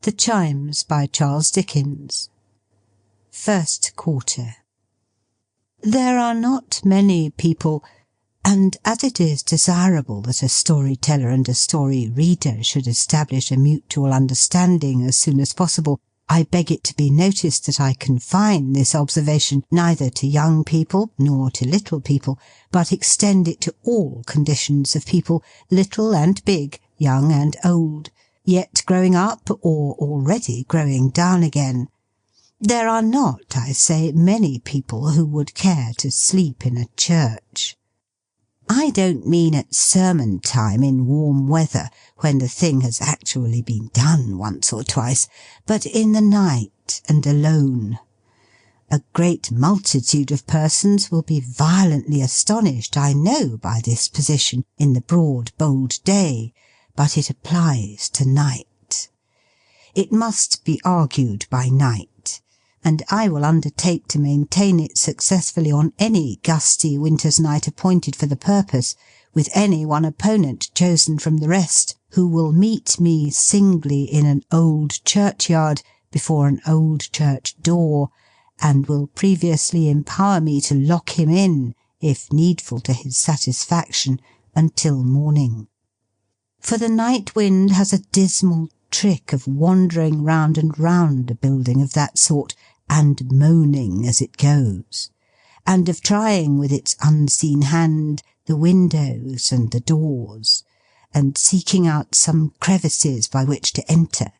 The Chimes, by Charles Dickens. First Quarter. There are not many people, and as it is desirable that a story-teller and a story-reader should establish a mutual understanding as soon as possible, I beg it to be noticed that I confine this observation neither to young people nor to little people, but extend it to all conditions of people, little and big, young and old, yet growing up or already growing down again. There are not, I say, many people who would care to sleep in a church. I don't mean at sermon time in warm weather, when the thing has actually been done once or twice, but in the night and alone. A great multitude of persons will be violently astonished, I know, by this position in the broad, bold day, but it applies to night. It must be argued by night, and I will undertake to maintain it successfully on any gusty winter's night appointed for the purpose, with any one opponent chosen from the rest, who will meet me singly in an old churchyard, before an old church door, and will previously empower me to lock him in, if needful to his satisfaction, until morning. For the night wind has a dismal trick of wandering round and round a building of that sort, and moaning as it goes, and of trying with its unseen hand the windows and the doors, and seeking out some crevices by which to enter.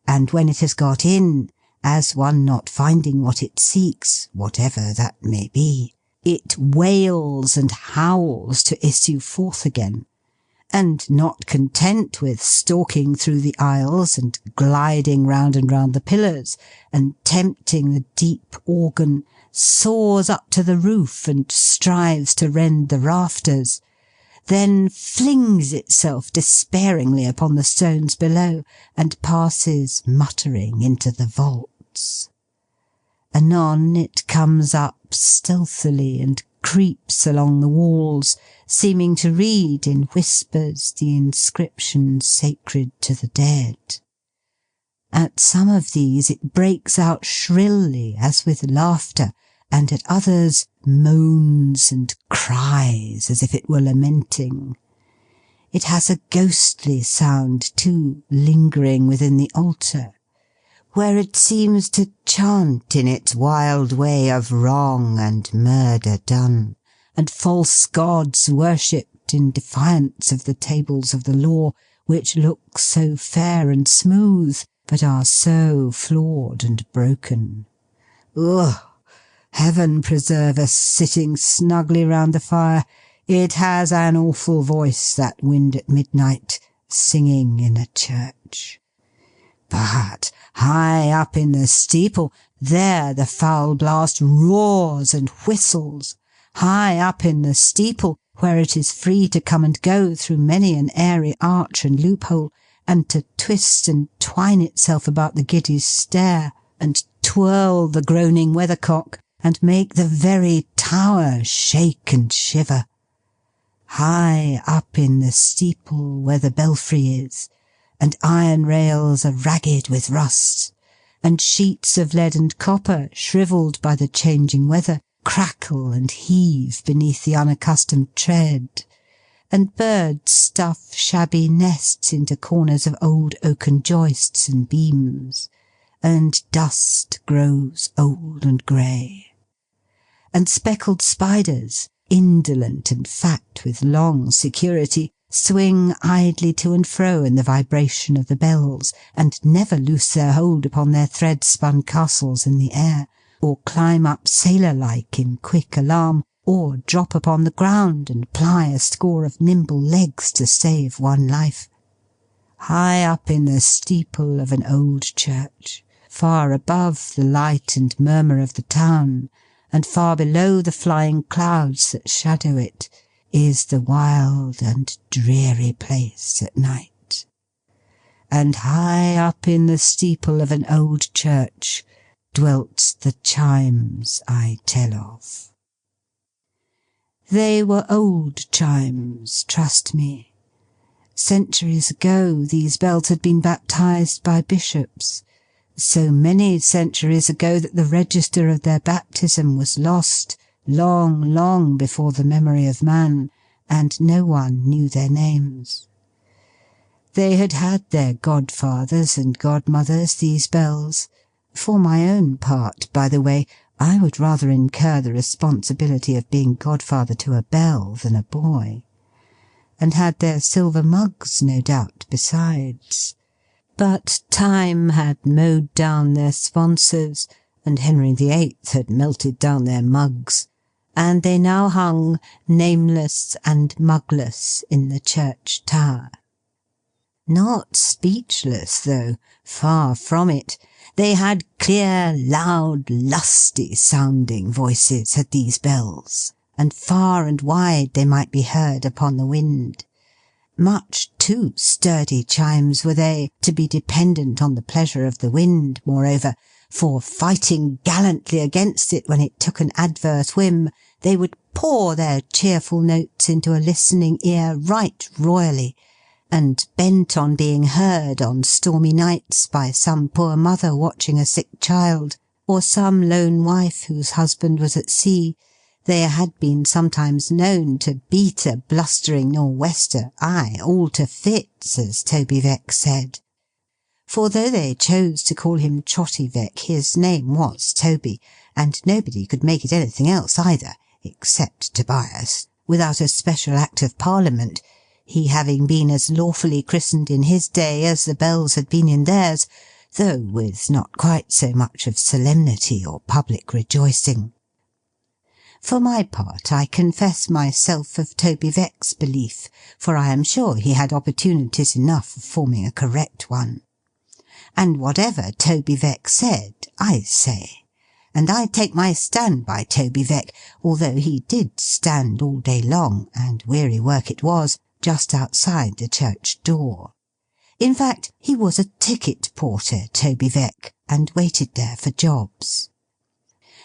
And when it has got in, as one not finding what it seeks, whatever that may be, it wails and howls to issue forth again, and not content with stalking through the aisles, and gliding round and round the pillars, and tempting the deep organ, soars up to the roof, and strives to rend the rafters, then flings itself despairingly upon the stones below, and passes muttering into the vaults. Anon it comes up stealthily, and creeps along the walls, seeming to read in whispers the inscription sacred to the dead. At some of these it breaks out shrilly as with laughter, and at others moans and cries as if it were lamenting. It has a ghostly sound too, lingering within the altar, where it seems to chant in its wild way of wrong and murder done, and false gods worshipped in defiance of the tables of the law, which look so fair and smooth, but are so flawed and broken. Ugh! Heaven preserve us sitting snugly round the fire. It has an awful voice, that wind at midnight, singing in a church. But high up in the steeple, there the foul blast roars and whistles. High up in the steeple, where it is free to come and go through many an airy arch and loophole, and to twist and twine itself about the giddy stair, and twirl the groaning weathercock, and make the very tower shake and shiver. High up in the steeple, where the belfry is, and iron rails are ragged with rust, and sheets of lead and copper, shrivelled by the changing weather, crackle and heave beneath the unaccustomed tread, and birds stuff shabby nests into corners of old oaken joists and beams, and dust grows old and grey, and speckled spiders, indolent and fat with long security, swing idly to and fro in the vibration of the bells, and never loose their hold upon their thread-spun castles in the air, or climb up sailor-like in quick alarm, or drop upon the ground and ply a score of nimble legs to save one life. High up in the steeple of an old church, far above the light and murmur of the town, and far below the flying clouds that shadow it, is the wild and dreary place at night. And high up in the steeple of an old church dwelt the Chimes I tell of. They were old chimes, trust me, Centuries ago these bells had been baptized by bishops. So many centuries ago that the register of their baptism was lost long, long before the memory of man, and no one knew their names. They had had their godfathers and godmothers, these bells. For my own part, by the way, I would rather incur the responsibility of being godfather to a bell than a boy. And had their silver mugs, no doubt, besides. But time had mowed down their sponsors, and Henry VIII had melted down their mugs, and they now hung, nameless and mugless, in the church tower. Not speechless, though, far from it. They had clear, loud, lusty-sounding voices, had these bells, and far and wide they might be heard upon the wind. Much too sturdy chimes were they, to be dependent on the pleasure of the wind, moreover, for fighting gallantly against it when it took an adverse whim, they would pour their cheerful notes into a listening ear right royally, and bent on being heard on stormy nights by some poor mother watching a sick child, or some lone wife whose husband was at sea, they had been sometimes known to beat a blustering nor'wester, aye, all to fits, as Toby Veck said. For though they chose to call him Trotty Veck, his name was Toby, and nobody could make it anything else either, except Tobias, without a special Act of Parliament, he having been as lawfully christened in his day as the bells had been in theirs, though with not quite so much of solemnity or public rejoicing. For my part, I confess myself of Toby Veck's belief, for I am sure he had opportunities enough of forming a correct one. And whatever Toby Veck said, I say. And I take my stand by Toby Veck, although he did stand all day long, and weary work it was, just outside the church door. In fact, he was a ticket porter, Toby Veck, and waited there for jobs.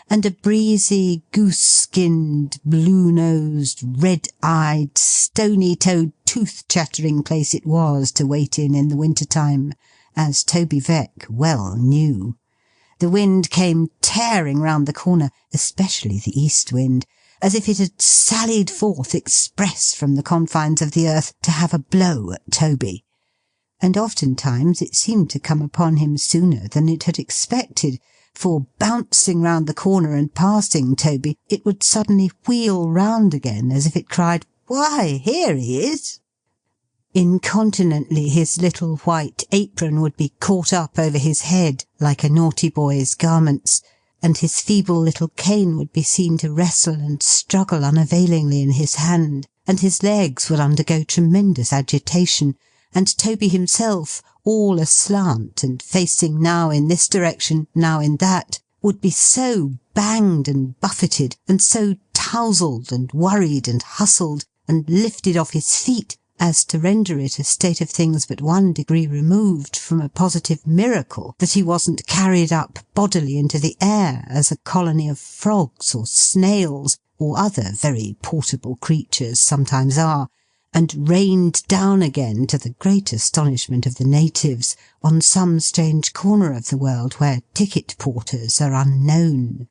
And a breezy, goose-skinned, blue-nosed, red-eyed, stony-toed, tooth-chattering place it was to wait in the winter-time, as Toby Veck well knew. The wind came tearing round the corner, especially the east wind, as if it had sallied forth express from the confines of the earth to have a blow at Toby. And oftentimes it seemed to come upon him sooner than it had expected, for bouncing round the corner and passing Toby, it would suddenly wheel round again, as if it cried, "Why, here he is!" Incontinently his little white apron would be caught up over his head, like a naughty boy's garments, and his feeble little cane would be seen to wrestle and struggle unavailingly in his hand, and his legs would undergo tremendous agitation, and Toby himself, all aslant, and facing now in this direction, now in that, would be so banged and buffeted, and so touzled, and worried, and hustled, and lifted off his feet, as to render it a state of things but 1 degree removed from a positive miracle that he wasn't carried up bodily into the air as a colony of frogs or snails, or other very portable creatures sometimes are, and rained down again, to the great astonishment of the natives, on some strange corner of the world where ticket porters are unknown.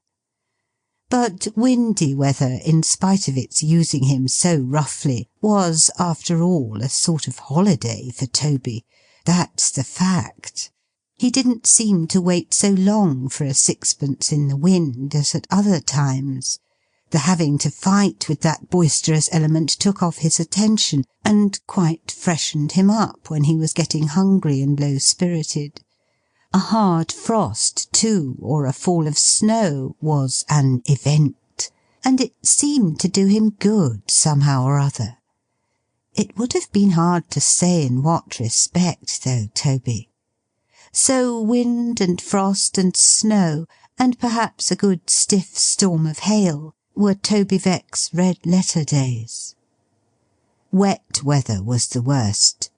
But windy weather, in spite of its using him so roughly, was, after all, a sort of holiday for Toby. That's the fact. He didn't seem to wait so long for a sixpence in the wind as at other times. The having to fight with that boisterous element took off his attention, and quite freshened him up when he was getting hungry and low-spirited. A hard frost, too, or a fall of snow, was an event, and it seemed to do him good, somehow or other. It would have been hard to say in what respect, though, Toby. So wind and frost and snow, and perhaps a good stiff storm of hail, were Toby Veck's red-letter days. Wet weather was the worst.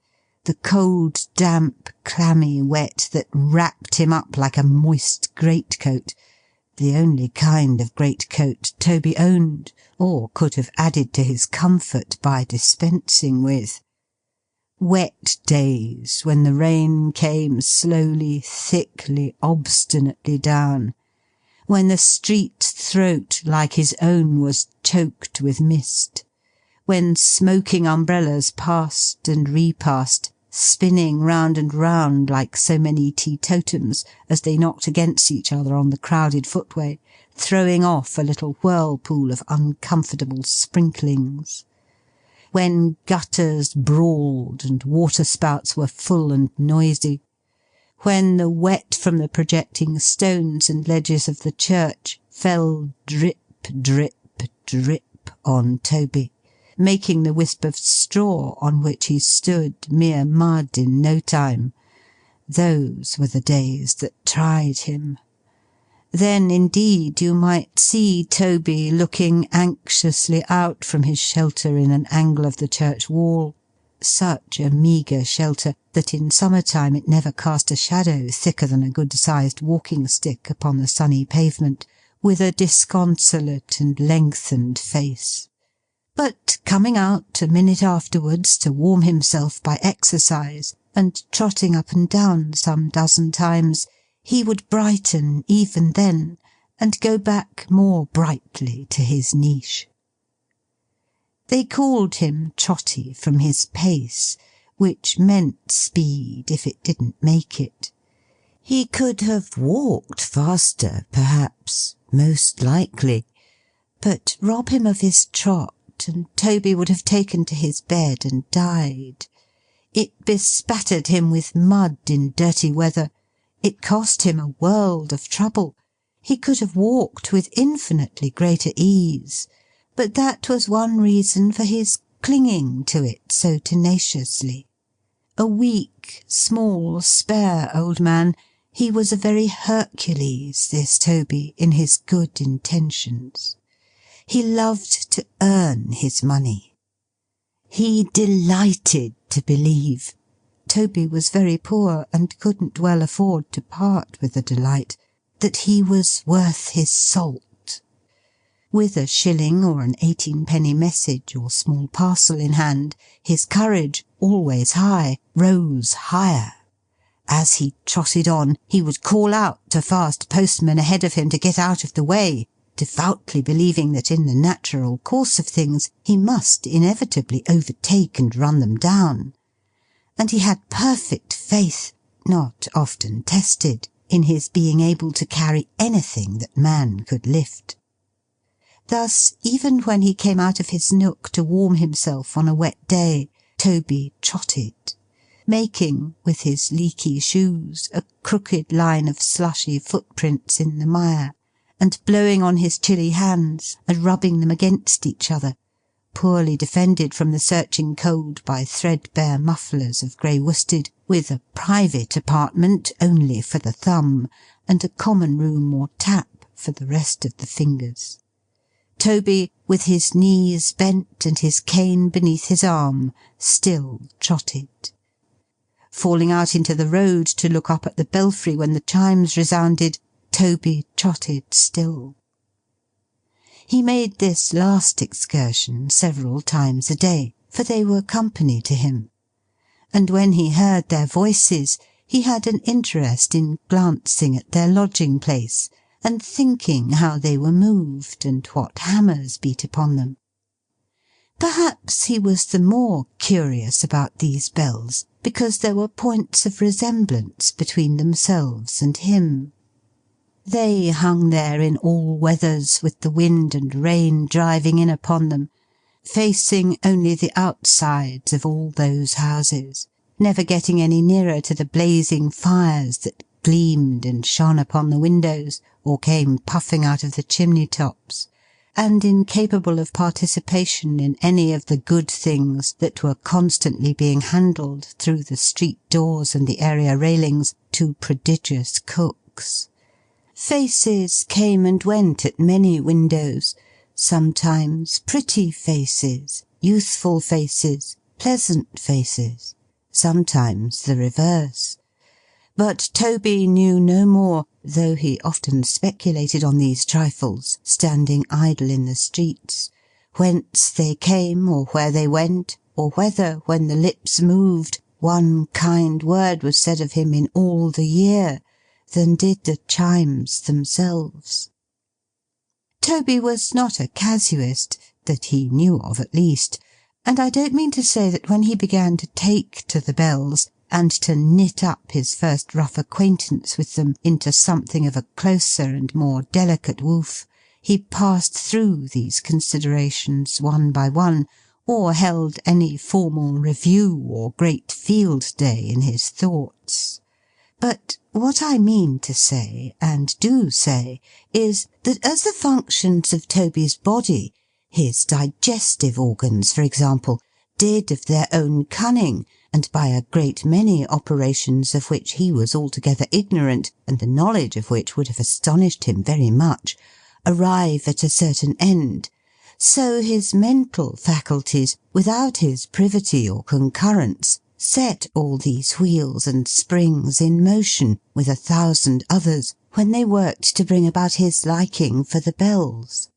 The cold, damp, clammy wet that wrapped him up like a moist greatcoat, the only kind of greatcoat Toby owned, or could have added to his comfort by dispensing with. Wet days, when the rain came slowly, thickly, obstinately down, when the street's throat, like his own, was choked with mist, when smoking umbrellas passed and repassed, spinning round and round like so many teetotums as they knocked against each other on the crowded footway, throwing off a little whirlpool of uncomfortable sprinklings, when gutters brawled and waterspouts were full and noisy, when the wet from the projecting stones and ledges of the church fell drip, drip, drip on Toby, making the wisp of straw on which he stood mere mud in no time. Those were the days that tried him. Then, indeed, you might see Toby looking anxiously out from his shelter in an angle of the church wall, such a meagre shelter that in summer-time it never cast a shadow thicker than a good-sized walking-stick upon the sunny pavement, with a disconsolate and lengthened face. But coming out a minute afterwards to warm himself by exercise, and trotting up and down some dozen times, he would brighten even then, and go back more brightly to his niche. They called him Trotty from his pace, which meant speed if it didn't make it. He could have walked faster, perhaps, most likely, but rob him of his trot, and Toby would have taken to his bed and died. It bespattered him with mud in dirty weather. It cost him a world of trouble. He could have walked with infinitely greater ease, but that was one reason for his clinging to it so tenaciously. A weak, small, spare old man, he was a very Hercules, this Toby, in his good intentions. He loved to earn his money. He delighted to believe. Toby was very poor, and couldn't well afford to part with the delight, that he was worth his salt. With a shilling or an 18-penny message or small parcel in hand, his courage, always high, rose higher. As he trotted on, he would call out to fast postmen ahead of him to get out of the way, devoutly believing that in the natural course of things he must inevitably overtake and run them down. And he had perfect faith, not often tested, in his being able to carry anything that man could lift. Thus, even when he came out of his nook to warm himself on a wet day, Toby trotted, making, with his leaky shoes, a crooked line of slushy footprints in the mire, and blowing on his chilly hands, and rubbing them against each other, poorly defended from the searching cold by threadbare mufflers of grey worsted, with a private apartment only for the thumb, and a common room or tap for the rest of the fingers. Toby, with his knees bent and his cane beneath his arm, still trotted. Falling out into the road to look up at the belfry when the chimes resounded, Toby trotted still. He made this last excursion several times a day, for they were company to him. And when he heard their voices, he had an interest in glancing at their lodging-place, and thinking how they were moved, and what hammers beat upon them. Perhaps he was the more curious about these bells, because there were points of resemblance between themselves and him. They hung there in all weathers, with the wind and rain driving in upon them, facing only the outsides of all those houses, never getting any nearer to the blazing fires that gleamed and shone upon the windows, or came puffing out of the chimney-tops, and incapable of participation in any of the good things that were constantly being handled through the street doors and the area railings to prodigious cooks. Faces came and went at many windows, sometimes pretty faces, youthful faces, pleasant faces, sometimes the reverse. But Toby knew no more, though he often speculated on these trifles, standing idle in the streets, whence they came or where they went, or whether, when the lips moved, one kind word was said of him in all the year, than did the chimes themselves. Toby was not a casuist, that he knew of at least, and I don't mean to say that when he began to take to the bells, and to knit up his first rough acquaintance with them into something of a closer and more delicate woof, he passed through these considerations one by one, or held any formal review or great field day in his thoughts. But what I mean to say, and do say, is, that as the functions of Toby's body, his digestive organs, for example, did of their own cunning, and by a great many operations of which he was altogether ignorant, and the knowledge of which would have astonished him very much, arrive at a certain end, so his mental faculties, without his privity or concurrence, set all these wheels and springs in motion, with 1,000 others, when they worked to bring about his liking for the bells.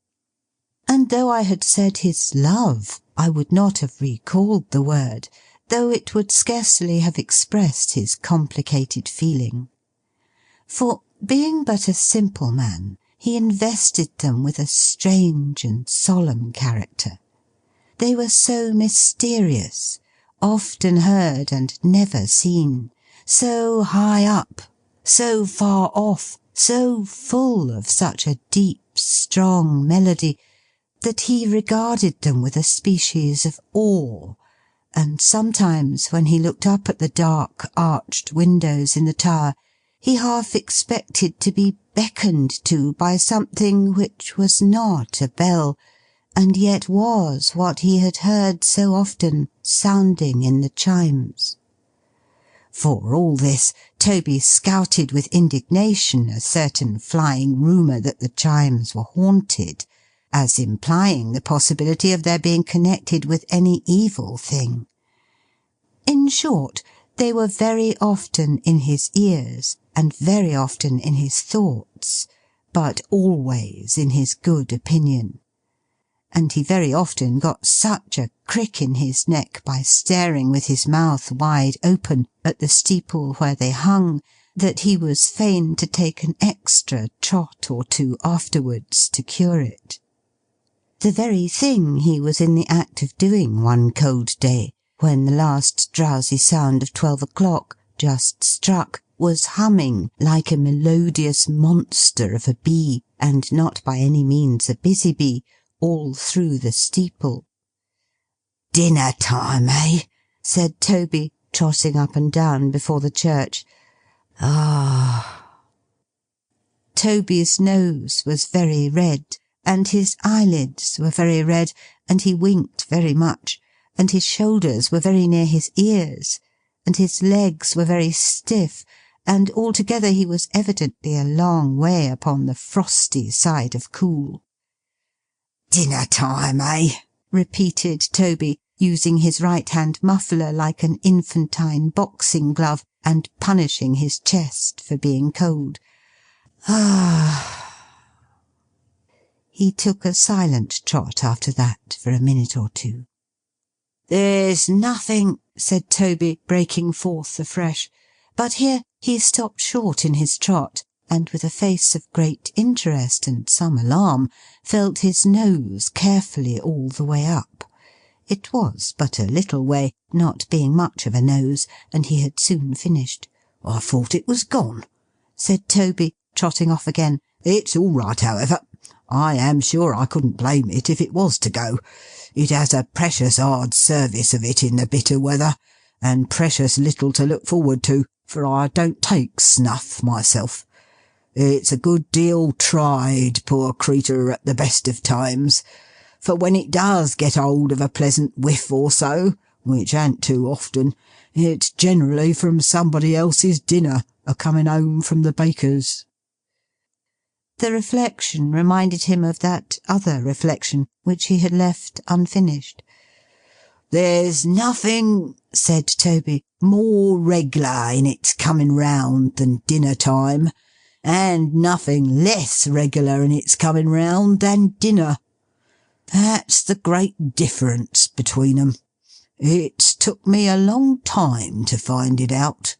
And though I had said his love, I would not have recalled the word, though it would scarcely have expressed his complicated feeling. For, being but a simple man, he invested them with a strange and solemn character. They were so mysterious, often heard and never seen, so high up, so far off, so full of such a deep, strong melody, that he regarded them with a species of awe, and sometimes, when he looked up at the dark arched windows in the tower, he half expected to be beckoned to by something which was not a bell, and yet was what he had heard so often sounding in the chimes. For all this, Toby scouted with indignation a certain flying rumour that the chimes were haunted, as implying the possibility of their being connected with any evil thing. In short, they were very often in his ears, and very often in his thoughts, but always in his good opinion. And he very often got such a crick in his neck by staring with his mouth wide open at the steeple where they hung, that he was fain to take an extra trot or two afterwards to cure it. The very thing he was in the act of doing one cold day, when the last drowsy sound of 12 o'clock, just struck, was humming like a melodious monster of a bee, and not by any means a busy bee, all through the steeple. "Dinner time, eh?" said Toby, trotting up and down before the church. Ah! Toby's nose was very red, and his eyelids were very red, and he winked very much, and his shoulders were very near his ears, and his legs were very stiff, and altogether he was evidently a long way upon the frosty side of cool. "Dinner time, eh?" repeated Toby, using his right-hand muffler like an infantine boxing glove, and punishing his chest for being cold. Ah! He took a silent trot after that for a minute or two. "There's nothing," said Toby, breaking forth afresh. But here he stopped short in his trot, and with a face of great interest and some alarm, felt his nose carefully all the way up. It was but a little way, not being much of a nose, and he had soon finished. "I thought it was gone," said Toby, trotting off again. "It's all right, however. I am sure I couldn't blame it if it was to go. It has a precious hard service of it in the bitter weather, and precious little to look forward to, for I don't take snuff myself. It's a good deal tried, poor creetur, at the best of times, for when it does get hold of a pleasant whiff or so, which ain't too often, it's generally from somebody else's dinner, a-coming home from the baker's." The reflection reminded him of that other reflection, which he had left unfinished. "There's nothing," said Toby, "more reg'lar in its coming round than dinner time, and nothing less reg'lar in its coming round than dinner. That's the great difference between 'em. It's took me a long time to find it out.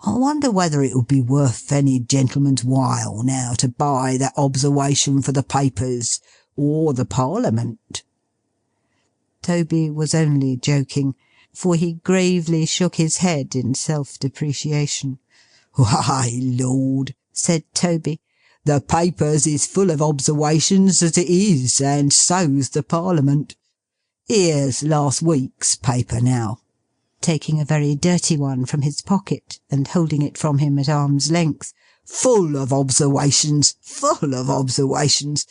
I wonder whether it would be worth any gentleman's while now to buy that observation for the papers or the Parliament." Toby was only joking, for he gravely shook his head in self-depreciation. "Why, Lord," said Toby, "the papers is full of obserwations as it is, and so's the Parliament. Here's last week's paper now," taking a very dirty one from his pocket and holding it from him at arm's length. "Full of obserwations, full of obserwations.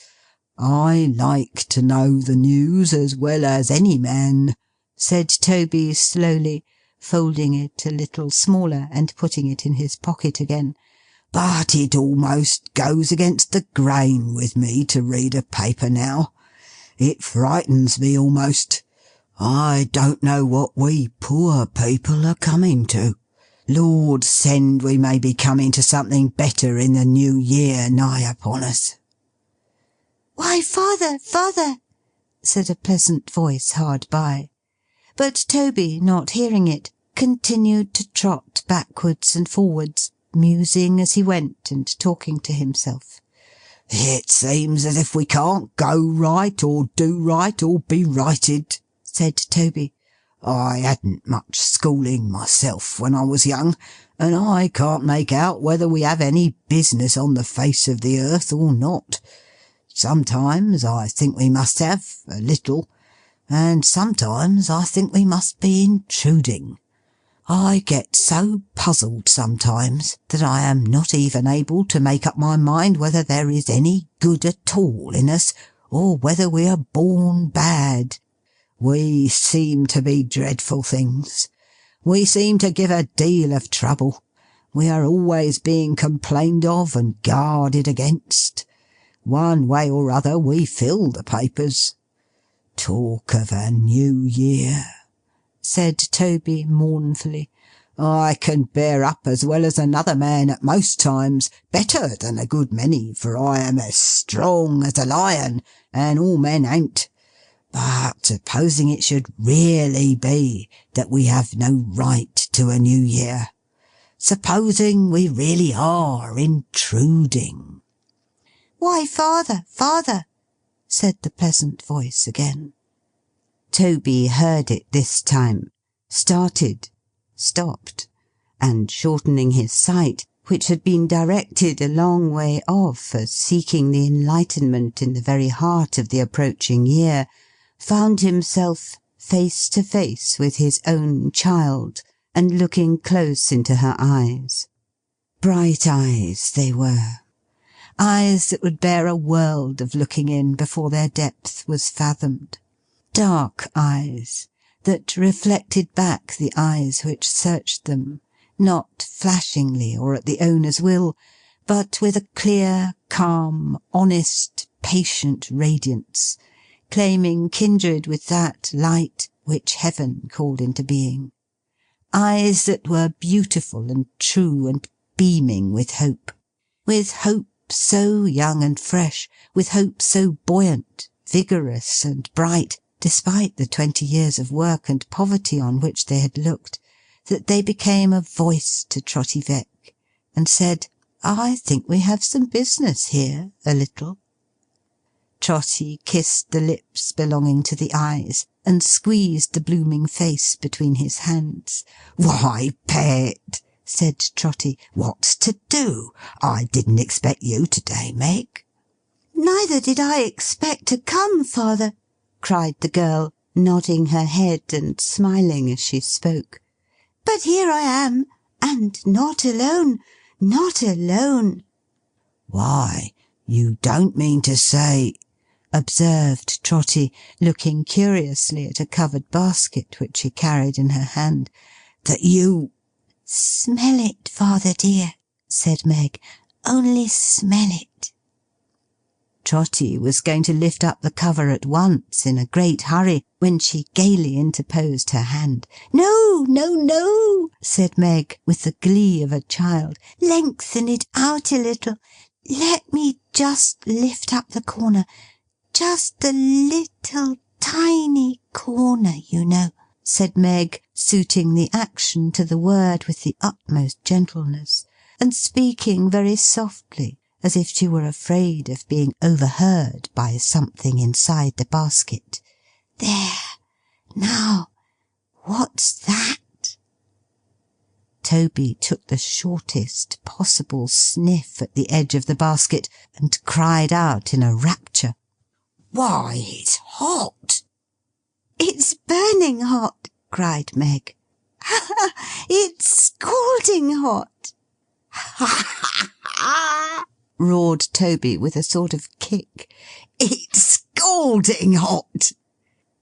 I like to know the news as well as any man," said Toby slowly, folding it a little smaller and putting it in his pocket again. "But it almost goes against the grain with me to read a paper now. It frightens me almost. I don't know what we poor people are coming to. Lord send we may be coming to something better in the new year nigh upon us." "Why, father, father!" said a pleasant voice hard by. But Toby, not hearing it, continued to trot backwards and forwards, musing as he went and talking to himself. "It seems as if we can't go right or do right or be righted," said Toby. "I hadn't much schooling myself when I was young, and I can't make out whether we have any business on the face of the earth or not. Sometimes I think we must have, a little, and sometimes I think we must be intruding. I get so puzzled sometimes that I am not even able to make up my mind whether there is any good at all in us, or whether we are born bad. We seem to be dreadful things. We seem to give a deal of trouble. We are always being complained of and guarded against. One way or other we fill the papers. Talk of a new year," said Toby mournfully. "I can bear up as well as another man at most times, better than a good many, for I am as strong as a lion, and all men ain't. But supposing it should really be that we have no right to a new year, supposing we really are intruding." "Why, father, father!" said the pleasant voice again. Toby heard it this time, started, stopped, and shortening his sight, which had been directed a long way off as seeking the enlightenment in the very heart of the approaching year, found himself face to face with his own child, and looking close into her eyes. Bright eyes they were. Eyes that would bear a world of looking in before their depth was fathomed. Dark eyes, that reflected back the eyes which searched them, not flashingly or at the owner's will, but with a clear, calm, honest, patient radiance, claiming kindred with that light which heaven called into being. Eyes that were beautiful and true and beaming with hope so young and fresh, with hope so buoyant, vigorous and bright, despite the 20 years of work and poverty on which they had looked, that they became a voice to Trotty Veck, and said, "I think we have some business here, a little." Trotty kissed the lips belonging to the eyes, and squeezed the blooming face between his hands. "Why, pet," said Trotty, "what's to do? I didn't expect you to-day, Meg." "Neither did I expect to come, father," cried the girl, nodding her head and smiling as she spoke. "But here I am, and not alone, not alone." "Why, you don't mean to say," observed Trotty, looking curiously at a covered basket which she carried in her hand, "that you—" "Smell it, father dear," said Meg. "Only smell it." Trotty was going to lift up the cover at once, in a great hurry, when she gaily interposed her hand. "No, no, no," said Meg, with the glee of a child. "Lengthen it out a little. Let me just lift up the corner. Just the little tiny corner, you know." said Meg, suiting the action to the word with the utmost gentleness, and speaking very softly, as if she were afraid of being overheard by something inside the basket. "There! Now, what's that?" Toby took the shortest possible sniff at the edge of the basket, and cried out in a rapture, "Why, it's hot!" "It's burning hot!" cried Meg. "It's scalding hot!" "Ha ha ha!" roared Toby with a sort of kick. "It's scalding hot!"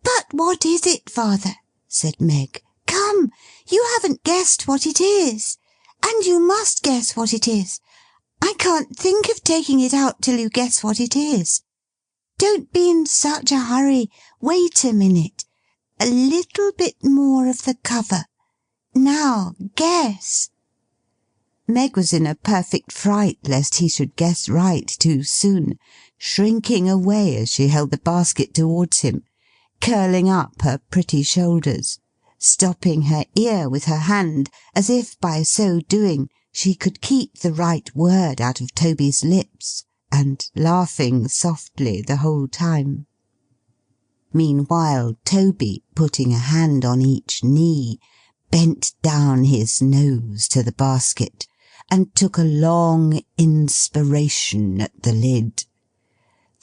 "But what is it, father?" said Meg. "Come, you haven't guessed what it is. And you must guess what it is. I can't think of taking it out till you guess what it is. Don't be in such a hurry. Wait a minute. A little bit more of the cover. Now, guess." Meg was in a perfect fright lest he should guess right too soon, shrinking away as she held the basket towards him, curling up her pretty shoulders, stopping her ear with her hand, as if by so doing she could keep the right word out of Toby's lips, and laughing softly the whole time. Meanwhile Toby, putting a hand on each knee, bent down his nose to the basket, and took a long inspiration at the lid,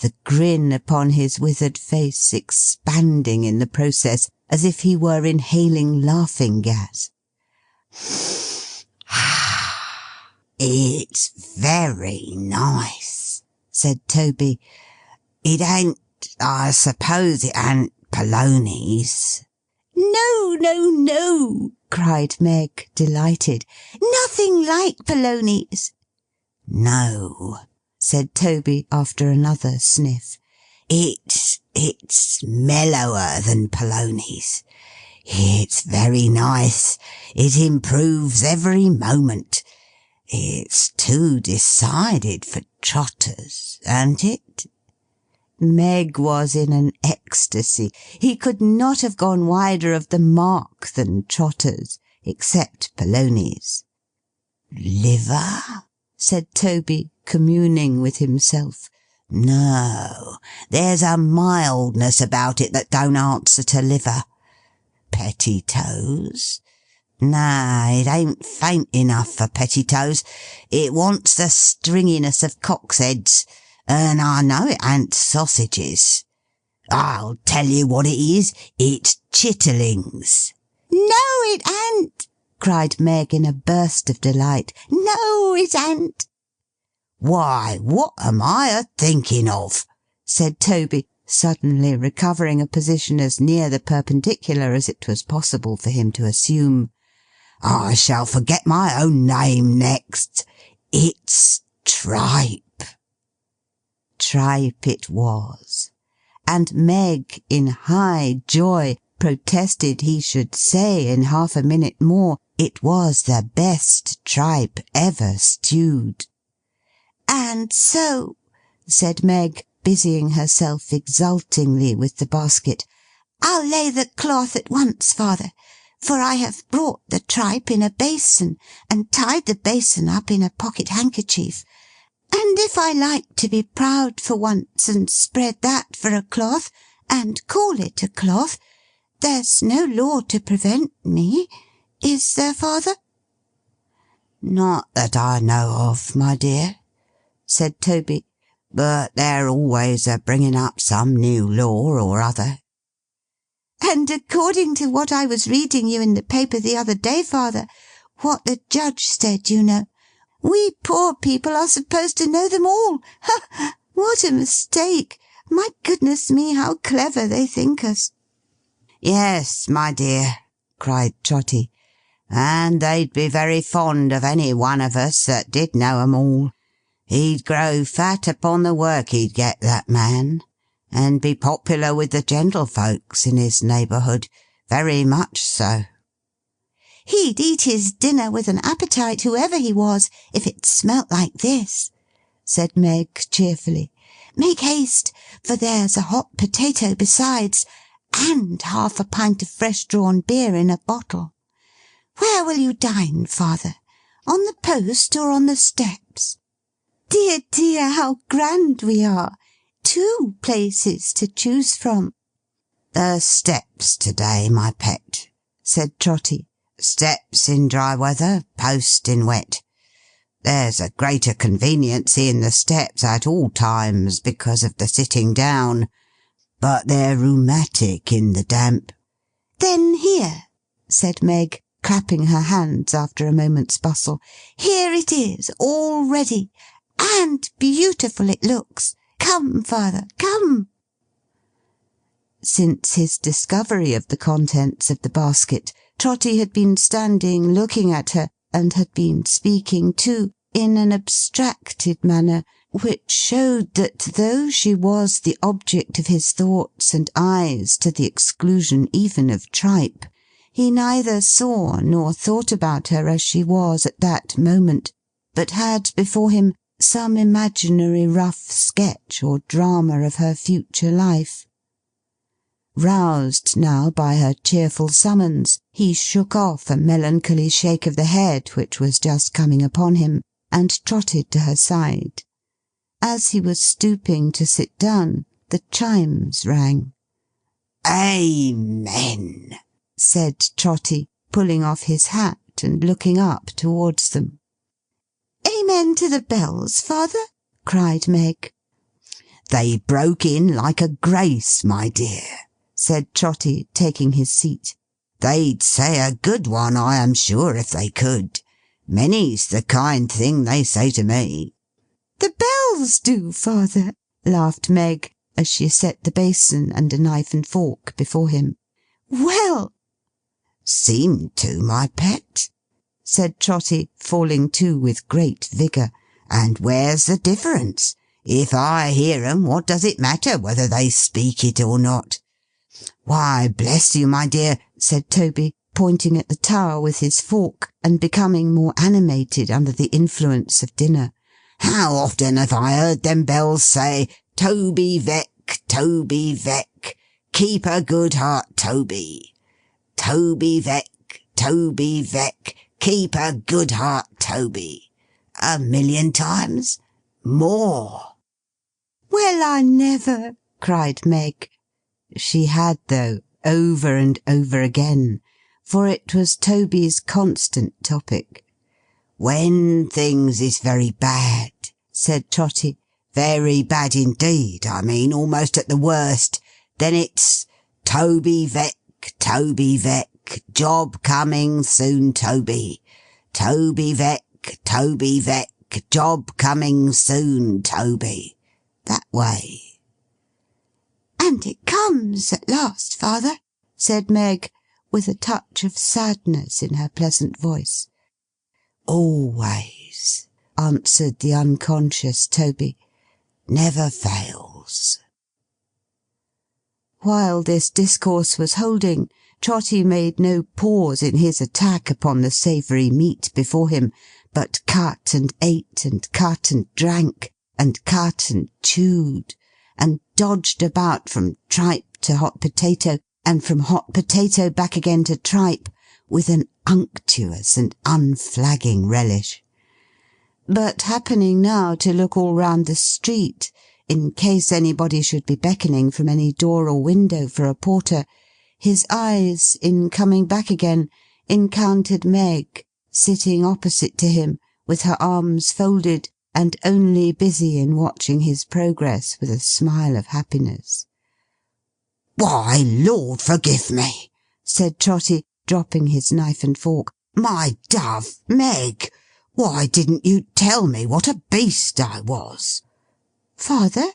the grin upon his withered face expanding in the process, as if he were inhaling laughing gas. "It's very nice," said Toby. "It ain't, I suppose it ain't polonies?" "No, no, no!" cried Meg, delighted. "Nothing like polonies." "No," said Toby, after another sniff. It's mellower than polonies. It's very nice. It improves every moment. It's too decided for trotters, ain't it?" Meg was in an ecstasy. He could not have gone wider of the mark than trotters, except polonies. "Liver?" said Toby, communing with himself. "No, there's a mildness about it that don't answer to liver. Pettitoes? Nah, it ain't faint enough for pettitoes. It wants the stringiness of cocks' heads, and I know it ain't sausages. I'll tell you what it is, it's chitterlings." "No, it ain't!" cried Meg in a burst of delight. "No, it ain't!" "Why, what am I a-thinking of?" said Toby, suddenly recovering a position as near the perpendicular as it was possible for him to assume. "I shall forget my own name next. It's tripe." Tripe it was, and Meg, in high joy, protested he should say in half a minute more it was the best tripe ever stewed. "And so," said Meg, busying herself exultingly with the basket, "I'll lay the cloth at once, father, for I have brought the tripe in a basin, and tied the basin up in a pocket handkerchief, and if I like to be proud for once, and spread that for a cloth, and call it a cloth, there's no law to prevent me, is there, father?" "Not that I know of, my dear," said Toby, "but they're always a-bringing up some new law or other." "And according to what I was reading you in the paper the other day, father, what the judge said, you know, we poor people are supposed to know them all. Ha! What a mistake! My goodness me, how clever they think us!" "Yes, my dear," cried Trotty, "and they'd be very fond of any one of us that did know 'em all. He'd grow fat upon the work he'd get, that man, and be popular with the gentlefolks in his neighbourhood, very much so." "He'd eat his dinner with an appetite, whoever he was, if it smelt like this," said Meg cheerfully. "Make haste, for there's a hot potato besides, and half a pint of fresh-drawn beer in a bottle. Where will you dine, father? On the post or on the steps? Dear, dear, how grand we are! 2 places to choose from. The steps to-day, my pet, said Trotty. Steps in dry weather, post in wet. There's a greater conveniency in the steps at all times because of the sitting down, but they're rheumatic in the damp. Then here, said Meg, clapping her hands after a moment's bustle. Here it is, all ready, and beautiful it looks. Come, father, come. Since his discovery of the contents of the basket, Trotty had been standing looking at her, and had been speaking too, in an abstracted manner, which showed that though she was the object of his thoughts and eyes to the exclusion even of tripe, he neither saw nor thought about her as she was at that moment, but had before him some imaginary rough sketch or drama of her future life. Roused now by her cheerful summons, he shook off a melancholy shake of the head which was just coming upon him, and trotted to her side. As he was stooping to sit down, the chimes rang. "Amen," said Trotty, pulling off his hat and looking up towards them. "Amen to the bells, father?" cried Meg. "They broke in like a grace, my dear," said Trotty, taking his seat. "They'd say a good one, I am sure, if they could. Many's the kind thing they say to me." "The bells do, father," laughed Meg, as she set the basin and a knife and fork before him. "Well!" "Seem to, my pet," said Trotty, falling to with great vigour. "And where's the difference? If I hear 'em, what does it matter whether they speak it or not?" "Why, bless you, my dear," said Toby, pointing at the tower with his fork, and becoming more animated under the influence of dinner, "how often have I heard them bells say, 'Toby Veck, Toby Veck, keep a good heart, Toby. Toby Veck, Toby Veck, keep a good heart, Toby.' 1,000,000 times? More." "Well, I never!" cried Meg. She had, though, over and over again, for it was Toby's constant topic. "When things is very bad," said Trotty, "very bad indeed, I mean, almost at the worst, then it's 'Toby Veck, Toby Veck, job coming soon, Toby. Toby Veck, Toby Veck, job coming soon, Toby.' That way." "And it comes at last, father," said Meg, with a touch of sadness in her pleasant voice. "Always," answered the unconscious Toby. "Never fails." While this discourse was holding, Trotty made no pause in his attack upon the savoury meat before him, but cut and ate, and cut and drank, and cut and chewed, and dodged about from tripe to hot potato, and from hot potato back again to tripe, with an unctuous and unflagging relish. But happening now to look all round the street, in case anybody should be beckoning from any door or window for a porter, his eyes, in coming back again, encountered Meg, sitting opposite to him, with her arms folded, and only busy in watching his progress with a smile of happiness. "Why, Lord forgive me," said Trotty, dropping his knife and fork. "My dove, Meg, why didn't you tell me what a beast I was?" "Father?"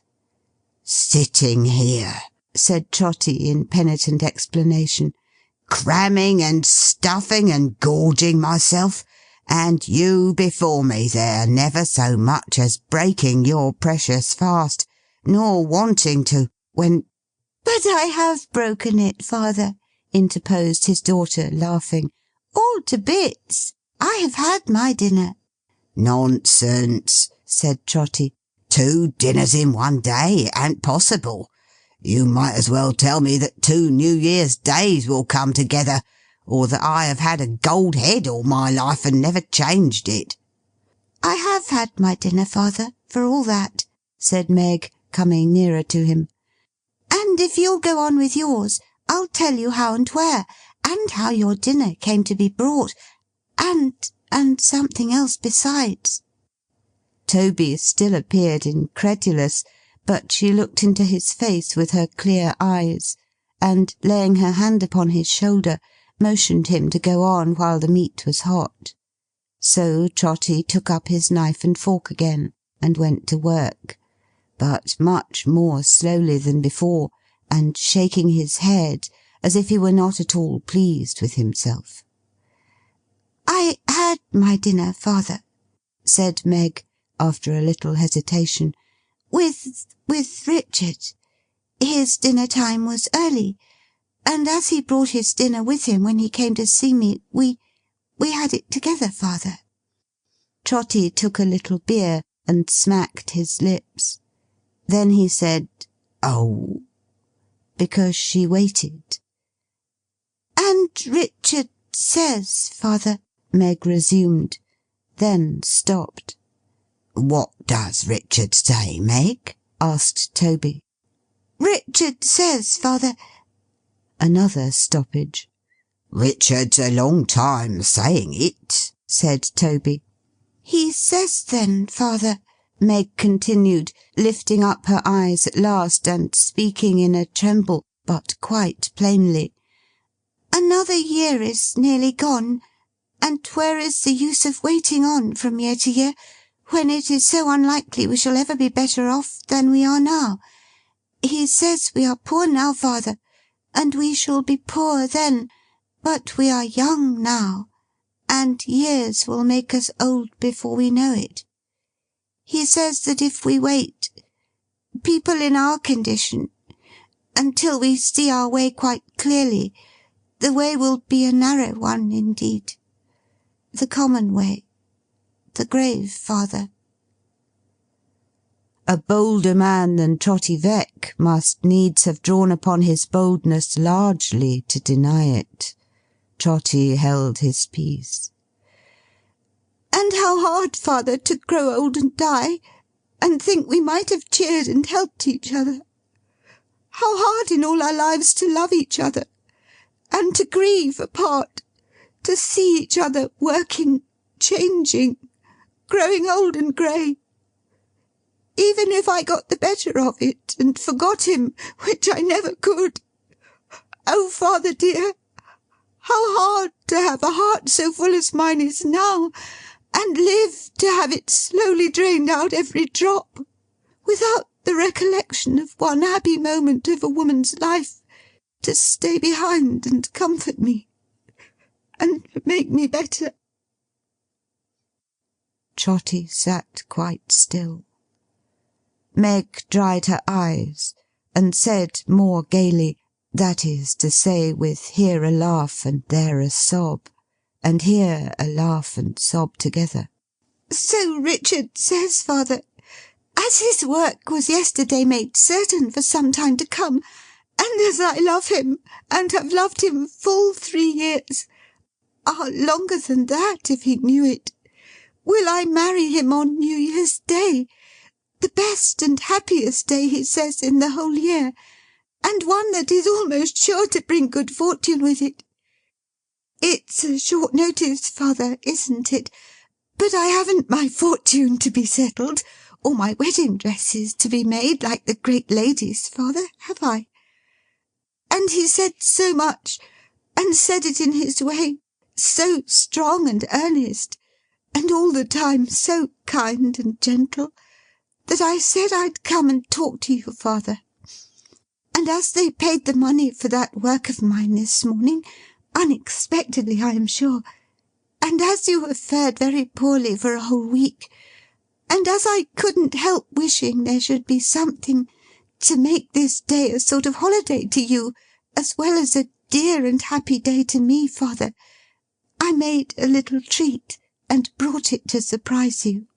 "Sitting here," said Trotty in penitent explanation, "cramming and stuffing and gorging myself, and you before me there, never so much as breaking your precious fast, nor wanting to, when—" "But I have broken it, father," interposed his daughter, laughing. "All to bits. I have had my dinner." "Nonsense," said Trotty. "2 dinners in one day, it an't possible. You might as well tell me that 2 New Year's days will come together, or that I have had a gold head all my life and never changed it." "I have had my dinner, father, for all that," said Meg, coming nearer to him. "And if you'll go on with yours, I'll tell you how and where, and how your dinner came to be brought, and something else besides." Toby still appeared incredulous, but she looked into his face with her clear eyes, and, laying her hand upon his shoulder, motioned him to go on while the meat was hot. So Trotty took up his knife and fork again, and went to work, but much more slowly than before, and shaking his head as if he were not at all pleased with himself. "I had my dinner, father," said Meg, after a little hesitation, with Richard. His dinner time was early, and as he brought his dinner with him when he came to see me, we had it together, father." Trotty took a little beer, and smacked his lips. Then he said, "Oh," because she waited. "And Richard says, father," Meg resumed, then stopped. "What does Richard say, Meg?" asked Toby. "Richard says, father—" Another stoppage. "Richard's a long time saying it," said Toby. "He says then, father," Meg continued, lifting up her eyes at last, and speaking in a tremble, but quite plainly, "another year is nearly gone, and where is the use of waiting on from year to year, when it is so unlikely we shall ever be better off than we are now? He says we are poor now, father, and we shall be poor then, but we are young now, and years will make us old before we know it. He says that if we wait, people in our condition, until we see our way quite clearly, the way will be a narrow one indeed. The common way. The grave, father." A bolder man than Trotty Veck must needs have drawn upon his boldness largely to deny it. Trotty held his peace. "And how hard, father, to grow old and die, and think we might have cheered and helped each other. How hard in all our lives to love each other, and to grieve apart, to see each other working, changing, growing old and grey. Even if I got the better of it, and forgot him, which I never could. Oh, father dear, how hard to have a heart so full as mine is now, and live to have it slowly drained out every drop, without the recollection of one happy moment of a woman's life, to stay behind and comfort me, and make me better." Trotty sat quite still. Meg dried her eyes, and said more gaily, that is to say, with here a laugh and there a sob, and here a laugh and sob together, "So Richard says, father, as his work was yesterday made certain for some time to come, and as I love him, and have loved him full 3 years, longer than that if he knew it, will I marry him on New Year's Day, the best and happiest day, he says, in the whole year, and one that is almost sure to bring good fortune with it. It's a short notice, father, isn't it? But I haven't my fortune to be settled, or my wedding dresses to be made like the great ladies, father, have I? And he said so much, and said it in his way, so strong and earnest, and all the time so kind and gentle, that I said I'd come and talk to you, father. And as they paid the money for that work of mine this morning, unexpectedly I am sure, and as you have fared very poorly for a whole week, and as I couldn't help wishing there should be something to make this day a sort of holiday to you, as well as a dear and happy day to me, father, I made a little treat, and brought it to surprise you."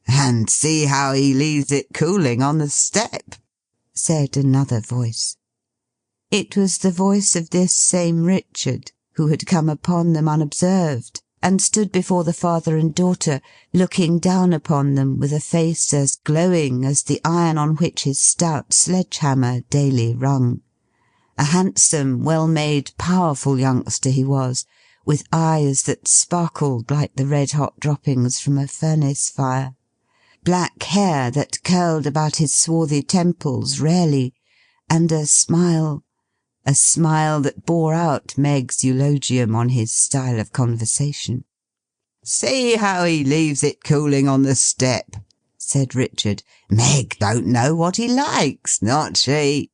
"And see how he leaves it cooling on the step," said another voice. It was the voice of this same Richard, who had come upon them unobserved, and stood before the father and daughter, looking down upon them with a face as glowing as the iron on which his stout sledge-hammer daily rung. A handsome, well-made, powerful youngster he was, with eyes that sparkled like the red-hot droppings from a furnace fire, black hair that curled about his swarthy temples rarely, and a smile that bore out Meg's eulogium on his style of conversation. "See how he leaves it cooling on the step," said Richard. "Meg don't know what he likes, not she."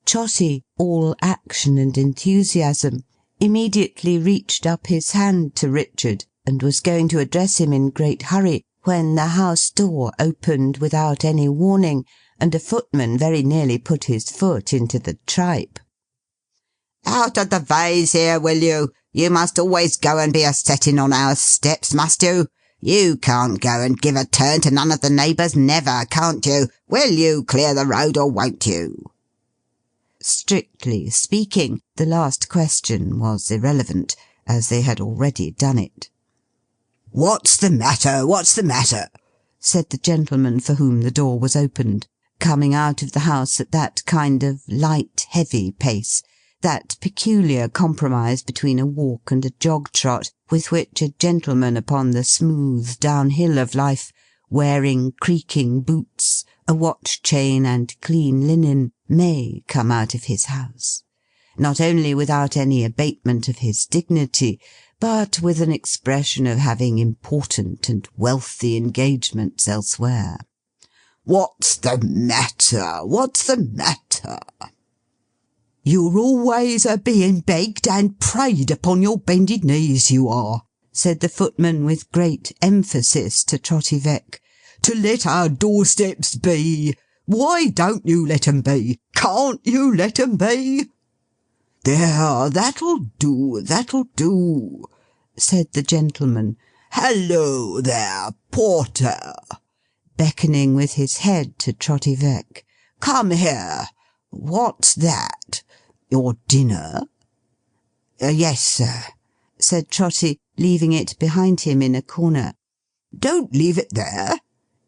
Trotty, all action and enthusiasm, immediately reached up his hand to Richard, and was going to address him in great hurry, when the house door opened without any warning, and a footman very nearly put his foot into the tripe. "Out of the vase here, will you? You must always go and be a-setting on our steps, must you? You can't go and give a turn to none of the neighbours, never, can't you? Will you clear the road, or won't you?" Strictly speaking, the last question was irrelevant, as they had already done it. "What's the matter? What's the matter?" said the gentleman for whom the door was opened, coming out of the house at that kind of light, heavy pace, that peculiar compromise between a walk and a jog-trot, with which a gentleman upon the smooth down-hill of life, wearing creaking boots, a watch-chain, and clean linen, may come out of his house, not only without any abatement of his dignity, but with an expression of having important and wealthy engagements elsewhere. "What's the matter? What's the matter?" "You're always a-being begged and prayed upon your bended knees, you are," said the footman with great emphasis to Trotty Veck, "to let our doorsteps be. Why don't you let 'em be? Can't you let 'em be?" "There, that'll do," said the gentleman. "Hallo there, porter!" beckoning with his head to Trotty Veck. "Come here. What's that? Your dinner?" "Yes, sir," said Trotty, leaving it behind him in a corner. "Don't leave it there!"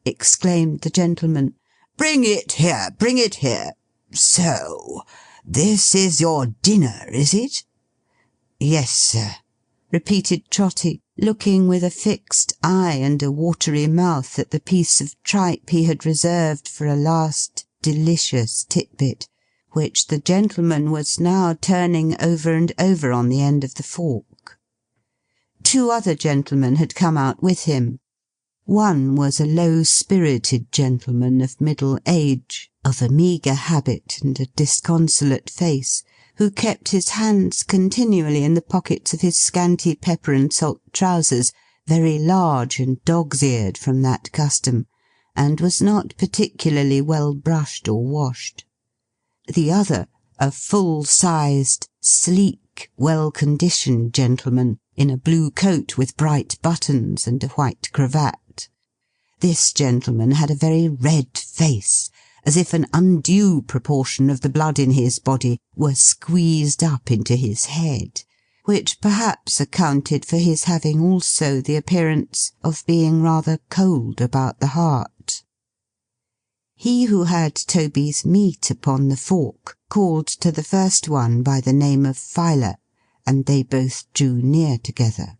exclaimed the gentleman. "Bring it here, bring it here. So, this is your dinner, is it?" "Yes, sir," repeated Trotty, looking with a fixed eye and a watery mouth at the piece of tripe he had reserved for a last delicious tit-bit, which the gentleman was now turning over and over on the end of the fork. Two other gentlemen had come out with him. One was a low-spirited gentleman of middle age, of a meagre habit and a disconsolate face, who kept his hands continually in the pockets of his scanty pepper and salt trousers, very large and dog's-eared from that custom, and was not particularly well brushed or washed. The other, a full-sized, sleek, well-conditioned gentleman, in a blue coat with bright buttons and a white cravat. This gentleman had a very red face, as if an undue proportion of the blood in his body were squeezed up into his head, which perhaps accounted for his having also the appearance of being rather cold about the heart. He who had Toby's meat upon the fork called to the first one by the name of Filer, and they both drew near together.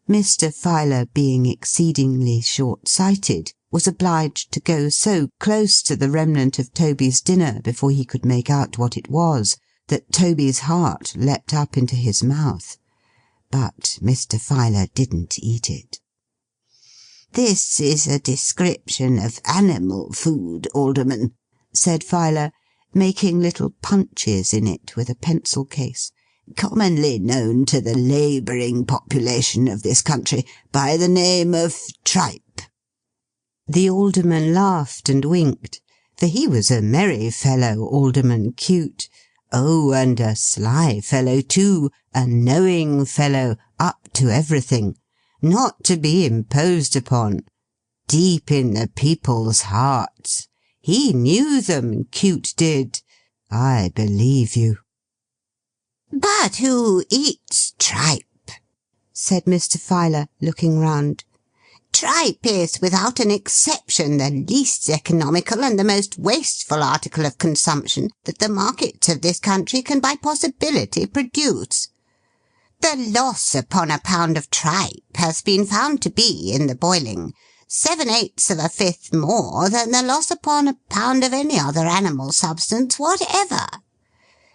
Mr. Filer, being exceedingly short-sighted, was obliged to go so close to the remnant of Toby's dinner before he could make out what it was, that Toby's heart leapt up into his mouth. But Mr. Filer didn't eat it. "This is a description of animal food, Alderman," said Filer, making little punches in it with a pencil case, "commonly known to the labouring population of this country by the name of tripe." The Alderman laughed and winked, for he was a merry fellow, Alderman Cute. Oh, and a sly fellow too, a knowing fellow, up to everything, not to be imposed upon, deep in the people's hearts. He knew them, Cute did. I believe you. "But who eats tripe?" said Mr. Filer, looking round. "Tripe is, without an exception, the least economical and the most wasteful article of consumption that the markets of this country can by possibility produce. The loss upon a pound of tripe has been found to be, in the boiling, 7/8 of a fifth more than the loss upon a pound of any other animal substance whatever.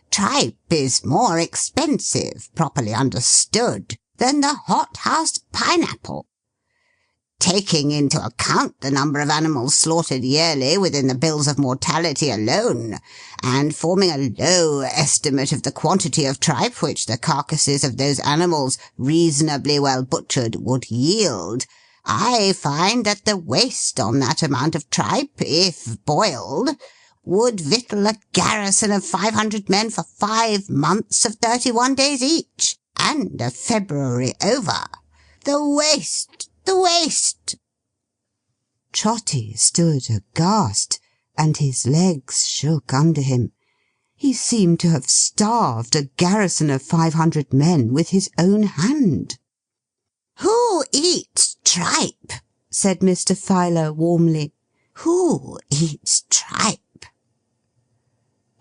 Tripe is more expensive, properly understood, than the hothouse pineapple. Taking into account the number of animals slaughtered yearly within the bills of mortality alone, and forming a low estimate of the quantity of tripe which the carcasses of those animals, reasonably well butchered, would yield, I find that the waste on that amount of tripe, if boiled, would victual a garrison of 500 men for 5 months of 31 days each, and a February over. The waste! The waste!" Trotty stood aghast, and his legs shook under him. He seemed to have starved a garrison of 500 men with his own hand. "Who eats tripe?" said Mr. Filer, warmly. "Who eats tripe?"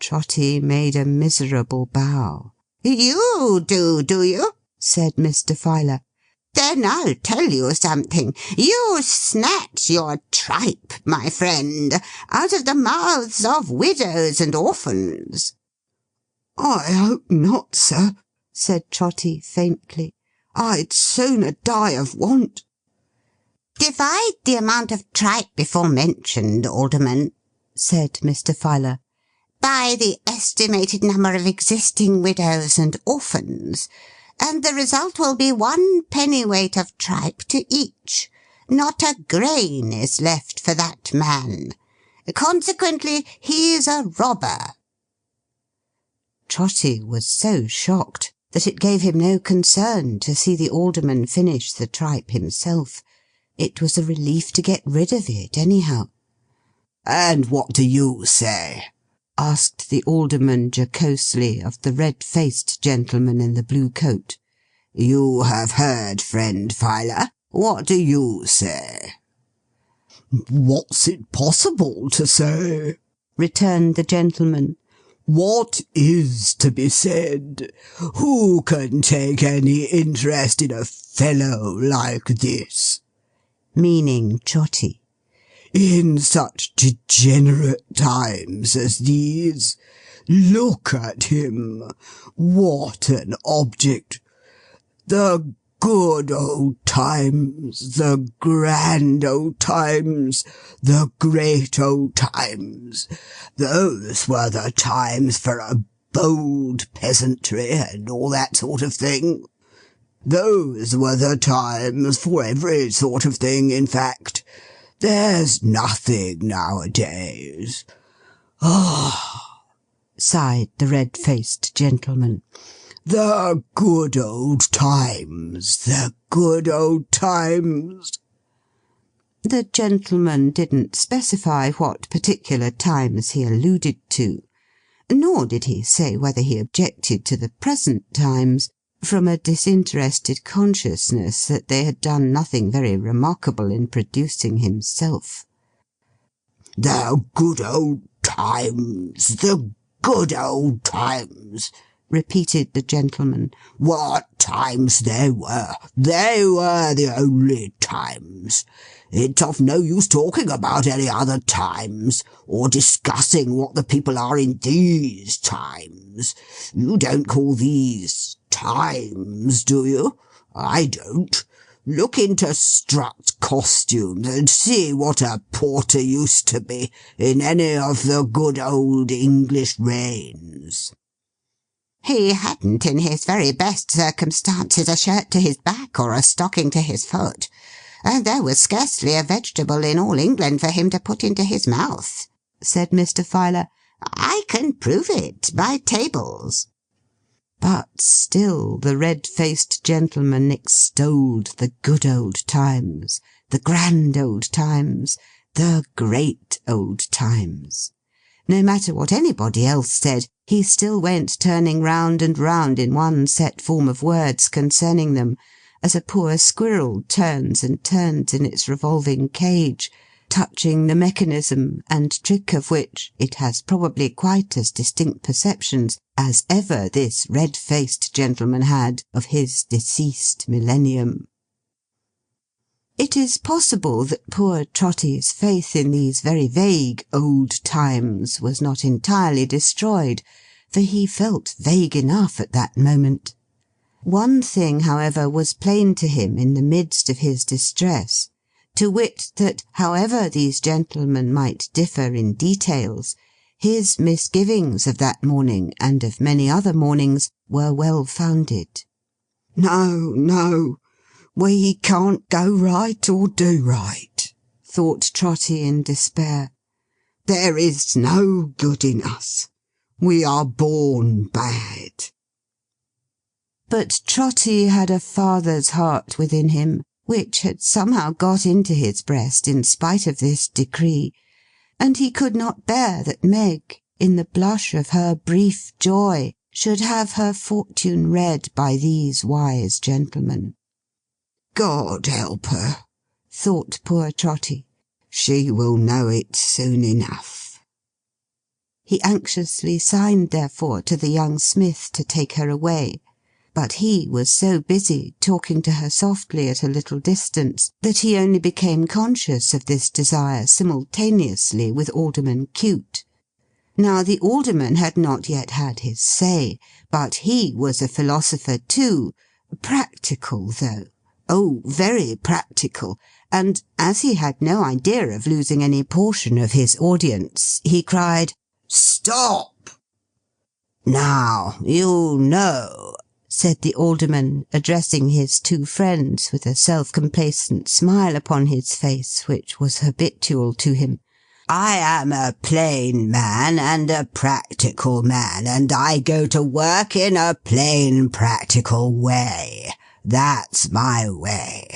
Trotty made a miserable bow. "You do you?" said Mr. Filer. "Then I'll tell you something. You snatch your tripe, my friend, out of the mouths of widows and orphans." "I hope not, sir," said Trotty, faintly. "I'd sooner die of want." "Divide the amount of tripe before mentioned, Alderman," said Mr. Filer, "by the estimated number of existing widows and orphans, and the result will be 1 pennyweight of tripe to each. Not a grain is left for that man. Consequently, he's a robber." Trotty was so shocked that it gave him no concern to see the alderman finish the tripe himself. It was a relief to get rid of it, anyhow. "And what do you say?" asked the alderman jocosely of the red-faced gentleman in the blue coat. "You have heard, friend Filer. What do you say?" "What's it possible to say?" returned the gentleman. "What is to be said? Who can take any interest in a fellow like this?" Meaning Trotty. "In such degenerate times as these? Look at him! What an object! The good old times, the grand old times, the great old times, those were the times for a bold peasantry and all that sort of thing. Those were the times for every sort of thing, in fact. There's nothing nowadays. Ah!" sighed the red-faced gentleman. "The good old times, the good old times." The gentleman didn't specify what particular times he alluded to, nor did he say whether he objected to the present times, from a disinterested consciousness that they had done nothing very remarkable in producing himself. "The good old times, the good old times," repeated the gentleman. "What times they were! They were the only times. It's of no use talking about any other times, or discussing what the people are in these times. You don't call these times, do you? I don't. Look into Strutt's costumes, and see what a porter used to be in any of the good old English reigns." "He hadn't, in his very best circumstances, a shirt to his back or a stocking to his foot, and there was scarcely a vegetable in all England for him to put into his mouth," said Mr. Filer. "I can prove it by tables." But still the red-faced gentleman extolled the good old times, the grand old times, the great old times. No matter what anybody else said, he still went turning round and round in one set form of words concerning them, as a poor squirrel turns and turns in its revolving cage, touching the mechanism and trick of which it has probably quite as distinct perceptions as ever this red-faced gentleman had of his deceased millennium. It is possible that poor Trotty's faith in these very vague old times was not entirely destroyed, for he felt vague enough at that moment. One thing, however, was plain to him in the midst of his distress, to wit that, however these gentlemen might differ in details, his misgivings of that morning, and of many other mornings, were well founded. No, no, we can't go right or do right, thought Trotty in despair. There is no good in us. We are born bad. But Trotty had a father's heart within him, which had somehow got into his breast in spite of this decree, and he could not bear that Meg, in the blush of her brief joy, should have her fortune read by these wise gentlemen. God help her, thought poor Trotty. She will know it soon enough. He anxiously signed, therefore, to the young smith to take her away, but he was so busy talking to her softly at a little distance, that he only became conscious of this desire simultaneously with Alderman Cute. Now the alderman had not yet had his say, but he was a philosopher too, practical though, oh, very practical, and as he had no idea of losing any portion of his audience, he cried, "Stop!" "Now, you know," said the alderman, addressing his two friends with a self-complacent smile upon his face which was habitual to him, "I am a plain man and a practical man, and I go to work in a plain practical way. That's my way.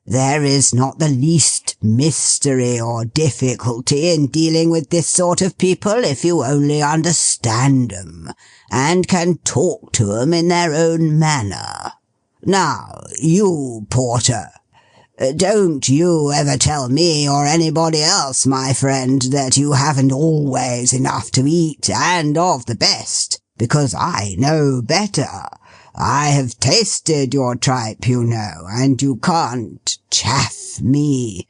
There is not the least mystery or difficulty in dealing with this sort of people if you only understand 'em, and can talk to 'em in their own manner. Now, you, Porter, don't you ever tell me or anybody else, my friend, that you haven't always enough to eat, and of the best, because I know better. I have tasted your tripe, you know, and you can't chaff me.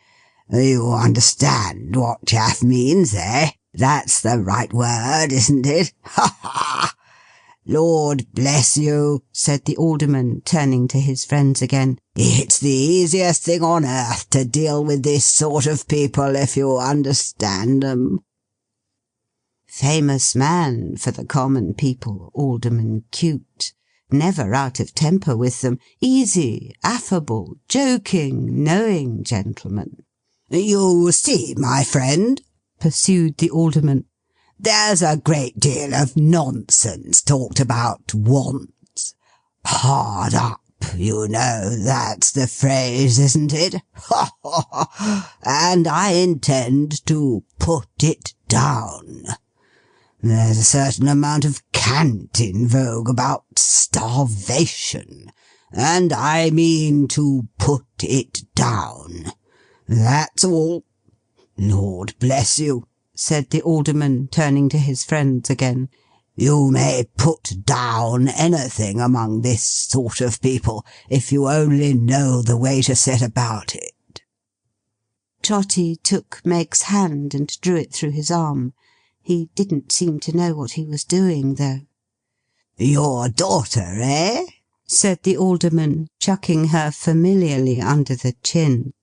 You understand what chaff means, eh? That's the right word, isn't it? Ha ha! Lord bless you, said the alderman, turning to his friends again. It's the easiest thing on earth to deal with this sort of people if you understand 'em. Famous man for the common people, Alderman Cute. Never out of temper with them, easy, affable, joking, knowing gentleman. You see, my friend, pursued the alderman, there's a great deal of nonsense talked about wants. Hard up, you know, that's the phrase, isn't it? Ha ha ha! And I intend to put it down. There's a certain amount of cant in vogue about starvation, and I mean to put it down. That's all. Lord bless you, said the alderman, turning to his friends again. You may put down anything among this sort of people, if you only know the way to set about it. Trotty took Meg's hand and drew it through his arm. He didn't seem to know what he was doing, though. Your daughter, eh? said the alderman, chucking her familiarly under the chin.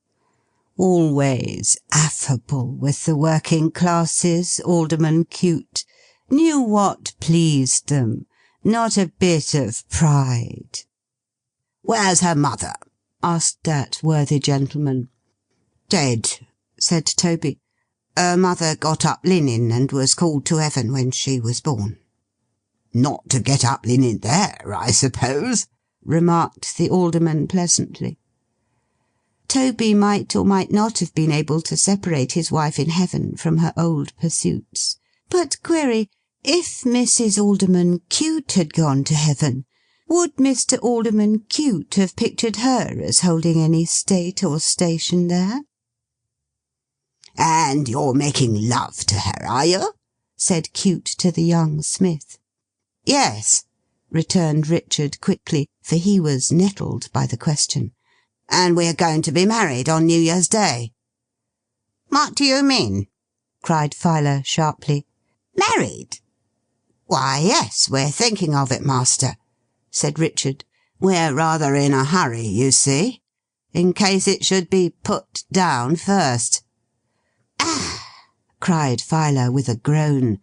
Always affable with the working classes, Alderman Cute. Knew what pleased them. Not a bit of pride. Where's her mother? asked that worthy gentleman. Dead, said Toby. Her mother got up linen and was called to heaven when she was born. Not to get up linen there, I suppose, remarked the alderman pleasantly. Toby might or might not have been able to separate his wife in heaven from her old pursuits. But query, if Mrs. Alderman Cute had gone to heaven, would Mr. Alderman Cute have pictured her as holding any state or station there? "And you're making love to her, are you?" said Cute to the young smith. "Yes," returned Richard quickly, for he was nettled by the question. "And we're going to be married on New Year's Day." "What do you mean?" cried Filer sharply. "Married? Why, yes, we're thinking of it, master," said Richard. "We're rather in a hurry, you see, in case it should be put down first." "Ah!" cried Filer with a groan.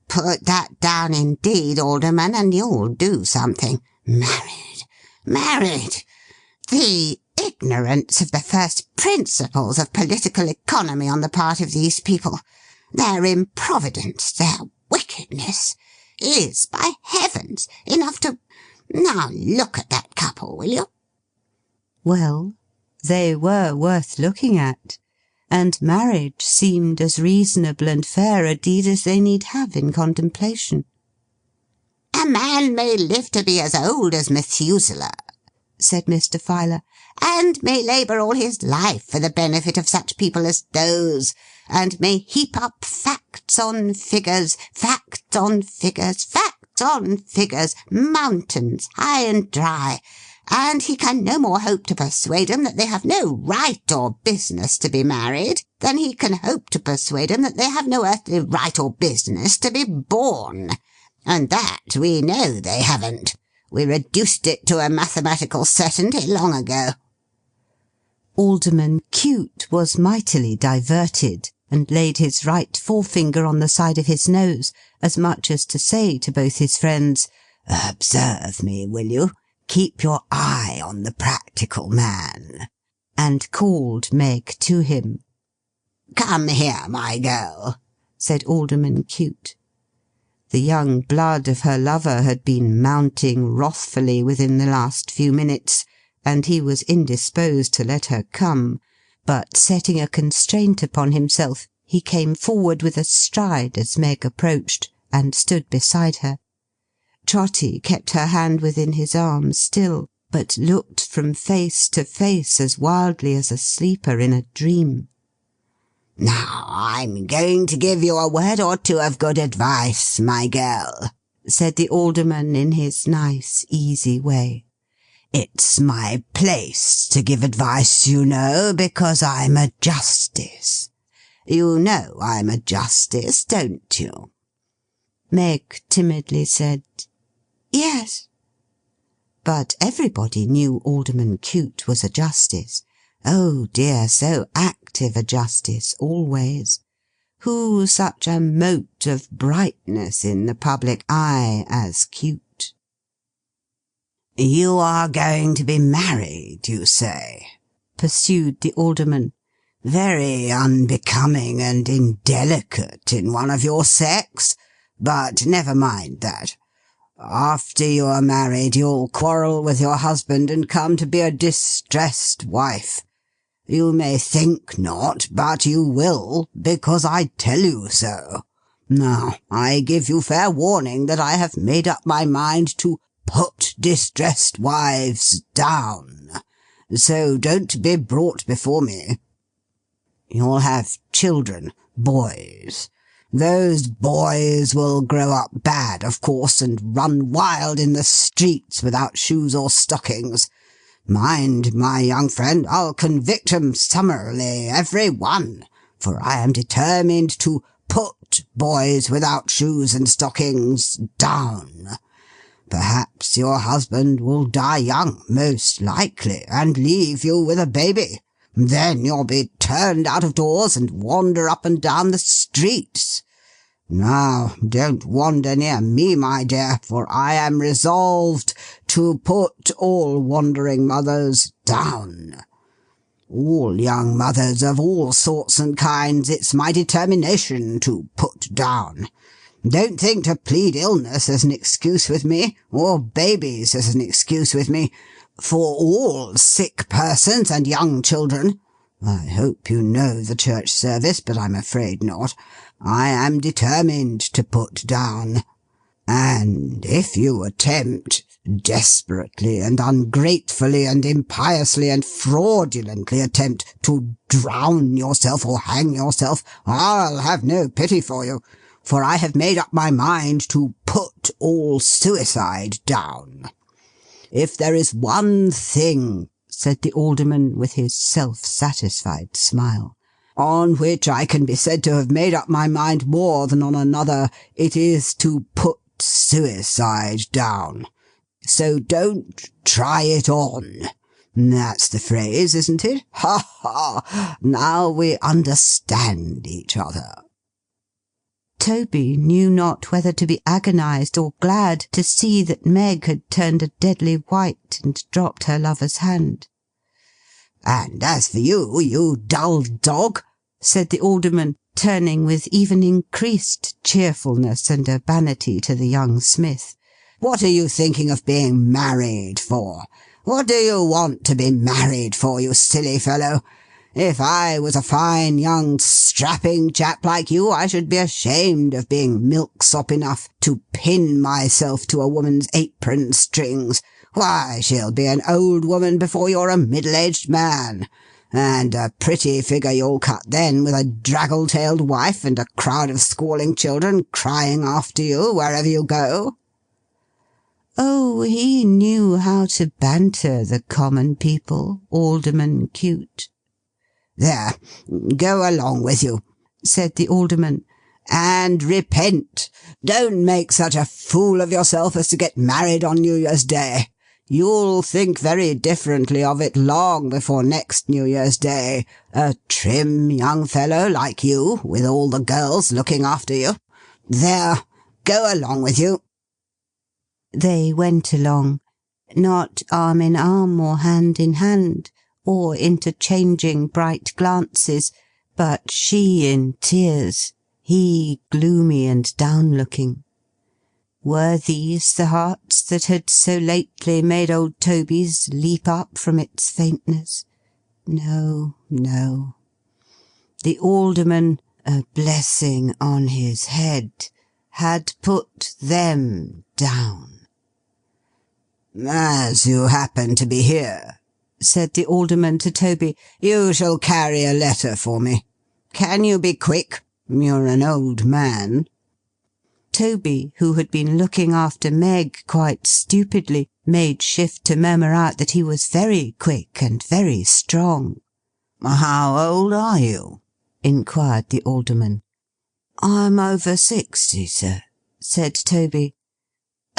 "Put that down indeed, Alderman, and you'll do something. Married! Married! The ignorance of the first principles of political economy on the part of these people, their improvidence, their wickedness, is, by heavens, enough to... Now look at that couple, will you?" Well, they were worth looking at, and marriage seemed as reasonable and fair a deed as they need have in contemplation. "A man may live to be as old as Methuselah," said Mr. Filer, "and may labour all his life for the benefit of such people as those, and may heap up facts on figures, facts on figures, facts on figures, mountains, high and dry, and he can no more hope to persuade 'em that they have no right or business to be married, than he can hope to persuade 'em that they have no earthly right or business to be born. And that we know they haven't. We reduced it to a mathematical certainty long ago." Alderman Cute was mightily diverted, and laid his right forefinger on the side of his nose, as much as to say to both his friends, "Observe me, will you? Keep your eye on the practical man," and called Meg to him. "Come here, my girl," said Alderman Cute. The young blood of her lover had been mounting wrathfully within the last few minutes, and he was indisposed to let her come, but setting a constraint upon himself, he came forward with a stride as Meg approached, and stood beside her. Trotty kept her hand within his arm still, but looked from face to face as wildly as a sleeper in a dream. "Now, I'm going to give you a word or two of good advice, my girl," said the Alderman in his nice, easy way. "It's my place to give advice, you know, because I'm a justice. You know I'm a justice, don't you?" Meg timidly said, "Yes." But everybody knew Alderman Cute was a justice. Oh dear, so active a justice, always. Who such a mote of brightness in the public eye as Cute? "You are going to be married, you say?" pursued the Alderman. "Very unbecoming and indelicate in one of your sex, but never mind that. After you are married, you'll quarrel with your husband and come to be a distressed wife. You may think not, but you will, because I tell you so. Now, I give you fair warning that I have made up my mind to put distressed wives down. So don't be brought before me. You'll have children, boys. Those boys will grow up bad, of course, and run wild in the streets without shoes or stockings. Mind, my young friend, I'll convict 'em summarily, every one, for I am determined to put boys without shoes and stockings down. Perhaps your husband will die young, most likely, and leave you with a baby. Then you'll be turned out of doors and wander up and down the streets. Now, don't wander near me, my dear, for I am resolved to put all wandering mothers down. All young mothers of all sorts and kinds it's my determination to put down. Don't think to plead illness as an excuse with me, or babies as an excuse with me. For all sick persons and young children, I hope you know the church service, but I'm afraid not, I am determined to put down. And if you attempt, desperately and ungratefully and impiously and fraudulently attempt to drown yourself or hang yourself, I'll have no pity for you, for I have made up my mind to put all suicide down. If there is one thing, said the Alderman with his self-satisfied smile, on which I can be said to have made up my mind more than on another, it is to put suicide down. So don't try it on. That's the phrase, isn't it? Ha ha! Now we understand each other. Toby knew not whether to be agonized or glad to see that Meg had turned a deadly white and dropped her lover's hand. And as for you, you dull dog, said the Alderman, turning with even increased cheerfulness and urbanity to the young smith, what are you thinking of being married for? What do you want to be married for, you silly fellow? If I was a fine young strapping chap like you, I should be ashamed of being milksop enough to pin myself to a woman's apron strings. Why, she'll be an old woman before you're a middle-aged man. And a pretty figure you'll cut then, with a draggle-tailed wife and a crowd of squalling children crying after you wherever you go. Oh, he knew how to banter the common people, Alderman Cute. There, go along with you, said the Alderman, and repent. Don't make such a fool of yourself as to get married on New Year's Day. You'll think very differently of it long before next New Year's Day. A trim young fellow like you, with all the girls looking after you. There, go along with you. They went along, not arm in arm or hand in hand, or interchanging bright glances, but she in tears, he gloomy and down-looking. Were these the hearts that had so lately made old Toby's leap up from its faintness? No, no. The Alderman, a blessing on his head, had put them down. As you happen to be here, said the Alderman to Toby, you shall carry a letter for me. Can you be quick? You're an old man. Toby, who had been looking after Meg quite stupidly, made shift to murmur out that he was very quick and very strong. How old are you? inquired the Alderman. I'm over 60, sir, said Toby.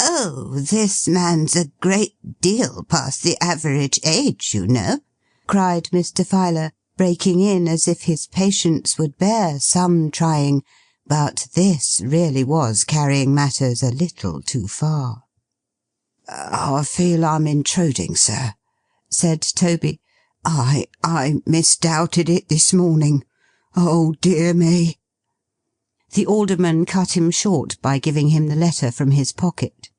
Oh, this man's a great deal past the average age, you know, cried Mr. Filer, breaking in as if his patience would bear some trying, but this really was carrying matters a little too far. I feel I'm intruding, sir, said Toby. I misdoubted it this morning. Oh, dear me. The Alderman cut him short by giving him the letter from his pocket.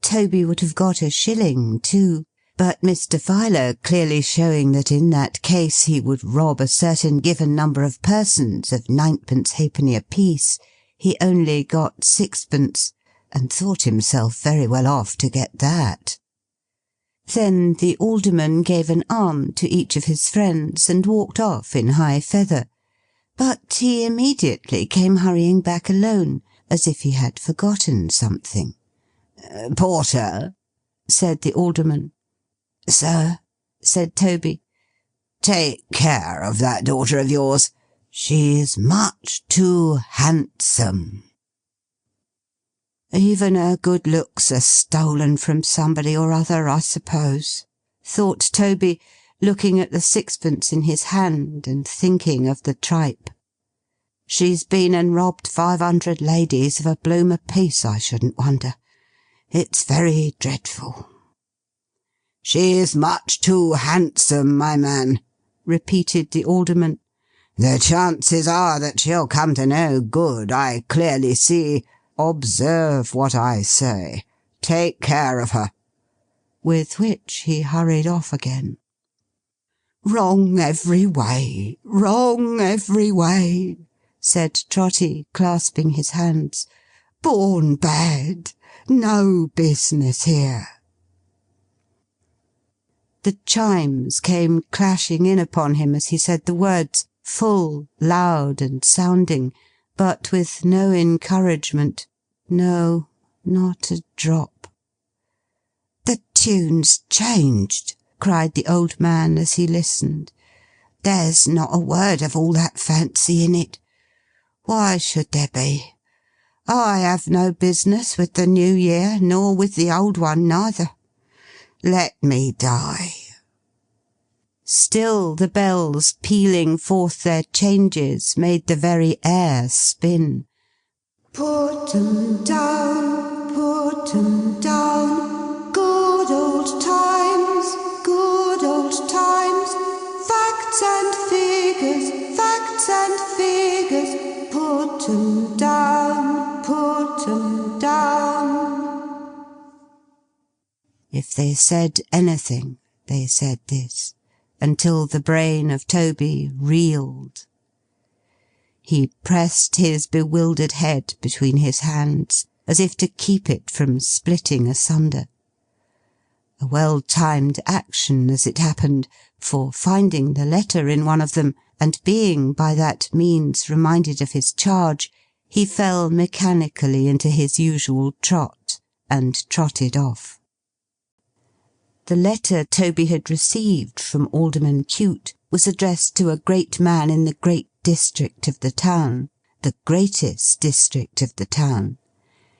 Toby would have got a shilling too, but Mr. Filer clearly showing that in that case he would rob a certain given number of persons of 9pence halfpenny apiece, he only got 6pence, and thought himself very well off to get that. Then the Alderman gave an arm to each of his friends and walked off in high feather, but he immediately came hurrying back alone, as if he had forgotten something. Porter, said the Alderman. Sir, said Toby. Take care of that daughter of yours. She's much too handsome. Even her good looks are stolen from somebody or other, I suppose, thought Toby, looking at the 6pence in his hand and thinking of the tripe. She's been and robbed 500 ladies of a bloom apiece, I shouldn't wonder. It's very dreadful. She's much too handsome, my man, repeated the Alderman. The chances are that she'll come to no good, I clearly see. Observe what I say. Take care of her. with which he hurried off again. "Wrong every way, wrong every way," said Trotty, clasping his hands. "Born bad, no business here." The chimes came clashing in upon him as he said the words, full, loud, and sounding, but with no encouragement. No, not a drop. "The tune's changed," cried the old man as he listened. "There's not a word of all that fancy in it. Why should there be? I have no business with the new year, nor with the old one neither. Let me die." Still the bells pealing forth their changes made the very air spin. Put 'em down, put 'em down, good old times, good old times, facts and figures, put 'em down, put 'em down. If they said anything, they said this, until the brain of Toby reeled. He pressed his bewildered head between his hands, as if to keep it from splitting asunder. A well-timed action, as it happened, for finding the letter in one of them, and being by that means reminded of his charge, he fell mechanically into his usual trot, and trotted off. The letter Toby had received from Alderman Cute was addressed to a great man in the great district of the town, the greatest district of the town.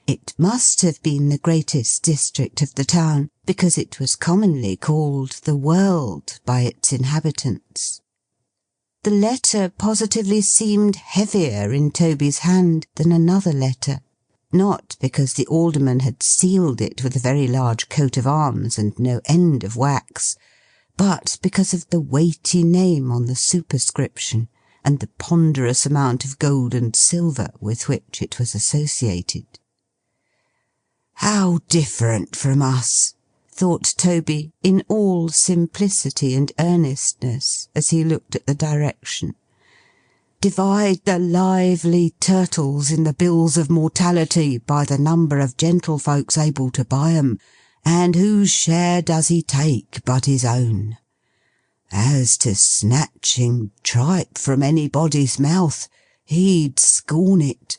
It must have been the greatest district of the town, because it was commonly called the world by its inhabitants. The letter positively seemed heavier in Toby's hand than another letter. Not because the alderman had sealed it with a very large coat of arms and no end of wax, but because of the weighty name on the superscription, and the ponderous amount of gold and silver with which it was associated. "How different from us," thought Toby, in all simplicity and earnestness, as he looked at the direction. "Divide the lively turtles in the bills of mortality by the number of gentlefolks able to buy 'em, and whose share does he take but his own? As to snatching tripe from anybody's mouth, he'd scorn it."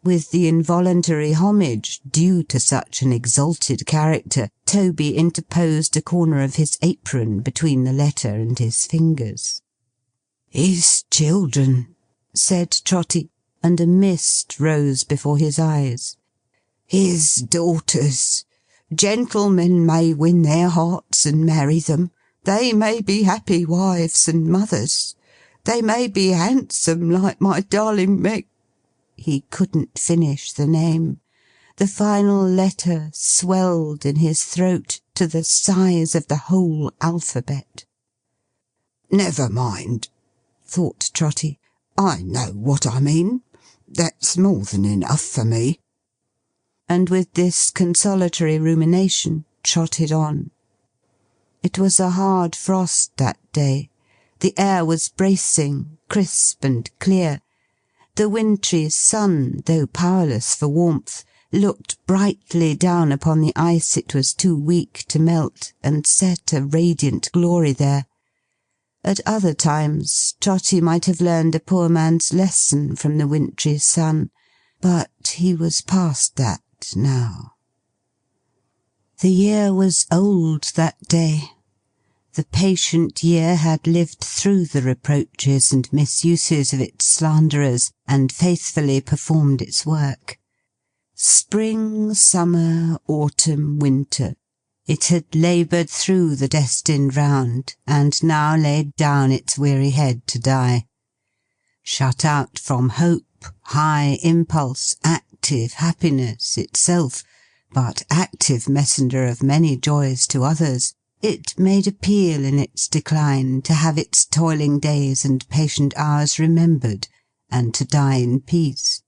With the involuntary homage due to such an exalted character, Toby interposed a corner of his apron between the letter and his fingers. "His children," said Trotty, and a mist rose before his eyes. "His daughters. Gentlemen may win their hearts and marry them. They may be happy wives and mothers. They may be handsome like my darling Meg—" He couldn't finish the name. The final letter swelled in his throat to the size of the whole alphabet. "Never mind," thought Trotty. "I know what I mean. That's more than enough for me." And with this consolatory rumination, trotted on. It was a hard frost that day. The air was bracing, crisp and clear. The wintry sun, though powerless for warmth, looked brightly down upon the ice it was too weak to melt, and set a radiant glory there. At other times, Trotty might have learned a poor man's lesson from the wintry sun, but he was past that now. The year was old that day. The patient year had lived through the reproaches and misuses of its slanderers, and faithfully performed its work. Spring, summer, autumn, winter, it had laboured through the destined round, and now laid down its weary head to die. Shut out from hope, high impulse, active happiness itself, but active messenger of many joys to others, it made appeal in its decline to have its toiling days and patient hours remembered, and to die in peace.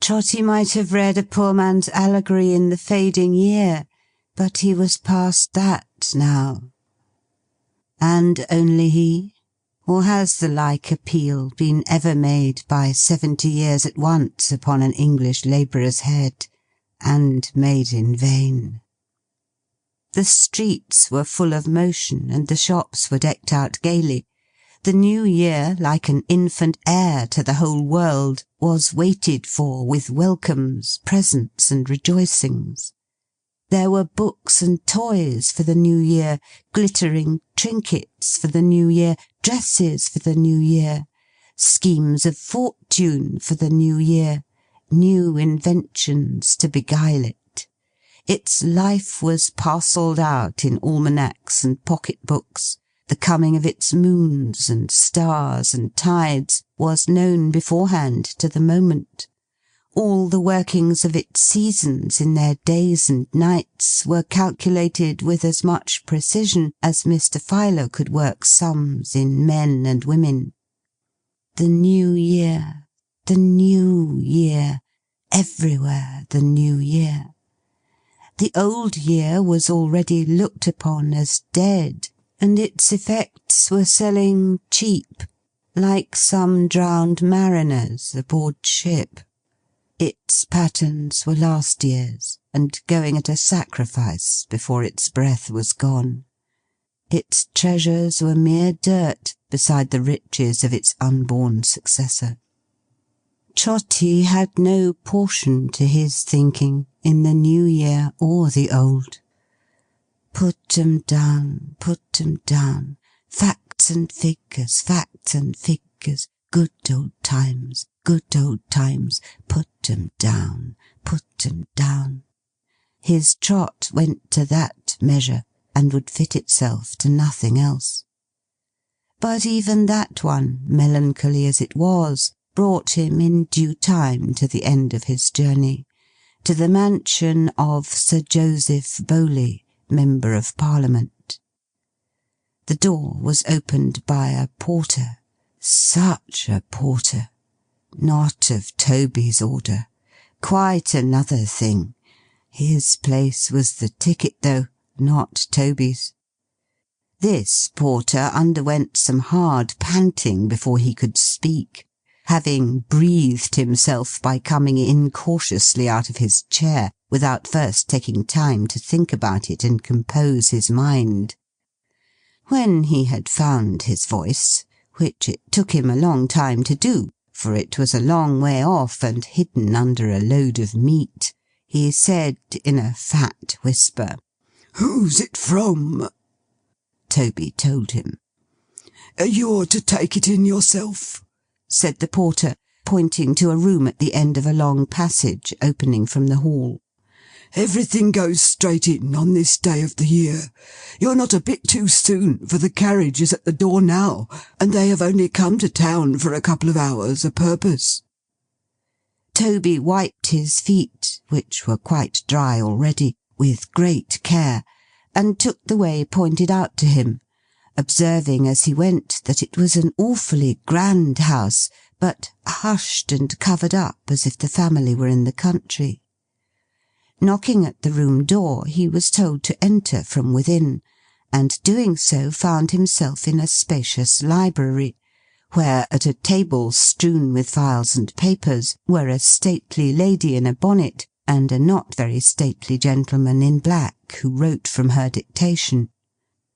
Trotty might have read a poor man's allegory in the fading year, But he was past that now. And only he? Or has the like appeal been ever made by 70 years at once upon an English labourer's head, and made in vain? The streets were full of motion, and the shops were decked out gaily. The New Year, like an infant heir to the whole world, was waited for with welcomes, presents, and rejoicings. There were books and toys for the New Year, glittering trinkets for the New Year, dresses for the New Year, schemes of fortune for the New Year, new inventions to beguile it. Its life was parcelled out in almanacs and pocket-books. The coming of its moons and stars and tides was known beforehand to the moment. All the workings of its seasons in their days and nights were calculated with as much precision as Mr. Filer could work sums in men and women. The New Year, the New Year, everywhere the New Year. The Old Year was already looked upon as dead, and its effects were selling cheap, like some drowned mariners aboard ship. Its patterns were last year's, and going at a sacrifice before its breath was gone. Its treasures were mere dirt beside the riches of its unborn successor. Trotty had no portion to his thinking in the New Year or the Old. Put 'em down, put 'em down, facts and figures, good old times, put 'em down, put 'em down. His trot went to that measure, and would fit itself to nothing else. But even that one, melancholy as it was, brought him in due time to the end of his journey, to the mansion of Sir Joseph Bowley, Member of Parliament. The door was opened by a porter. Such a porter! Not of Toby's order. Quite another thing. His place was the ticket, though, not Toby's. This porter underwent some hard panting before he could speak, having breathed himself by coming incautiously out of his chair, without first taking time to think about it and compose his mind. When he had found his voice, which it took him a long time to do, for it was a long way off and hidden under a load of meat, he said in a fat whisper, "Who's it from?" Toby told him. "You're to take it in yourself," said the porter, pointing to a room at the end of a long passage opening from the hall. "Everything goes straight in on this day of the year. You're not a bit too soon, for the carriage is at the door now, and they have only come to town for a couple of hours a purpose." Toby wiped his feet, which were quite dry already, with great care, and took the way pointed out to him, observing as he went that it was an awfully grand house, but hushed and covered up as if the family were in the country. Knocking at the room door, he was told to enter from within, and doing so found himself in a spacious library, where, at a table strewn with files and papers, were a stately lady in a bonnet, and a not very stately gentleman in black, who wrote from her dictation,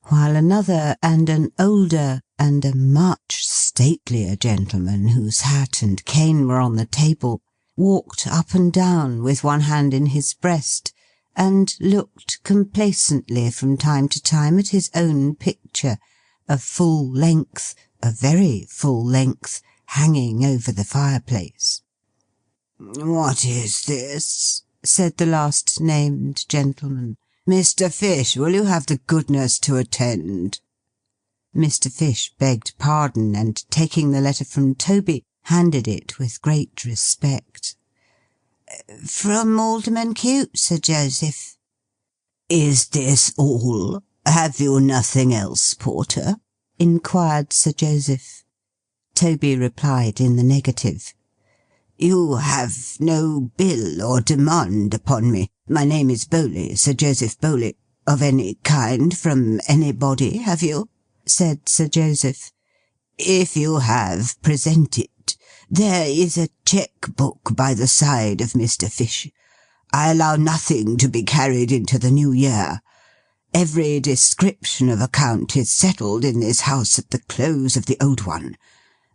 while another and an older and a much statelier gentleman, whose hat and cane were on the table, walked up and down with one hand in his breast, and looked complacently from time to time at his own picture, a very full length, hanging over the fireplace. "What is this?" said the last named gentleman. "Mr. Fish, will you have the goodness to attend?" Mr. Fish begged pardon, and taking the letter from Toby, handed it with great respect. "From Alderman Cute, Sir Joseph." "Is this all? Have you nothing else, porter?" inquired Sir Joseph. Toby replied in the negative. "You have no bill or demand upon me, My name is Bowley, Sir Joseph Bowley. Of any kind from anybody, have you?" said Sir Joseph. "If you have, present it. There is a cheque-book by the side of Mr. Fish. I allow nothing to be carried into the new year. Every description of account is settled in this house at the close of the old one,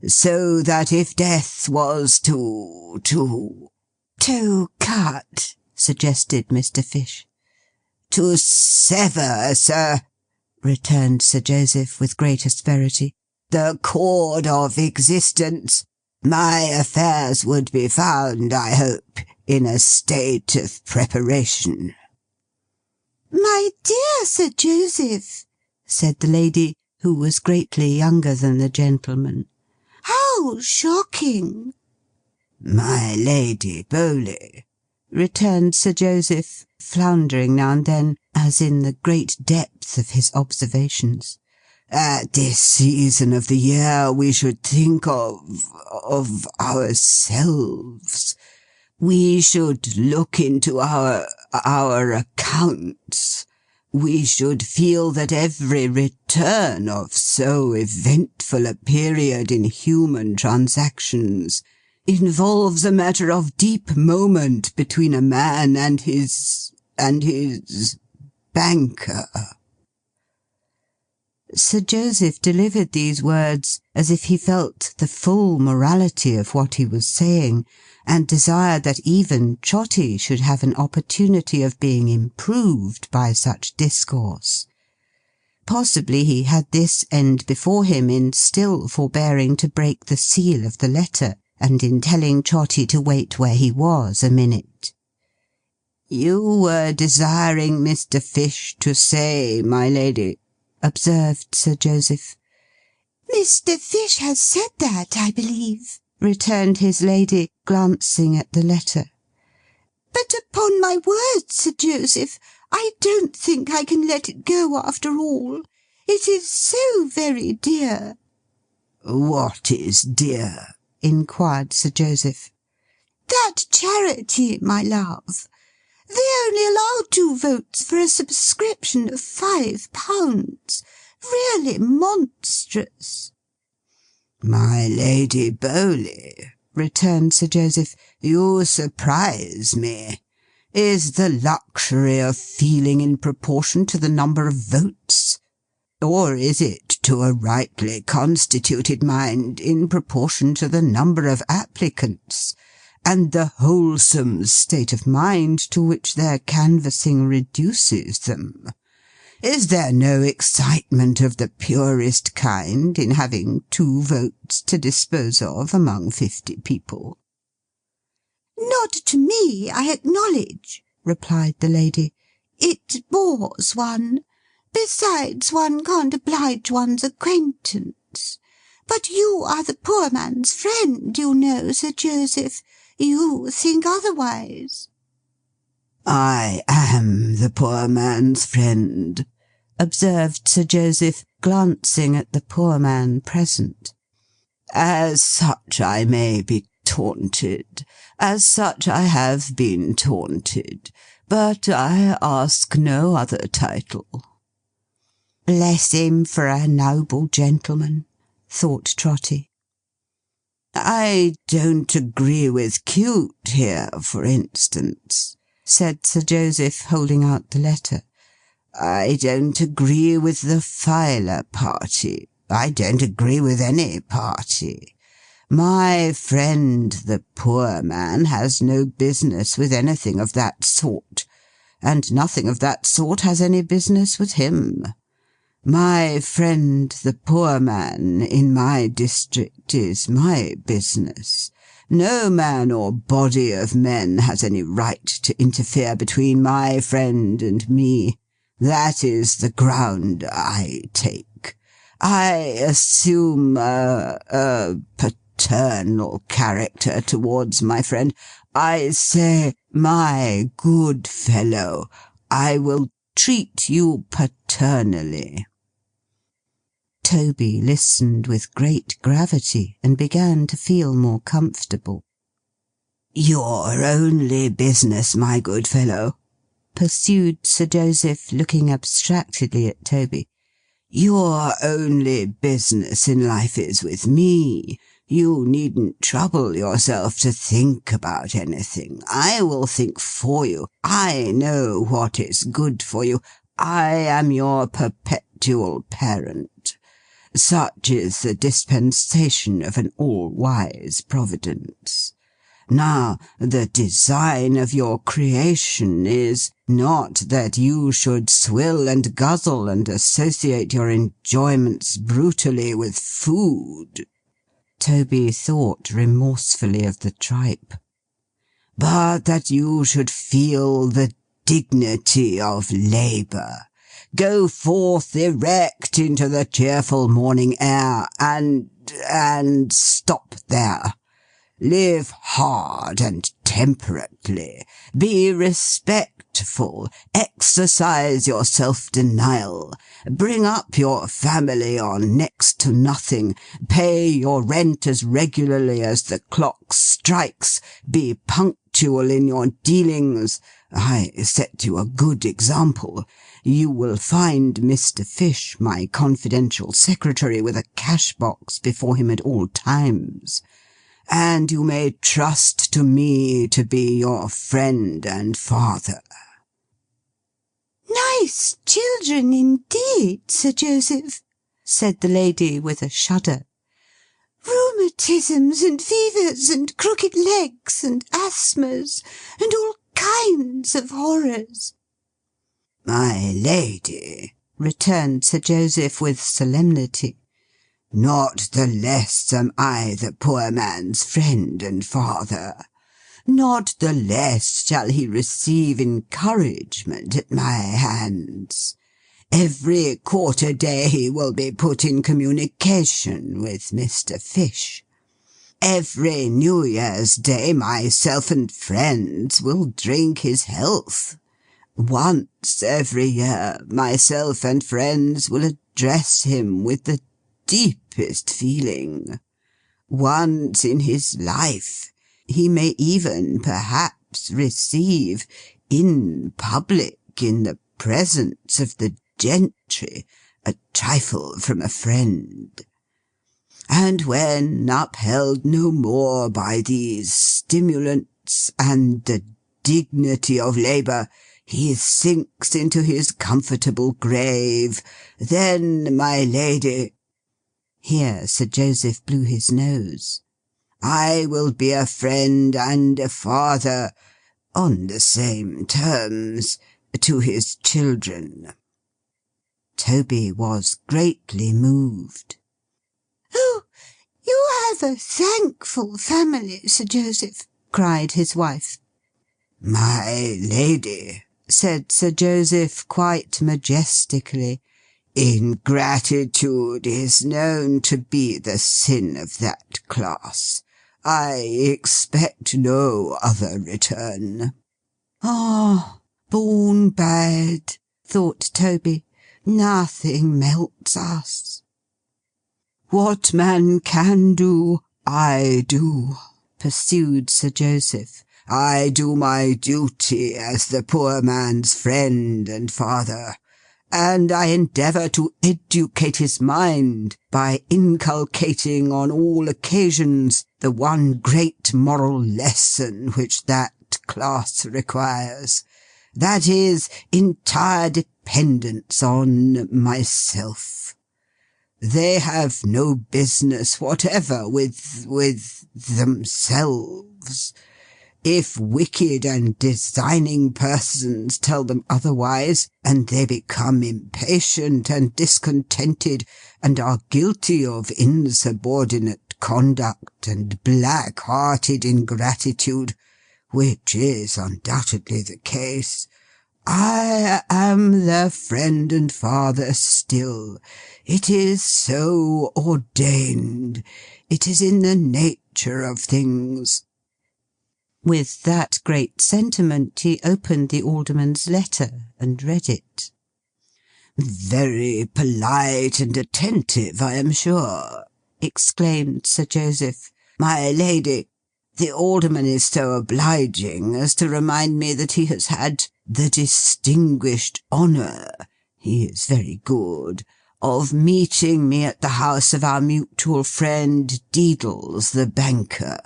so that if death was to cut," suggested Mr. Fish. "To sever, sir," returned Sir Joseph with great asperity, "the cord of existence, my affairs would be found, I hope, in a state of preparation." "My dear Sir Joseph," said the lady, who was greatly younger than the gentleman, "how shocking!" "My Lady Bowley," returned Sir Joseph, floundering now and then, as in the great depth of his observations, "at this season of the year we should think of ourselves. We should look into our accounts. We should feel that every return of so eventful a period in human transactions involves a matter of deep moment between a man and his banker." Sir Joseph delivered these words as if he felt the full morality of what he was saying, and desired that even Trotty should have an opportunity of being improved by such discourse. Possibly he had this end before him in still forbearing to break the seal of the letter, and in telling Trotty to wait where he was a minute. "You were desiring Mr. Fish to say, my lady," observed Sir Joseph. "Mr. Fish has said that, I believe," returned his lady, glancing at the letter. "But upon my word, Sir Joseph, I don't think I can let it go after all. It is so very dear." "What is dear?" inquired Sir Joseph. "That charity, my love. They only allow 2 votes for a subscription of £5. Really monstrous." "My Lady Bowley," returned Sir Joseph, "you surprise me. Is the luxury of feeling in proportion to the number of votes? Or is it, to a rightly constituted mind, in proportion to the number of applicants, and the wholesome state of mind to which their canvassing reduces them? Is there no excitement of the purest kind in having 2 votes to dispose of among 50 people?" "Not to me, I acknowledge," replied the lady. "It bores one. Besides, one can't oblige one's acquaintance. But you are the poor man's friend, you know, Sir Joseph. You think otherwise." "I am the poor man's friend," observed Sir Joseph, glancing at the poor man present. "As such I may be taunted. As such I have been taunted. But I ask no other title." "Bless him for a noble gentleman," thought Trotty. "I don't agree with Cute here, for instance," said Sir Joseph, holding out the letter. "I don't agree with the Filer party. I don't agree with any party. My friend the poor man has no business with anything of that sort, and nothing of that sort has any business with him. My friend the poor man in my district is my business. No man or body of men has any right to interfere between my friend and me. That is the ground I take. I assume a paternal character towards my friend. I say, my good fellow, I will treat you paternally." Toby listened with great gravity, and began to feel more comfortable. "Your only business, my good fellow," pursued Sir Joseph, looking abstractedly at Toby. "Your only business in life is with me. You needn't trouble yourself to think about anything. I will think for you. I know what is good for you. I am your perpetual parent. Such is the dispensation of an all-wise Providence. Now, the design of your creation is not that you should swill and guzzle and associate your enjoyments brutally with food." Toby thought remorsefully of the tripe. "But that you should feel the dignity of labour. Go forth erect into the cheerful morning air, and stop there. Live hard and temperately. Be respectful. Exercise your self-denial. Bring up your family on next to nothing. Pay your rent as regularly as the clock strikes. Be punctual in your dealings. I set you a good example. You will find Mr. Fish, my confidential secretary, with a cash-box before him at all times. And you may trust to me to be your friend and father." "Nice children indeed, Sir Joseph," said the lady with a shudder. "Rheumatisms and fevers and crooked legs and asthmas and all kinds of horrors." "My lady," returned Sir Joseph with solemnity, "not the less am I the poor man's friend and father. Not the less shall he receive encouragement at my hands. Every quarter day he will be put in communication with Mr. Fish. Every New Year's Day myself and friends will drink his health. Once every year myself and friends will address him with the deepest feeling. Once in his life he may even perhaps receive, in public, in the presence of the gentry, a trifle from a friend. And when upheld no more by these stimulants and the dignity of labour, he sinks into his comfortable grave, then, my lady," here Sir Joseph blew his nose, "I will be a friend and a father, on the same terms, to his children." Toby was greatly moved. "Oh, you have a thankful family, Sir Joseph," cried his wife. "My lady," said Sir Joseph quite majestically, "ingratitude is known to be the sin of that class. I expect no other return." "Ah, born bad," thought Toby. "Nothing melts us." "What man can do, I do," pursued Sir Joseph. "I do my duty as the poor man's friend and father, and I endeavour to educate his mind by inculcating on all occasions the one great moral lesson which that class requires. That is, entire dependence on myself. They have no business whatever with themselves. If wicked and designing persons tell them otherwise, and they become impatient and discontented, and are guilty of insubordinate conduct and black-hearted ingratitude, which is undoubtedly the case, I am their friend and father still. It is so ordained. It is in the nature of things." With that great sentiment he opened the Alderman's letter and read it. "Very polite and attentive, I am sure," exclaimed Sir Joseph. "My lady, The Alderman is so obliging as to remind me that he has had the distinguished honour, he is very good, of meeting me at the house of our mutual friend Deedles the banker,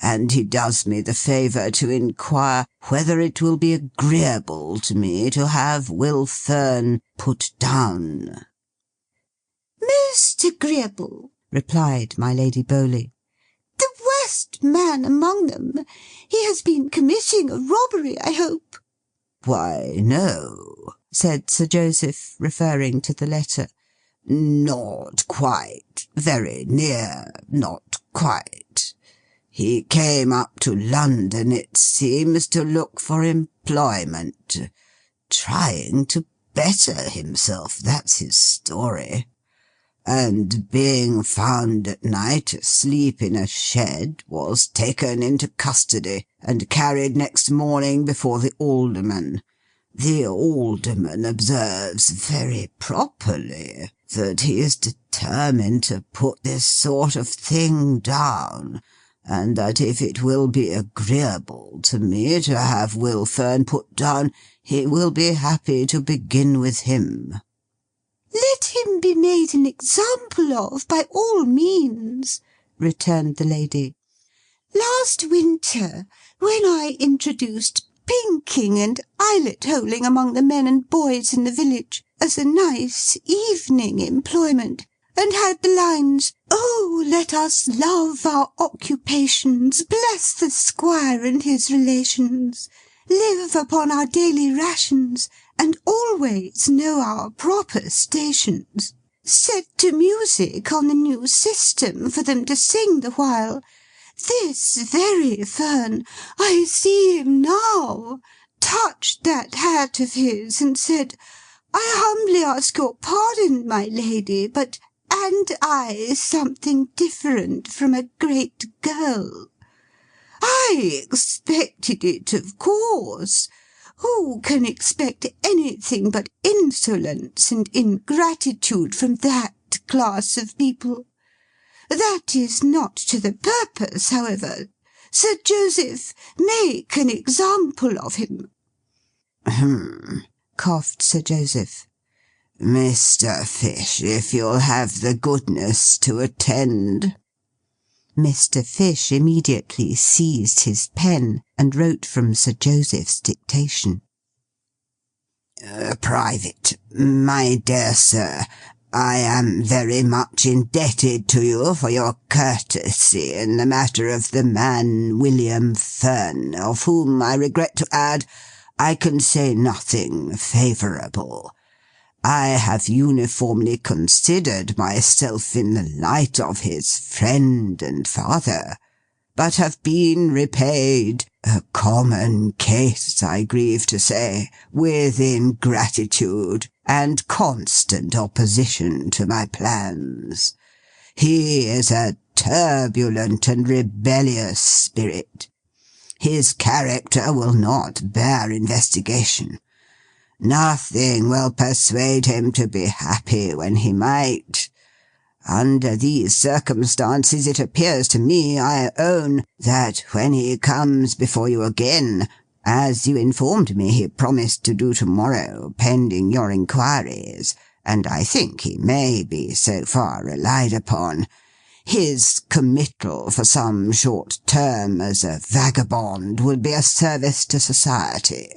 and he does me the favour to inquire whether it will be agreeable to me to have Will Fern put down. "Most agreeable," replied my Lady Bowley. "The worst man among them. He has been committing a robbery, I hope?" "Why, no," said Sir Joseph, referring to the letter. "Not quite. Very near. Not quite. He came up to London, it seems, to look for employment. Trying to better himself, that's his story. And being found at night asleep in a shed, was taken into custody, and carried next morning before the Alderman. The Alderman observes very properly that he is determined to put this sort of thing down, and that if it will be agreeable to me to have Will Fern put down, he will be happy to begin with him." "Let him be made an example of, by all means," returned the lady. "Last winter, when I introduced pinking and eyelet-holing among the men and boys in the village, as a nice evening employment, and had the lines, 'Oh, let us love our occupations, bless the squire and his relations, live upon our daily rations, and always know our proper stations,' set to music on the new system for them to sing the while, this very Fern, I see him now, touched that hat of his, and said, 'I humbly ask your pardon, my lady, but and I something different from a great girl? I expected it, of course. Who can expect anything but insolence and ingratitude from that class of people? That is not to the purpose, however. Sir Joseph, make an example of him." Coughed Sir Joseph. "Mr. Fish, if you'll have the goodness to attend." Mr. Fish immediately seized his pen, and wrote from Sir Joseph's dictation. "Private. My dear Sir, I am very much indebted to you for your courtesy in the matter of the man William Fern, of whom, I regret to add, I can say nothing favourable. I have uniformly considered myself in the light of his friend and father, but have been repaid, a common case, I grieve to say, with ingratitude and constant opposition to my plans. He is a turbulent and rebellious spirit. His character will not bear investigation. Nothing will persuade him to be happy when he might. Under these circumstances, it appears to me, I own, that when he comes before you again, as you informed me he promised to do to-morrow, pending your inquiries, and I think he may be so far relied upon, his committal for some short term as a vagabond would be a service to society,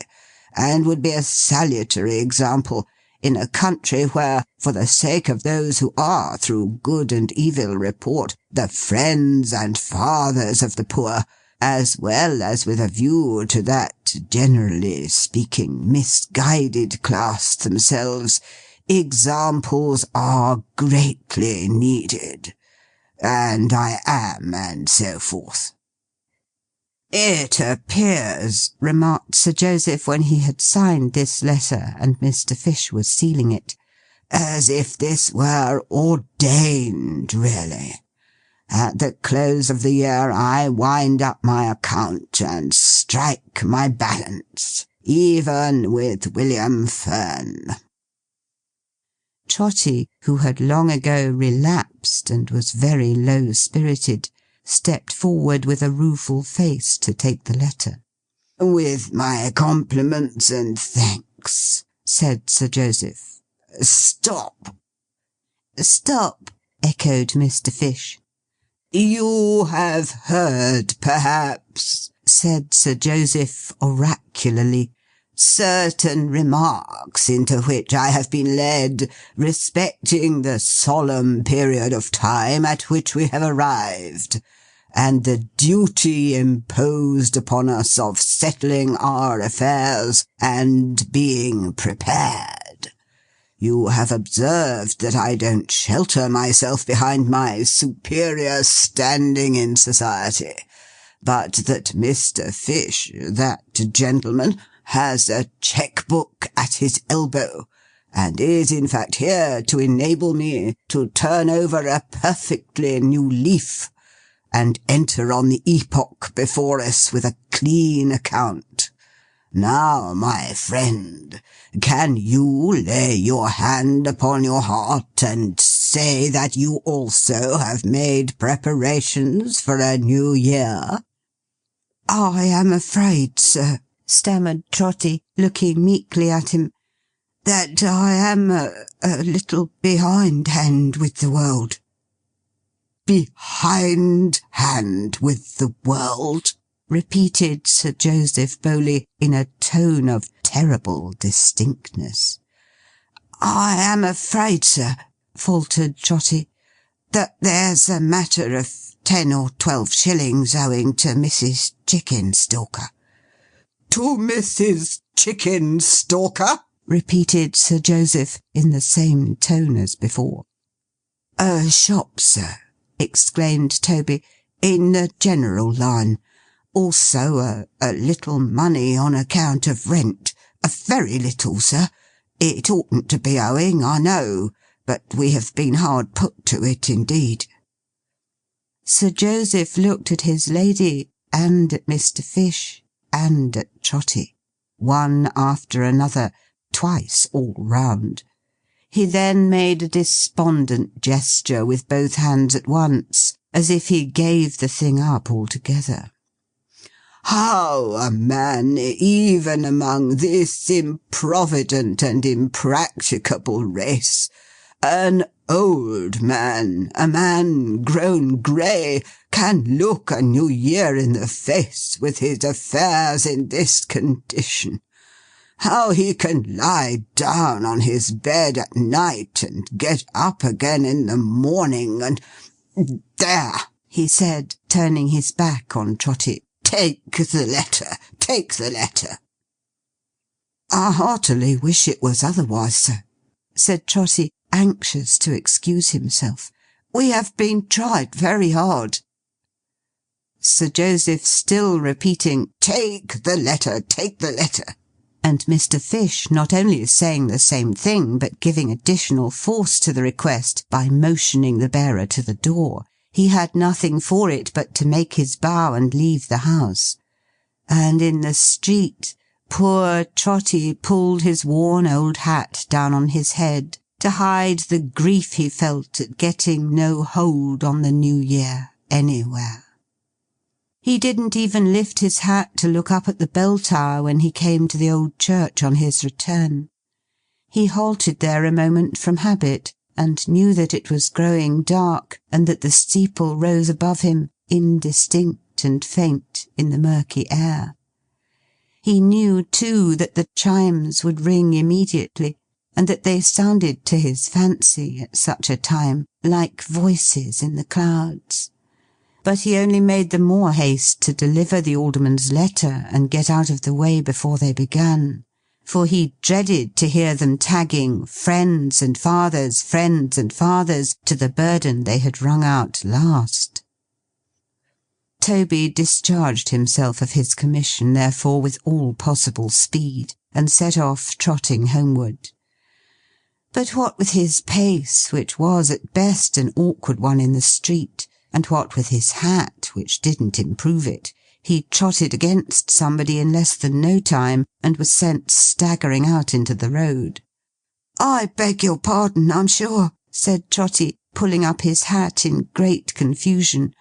and would be a salutary example in a country where, for the sake of those who are, through good and evil report, the friends and fathers of the poor, as well as with a view to that, generally speaking, misguided class themselves, examples are greatly needed. And I am, and so forth." "It appears," remarked Sir Joseph, when he had signed this letter, and Mr. Fish was sealing it, "as if this were ordained, really. At the close of the year I wind up my account, and strike my balance, even with William Fern." Trotty, who had long ago relapsed, and was very low-spirited, stepped forward with a rueful face to take the letter. "With my compliments and thanks," said Sir Joseph. "Stop." "Stop," echoed Mr. Fish. "You have heard, perhaps," said Sir Joseph oracularly, "certain remarks into which I have been led respecting the solemn period of time at which we have arrived, and the duty imposed upon us of settling our affairs and being prepared. You have observed that I don't shelter myself behind my superior standing in society, but that Mr. Fish, that gentleman, has a cheque-book at his elbow, and is in fact here to enable me to turn over a perfectly new leaf, and enter on the epoch before us with a clean account. Now, my friend, can you lay your hand upon your heart and say that you also have made preparations for a new year?" "I am afraid, sir," stammered Trotty, looking meekly at him, "that I am a little behindhand with the world." "Behindhand with the world?" repeated Sir Joseph Bowley in a tone of terrible distinctness. "I am afraid, sir," faltered Trotty, "that there's a matter of 10 or 12 shillings owing to Mrs. Chickenstalker." "To Mrs. Chickenstalker?" repeated Sir Joseph in the same tone as before. "A shop, sir," exclaimed Toby, "in the general line. Also a little money on account of rent. A very little, sir. It oughtn't to be owing, I know, but we have been hard put to it indeed." Sir Joseph looked at his lady, and at Mr. Fish, and at Trotty, one after another, twice all round. He then made a despondent gesture with both hands at once, as if he gave the thing up altogether. "How a man, even among this improvident and impracticable race, an old man, a man grown grey, can look a new year in the face with his affairs in this condition. How he can lie down on his bed at night and get up again in the morning, and there," he said, turning his back on Trotty, "take the letter, take the letter." "I heartily wish it was otherwise, sir," said Trotty, anxious to excuse himself. "We have been tried very hard." Sir Joseph still repeating, "Take the letter, take the letter," and Mr. Fish not only saying the same thing, but giving additional force to the request by motioning the bearer to the door, he had nothing for it but to make his bow and leave the house. And in the street, poor Trotty pulled his worn old hat down on his head, to hide the grief he felt at getting no hold on the new year anywhere. He didn't even lift his hat to look up at the bell tower when he came to the old church on his return. He halted there a moment from habit, and knew that it was growing dark, and that the steeple rose above him, indistinct and faint, in the murky air. He knew, too, that the chimes would ring immediately, and that they sounded to his fancy, at such a time, like voices in the clouds. But he only made the more haste to deliver the alderman's letter and get out of the way before they began, for he dreaded to hear them tagging friends and fathers to the burden they had wrung out last. Toby discharged himself of his commission, therefore, with all possible speed, and set off trotting homeward. But what with his pace, which was at best an awkward one in the street, and what with his hat, which didn't improve it, he trotted against somebody in less than no time, and was sent staggering out into the road. "I beg your pardon, I'm sure," said Trotty, pulling up his hat in great confusion.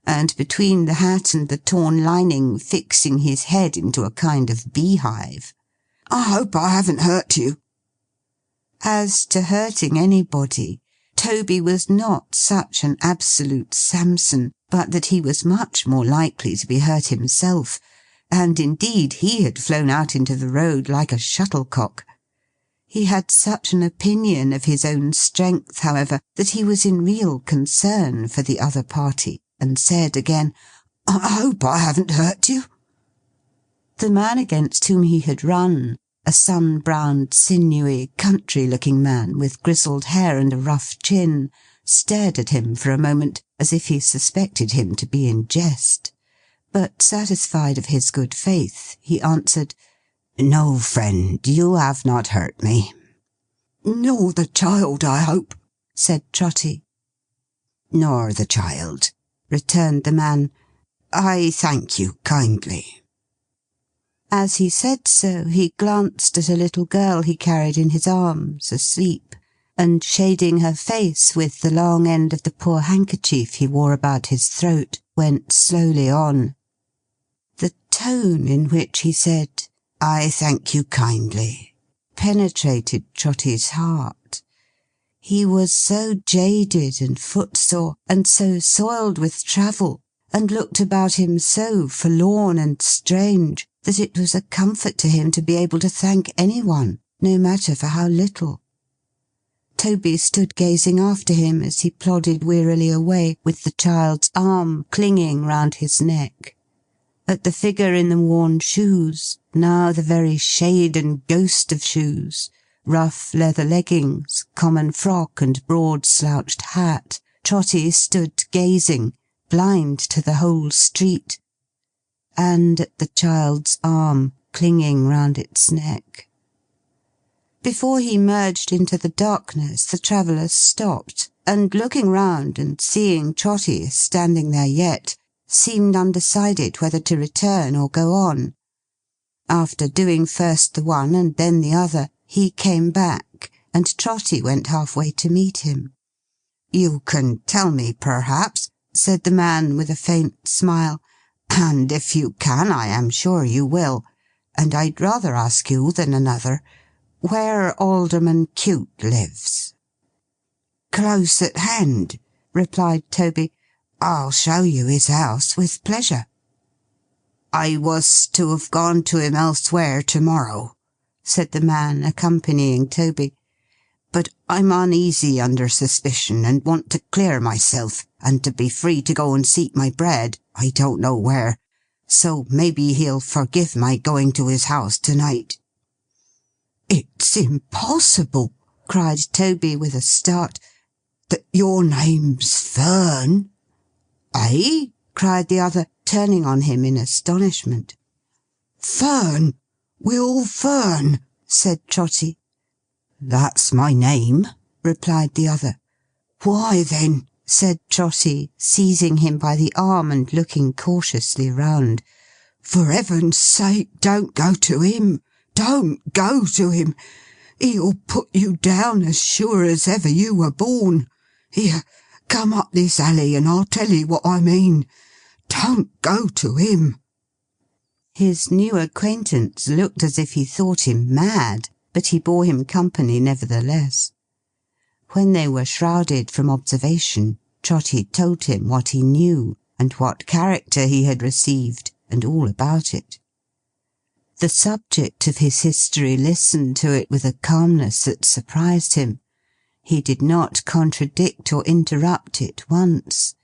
and between the hat and the torn lining fixing his head into a kind of beehive. "I hope I haven't hurt you." As to hurting anybody, Toby was not such an absolute Samson, but that he was much more likely to be hurt himself, and indeed he had flown out into the road like a shuttlecock. He had such an opinion of his own strength, however, that he was in real concern for the other party, and said again, "I hope I haven't hurt you." The man against whom he had run, a sun-browned, sinewy, country-looking man, with grizzled hair and a rough chin, stared at him for a moment, as if he suspected him to be in jest. But satisfied of his good faith, he answered, "No, friend, you have not hurt me." "Nor the child, I hope," said Trotty. "Nor the child," returned the man. "I thank you kindly." As he said so, he glanced at a little girl he carried in his arms, asleep, and shading her face with the long end of the poor handkerchief he wore about his throat, went slowly on. The tone in which he said, "I thank you kindly," penetrated Trotty's heart. He was so jaded and footsore, and so soiled with travel, and looked about him so forlorn and strange, that it was a comfort to him to be able to thank any one, no matter for how little. Toby stood gazing after him as he plodded wearily away, with the child's arm clinging round his neck. At the figure in the worn shoes, now the very shade and ghost of shoes, rough leather leggings, common frock, and broad slouched hat, Trotty stood gazing, blind to the whole street, and at the child's arm clinging round its neck. Before he merged into the darkness, the traveller stopped, and looking round and seeing Trotty standing there yet, seemed undecided whether to return or go on. After doing first the one and then the other, he came back, and Trotty went half-way to meet him. "You can tell me, perhaps," said the man with a faint smile, "and if you can, I am sure you will, and I'd rather ask you than another, where Alderman Cute lives." "Close at hand," replied Toby. "I'll show you his house with pleasure." "I was to have gone to him elsewhere to-morrow," said the man, accompanying Toby, "but I'm uneasy under suspicion, and want to clear myself, and to be free to go and seek my bread, I don't know where, so maybe he'll forgive my going to his house to-night." "It's impossible," cried Toby with a start, "that your name's Fern." "Eh?" cried the other, turning on him in astonishment. "Fern! Will Fern!" said Trotty. "That's my name," replied the other. "Why then," said Trotty, seizing him by the arm and looking cautiously round, "for heaven's sake, don't go to him! Don't go to him! He'll put you down as sure as ever you were born. Here, come up this alley, and I'll tell you what I mean. Don't go to him." His new acquaintance looked as if he thought him mad, but he bore him company nevertheless. When they were shrouded from observation, Trotty told him what he knew, and what character he had received, and all about it. The subject of his history listened to it with a calmness that surprised him. He did not contradict or interrupt it once.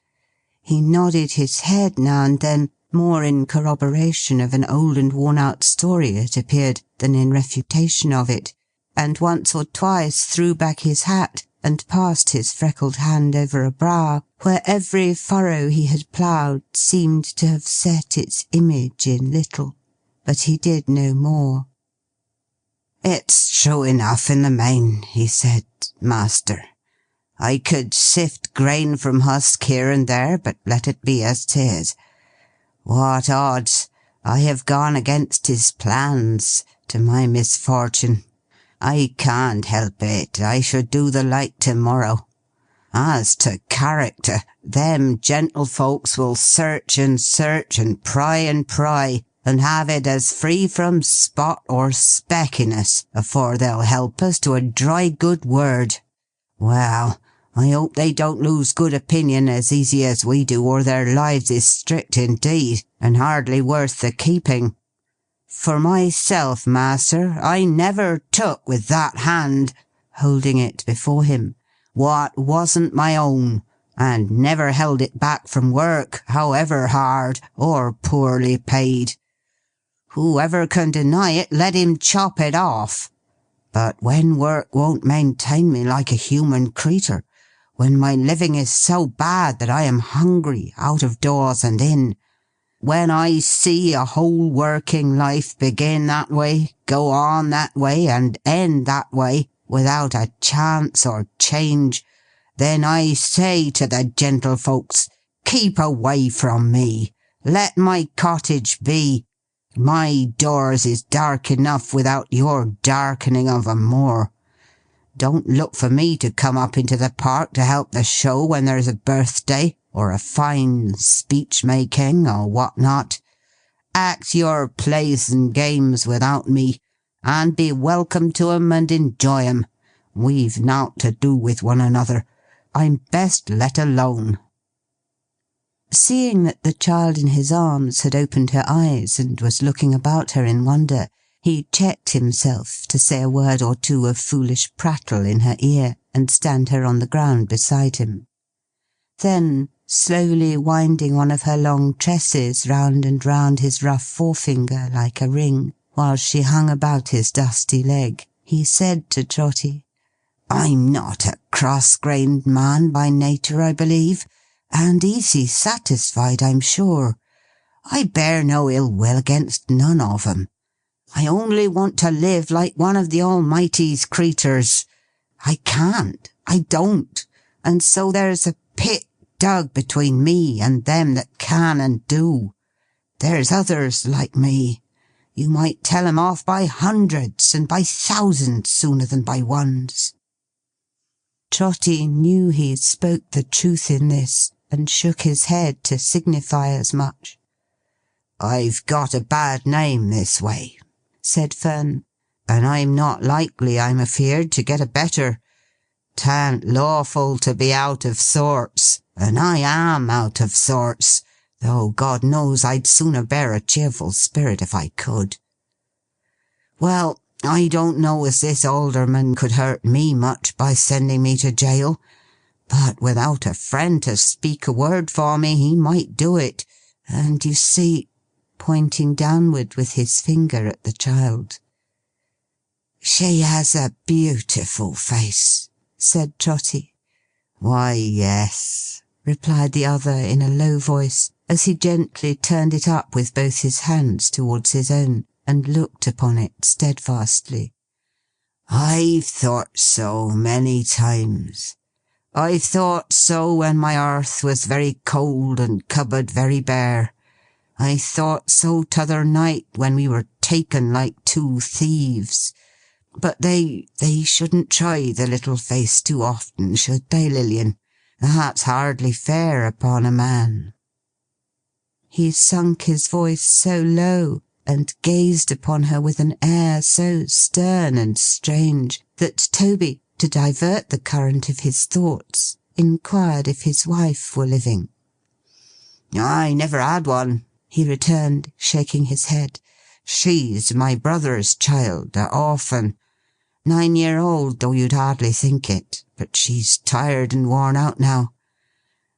He nodded his head now and then, more in corroboration of an old and worn-out story, it appeared, than in refutation of it, and once or twice threw back his hat, and passed his freckled hand over a brow, where every furrow he had ploughed seemed to have set its image in little. But he did no more. "It's true enough in the main," he said, "master. I could sift grain from husk here and there, but let it be as 'tis. What odds! I have gone against his plans, to my misfortune. I can't help it. I should do the like to-morrow. As to character, them gentlefolks will search and pry and have it as free from spot or speckiness afore they'll help us to a dry good word. Well, I hope they don't lose good opinion as easy as we do, or their lives is strict indeed, and hardly worth the keeping. For myself, master, I never took with that hand," holding it before him, "what wasn't my own, and never held it back from work, however hard, or poorly paid. Whoever can deny it, let him chop it off. But when work won't maintain me like a human creetur, when my living is so bad that I am hungry out of doors and in, when I see a whole working life begin that way, go on that way, and end that way, without a chance or change, then I say to the gentlefolks, keep away from me, let my cottage be. My doors is dark enough without your darkening of 'em more. Don't look for me to come up into the park to help the show when there's a birthday, or a fine speech-making, or what not. Act your plays and games without me, and be welcome to 'em and enjoy 'em. We've nought to do with one another. I'm best let alone." Seeing that the child in his arms had opened her eyes and was looking about her in wonder, he checked himself to say a word or two of foolish prattle in her ear, and stand her on the ground beside him. Then, slowly winding one of her long tresses round and round his rough forefinger like a ring, while she hung about his dusty leg, he said to Trotty, "I'm not a cross-grained man by nature, I believe, and easy satisfied, I'm sure. I bear no ill will against none of 'em. I only want to live like one of the Almighty's creeturs. I can't, I don't, and so there's a pit dug between me and them that can and do. There's others like me. You might tell 'em off by hundreds and by thousands sooner than by ones." Trotty knew he spoke the truth in this, and shook his head to signify as much. "I've got a bad name this way," said Fern, "and I'm not likely, I'm afeard, to get a better. 'Tan't lawful to be out of sorts, and I am out of sorts, though God knows I'd sooner bear a cheerful spirit if I could. Well, I don't know as this alderman could hurt me much by sending me to jail, but without a friend to speak a word for me, he might do it, and you see," pointing downward with his finger at the child. "She has a beautiful face," said Trotty. "Why, yes," replied the other in a low voice, as he gently turned it up with both his hands towards his own, and looked upon it steadfastly. "I've thought so many times. I've thought so when my earth was very cold and cupboard very bare. I thought so t'other night when we were taken like two thieves. But they shouldn't try the little face too often, should they, Lilian? That's hardly fair upon a man." He sunk his voice so low, and gazed upon her with an air so stern and strange, that Toby, to divert the current of his thoughts, inquired if his wife were living. "I never had one," he returned, shaking his head. "She's my brother's child, a orphan. 9-year-old, though you'd hardly think it, but she's tired and worn out now.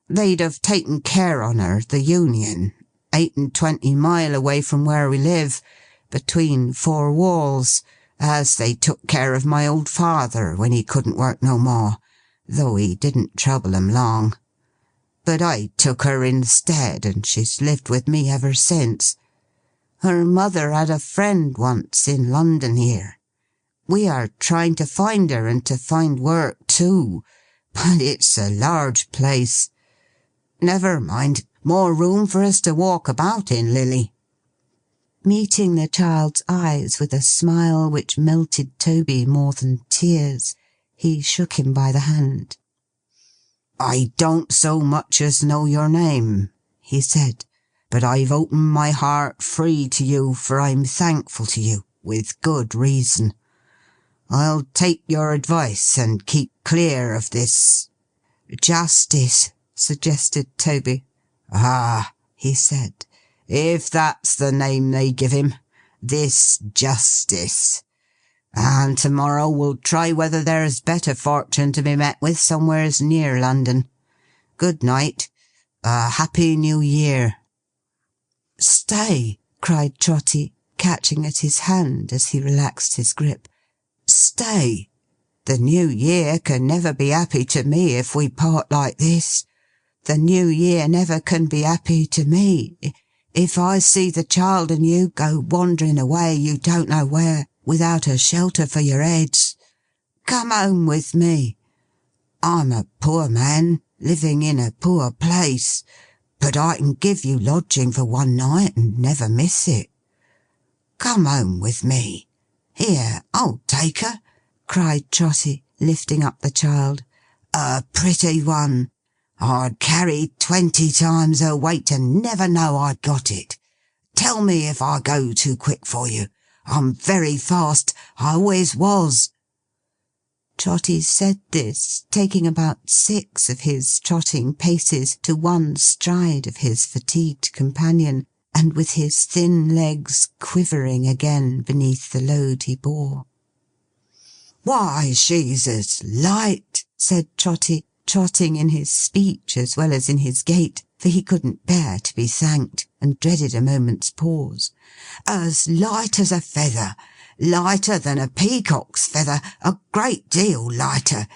They'd have taken care on her, the Union, 28 mile away from where we live, between 4 walls, as they took care of my old father when he couldn't work no more, though he didn't trouble him long. But I took her instead, and she's lived with me ever since. Her mother had a friend once in London here. We are trying to find her, and to find work too, but it's a large place. Never mind, more room for us to walk about in, Lily." Meeting the child's eyes with a smile which melted Toby more than tears, he shook him by the hand. "I don't so much as know your name," he said, "but I've opened my heart free to you, for I'm thankful to you, with good reason. I'll take your advice and keep clear of this—" "Justice," suggested Toby. "Ah," he said, "if that's the name they give him. This Justice. And tomorrow we'll try whether there's better fortune to be met with somewheres near London. Good night. A Happy New Year." "Stay!" cried Trotty, catching at his hand as he relaxed his grip. "Stay! The New Year can never be happy to me if we part like this. The New Year never can be happy to me if I see the child and you go wandering away you don't know where, without a shelter for your heads. Come home with me. I'm a poor man, living in a poor place, but I can give you lodging for one night and never miss it. Come home with me. Here, I'll take her," cried Trotty, lifting up the child. "A pretty one. I'd carry 20 times her weight and never know I'd got it. Tell me if I go too quick for you. I'm very fast. I always was." Trotty said this, taking about 6 of his trotting paces to one stride of his fatigued companion, and with his thin legs quivering again beneath the load he bore. "Why, she's as light," said Trotty, trotting in his speech as well as in his gait, for he couldn't bear to be thanked, and dreaded a moment's pause. "As light as a feather. Lighter than a peacock's feather, a great deal lighter.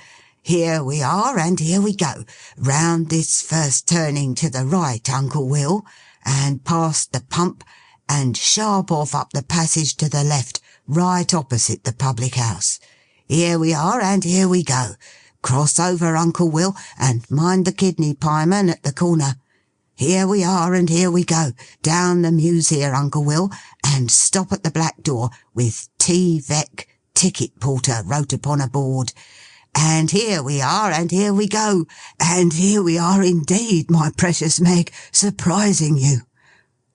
Here we are, and here we go. Round this first turning to the right, Uncle Will, and past the pump, and sharp off up the passage to the left, right opposite the public house. Here we are, and here we go. Cross over, Uncle Will, and mind the kidney pieman at the corner. Here we are, and here we go. Down the mews here, Uncle Will, and stop at the black door, with T. Veck, ticket porter, wrote upon a board. And here we are, and here we go. And here we are indeed, my precious Meg, surprising you."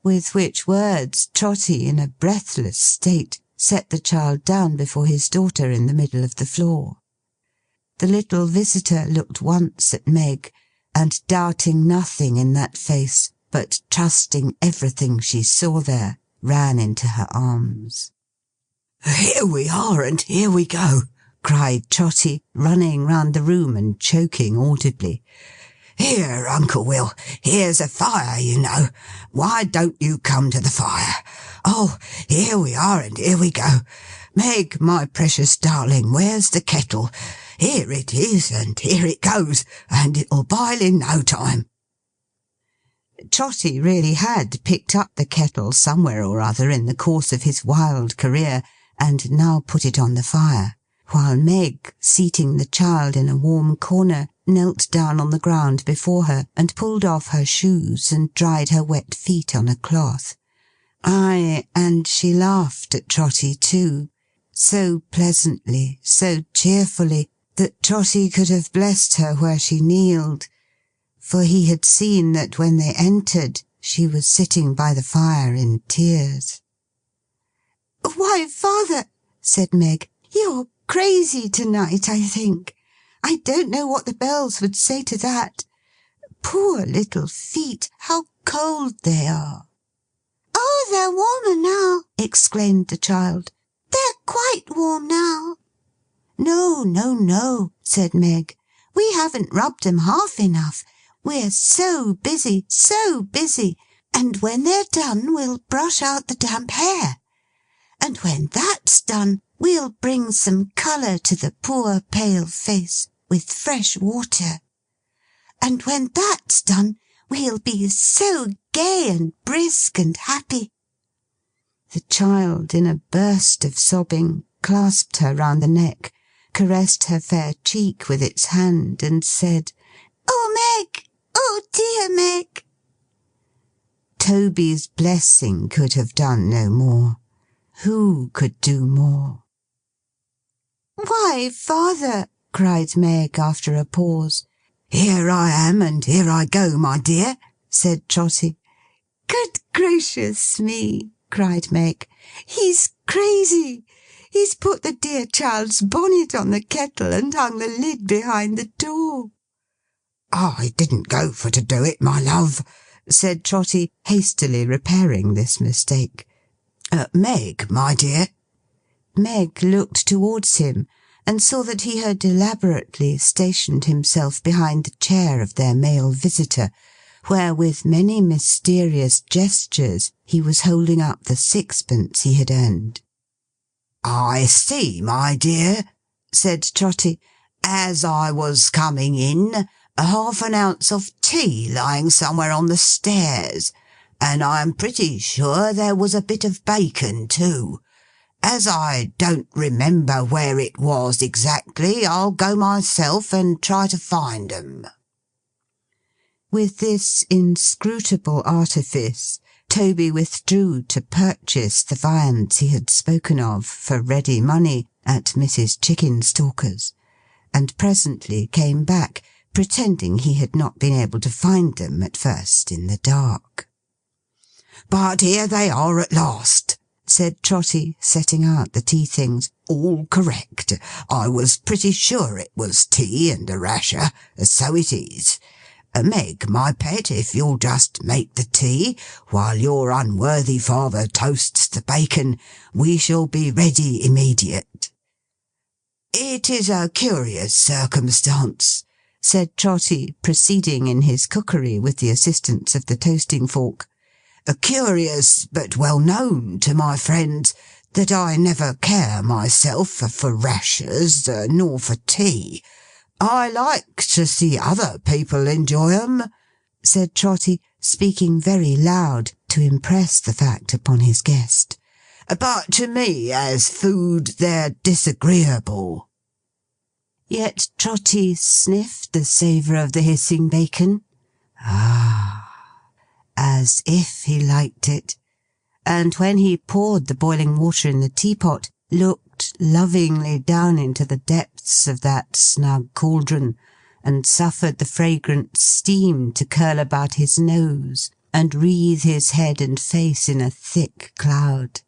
With which words, Trotty, in a breathless state, set the child down before his daughter in the middle of the floor. The little visitor looked once at Meg, and doubting nothing in that face, but trusting everything she saw there, ran into her arms. "Here we are, and here we go," cried Trotty, running round the room and choking audibly. "Here, Uncle Will, here's a fire, you know. Why don't you come to the fire? Oh, here we are, and here we go. Meg, my precious darling, where's the kettle? Here it is, and here it goes, and it'll boil in no time." Trotty really had picked up the kettle somewhere or other in the course of his wild career, and now put it on the fire, while Meg, seating the child in a warm corner, knelt down on the ground before her, and pulled off her shoes, and dried her wet feet on a cloth. Aye, and she laughed at Trotty too, so pleasantly, so cheerfully, that Trotty could have blessed her where she kneeled, for he had seen that when they entered, she was sitting by the fire in tears. "Why, father," said Meg, "you're crazy to-night, I think. I don't know what the bells would say to that. Poor little feet, how cold they are." "Oh, they're warmer now," exclaimed the child. "They're quite warm now." "No, no, no," said Meg. "We haven't rubbed 'em half enough. We're so busy, so busy. And when they're done, we'll brush out the damp hair. And when that's done, we'll bring some colour to the poor pale face, with fresh water. And when that's done, we'll be so gay and brisk and happy." The child, in a burst of sobbing, clasped her round the neck, caressed her fair cheek with its hand, and said, "Oh, Meg! Oh, dear Meg!" Toby's blessing could have done no more. Who could do more? "Why, father," cried Meg after a pause, "Here I am, and here I go, my dear," said Trotty. "Good gracious me!" cried Meg. "He's crazy! He's put the dear child's bonnet on the kettle, and hung the lid behind the door." "I didn't go for to do it, my love," said Trotty, hastily repairing this mistake. "Meg, my dear." Meg looked towards him, and saw that he had elaborately stationed himself behind the chair of their male visitor, where with many mysterious gestures he was holding up the sixpence he had earned. "I see, my dear," said Trotty, "as I was coming in, half an ounce of tea lying somewhere on the stairs, and I am pretty sure there was a bit of bacon too. As I don't remember where it was exactly, I'll go myself and try to find 'em." With this inscrutable artifice, Toby withdrew to purchase the viands he had spoken of, for ready money, at Mrs. Chickenstalker's, and presently came back, pretending he had not been able to find them at first in the dark. "But here they are at last," said Trotty, setting out the tea things. "All correct. I was pretty sure it was tea and a rasher, so it is. Meg, my pet, if you'll just make the tea, while your unworthy father toasts the bacon, we shall be ready immediate." "It is a curious circumstance," said Trotty, proceeding in his cookery with the assistance of the toasting fork, "curious, but well known to my friends, that I never care myself for rashers, nor for tea. I like to see other people enjoy 'em," said Trotty, speaking very loud to impress the fact upon his guest. "But to me, as food, they're disagreeable." Yet Trotty sniffed the savour of the hissing bacon. As if he liked it! And when he poured the boiling water in the teapot, looked lovingly down into the depths of that snug cauldron, and suffered the fragrant steam to curl about his nose, and wreathe his head and face in a thick cloud.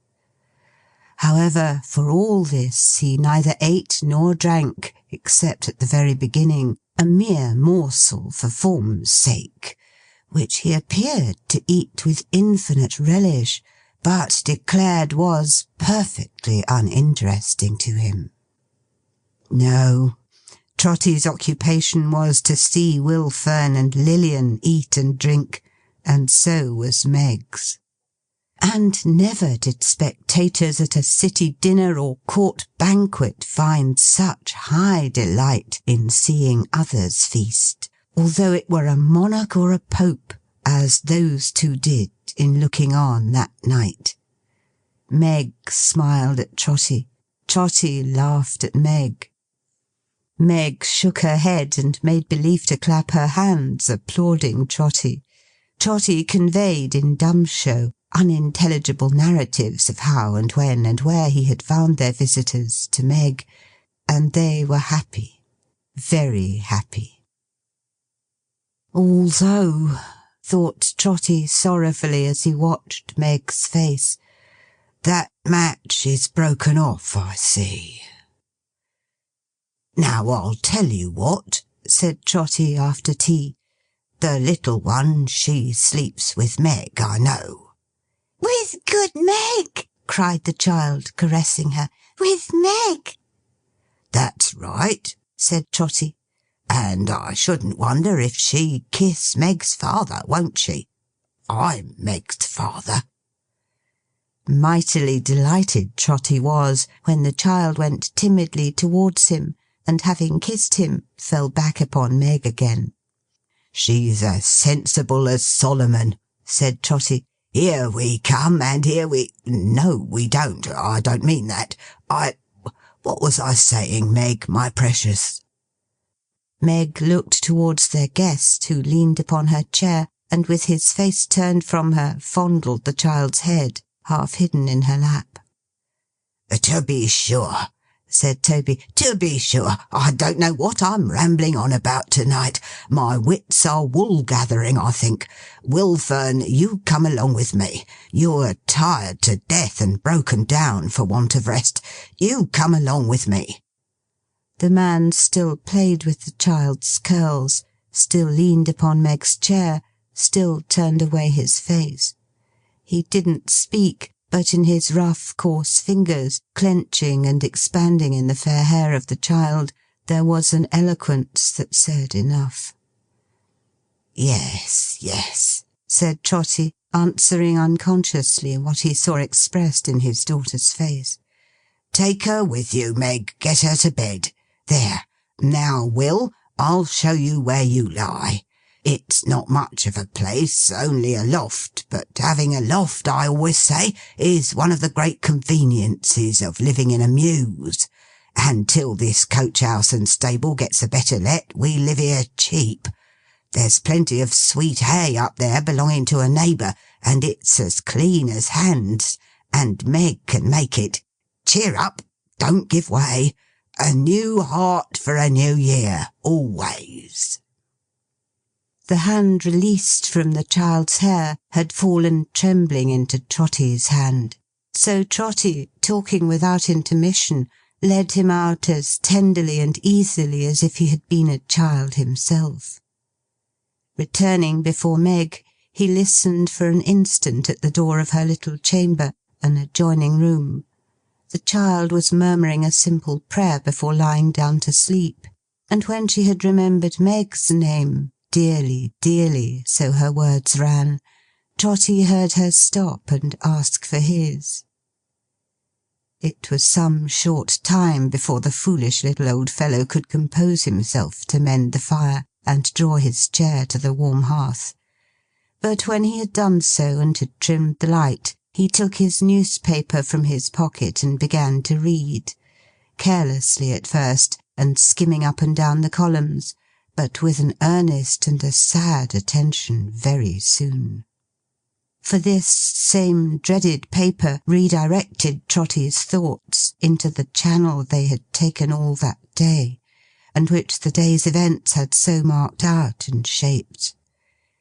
However, for all this, he neither ate nor drank, except at the very beginning, a mere morsel for form's sake, which he appeared to eat with infinite relish, but declared was perfectly uninteresting to him. No, Trotty's occupation was to see Will Fern and Lilian eat and drink, and so was Meg's. And never did spectators at a city dinner or court banquet find such high delight in seeing others feast, although it were a monarch or a pope, as those two did in looking on that night. Meg smiled at Trotty. Trotty laughed at Meg. Meg shook her head and made believe to clap her hands, applauding Trotty. Trotty conveyed in dumb show unintelligible narratives of how and when and where he had found their visitors to Meg, and they were happy, very happy. Although, thought Trotty sorrowfully as he watched Meg's face, that match is broken off, I see. "Now I'll tell you what," said Trotty after tea. "The little one, she sleeps with Meg, I know." "With good Meg!" cried the child, caressing her. "With Meg!" "That's right," said Trotty. "And I shouldn't wonder if she kiss Meg's father, won't she? I'm Meg's father." Mightily delighted Trotty was, when the child went timidly towards him, and having kissed him, fell back upon Meg again. "She's as sensible as Solomon," said Trotty. "Here we come, and here we—" "No, we don't. I don't mean that. What was I saying, Meg, my precious?" Meg looked towards their guest, who leaned upon her chair, and with his face turned from her, fondled the child's head, half hidden in her lap. "To be sure," said Toby. "To be sure, I don't know what I'm rambling on about to-night. My wits are wool-gathering, I think. Wilfern, you come along with me. You're tired to death and broken down for want of rest. You come along with me." The man still played with the child's curls, still leaned upon Meg's chair, still turned away his face. He didn't speak, but in his rough, coarse fingers, clenching and expanding in the fair hair of the child, there was an eloquence that said enough. "Yes, yes," said Trotty, answering unconsciously what he saw expressed in his daughter's face. "Take her with you, Meg. Get her to bed. There. Now, Will, I'll show you where you lie. It's not much of a place, only a loft, but having a loft, I always say, is one of the great conveniences of living in a mews. And till this coach-house and stable gets a better let, we live here cheap. There's plenty of sweet hay up there belonging to a neighbour, and it's as clean as hands, and Meg can make it. Cheer up, don't give way. A new heart for a new year, always." The hand released from the child's hair had fallen trembling into Trotty's hand. So Trotty, talking without intermission, led him out as tenderly and easily as if he had been a child himself. Returning before Meg, he listened for an instant at the door of her little chamber, an adjoining room. The child was murmuring a simple prayer before lying down to sleep, and when she had remembered Meg's name, dearly, dearly, so her words ran, Trotty heard her stop and ask for his. It was some short time before the foolish little old fellow could compose himself to mend the fire and draw his chair to the warm hearth. But when he had done so and had trimmed the light, he took his newspaper from his pocket and began to read, carelessly at first, and skimming up and down the columns, but with an earnest and a sad attention very soon. For this same dreaded paper redirected Trotty's thoughts into the channel they had taken all that day, and which the day's events had so marked out and shaped.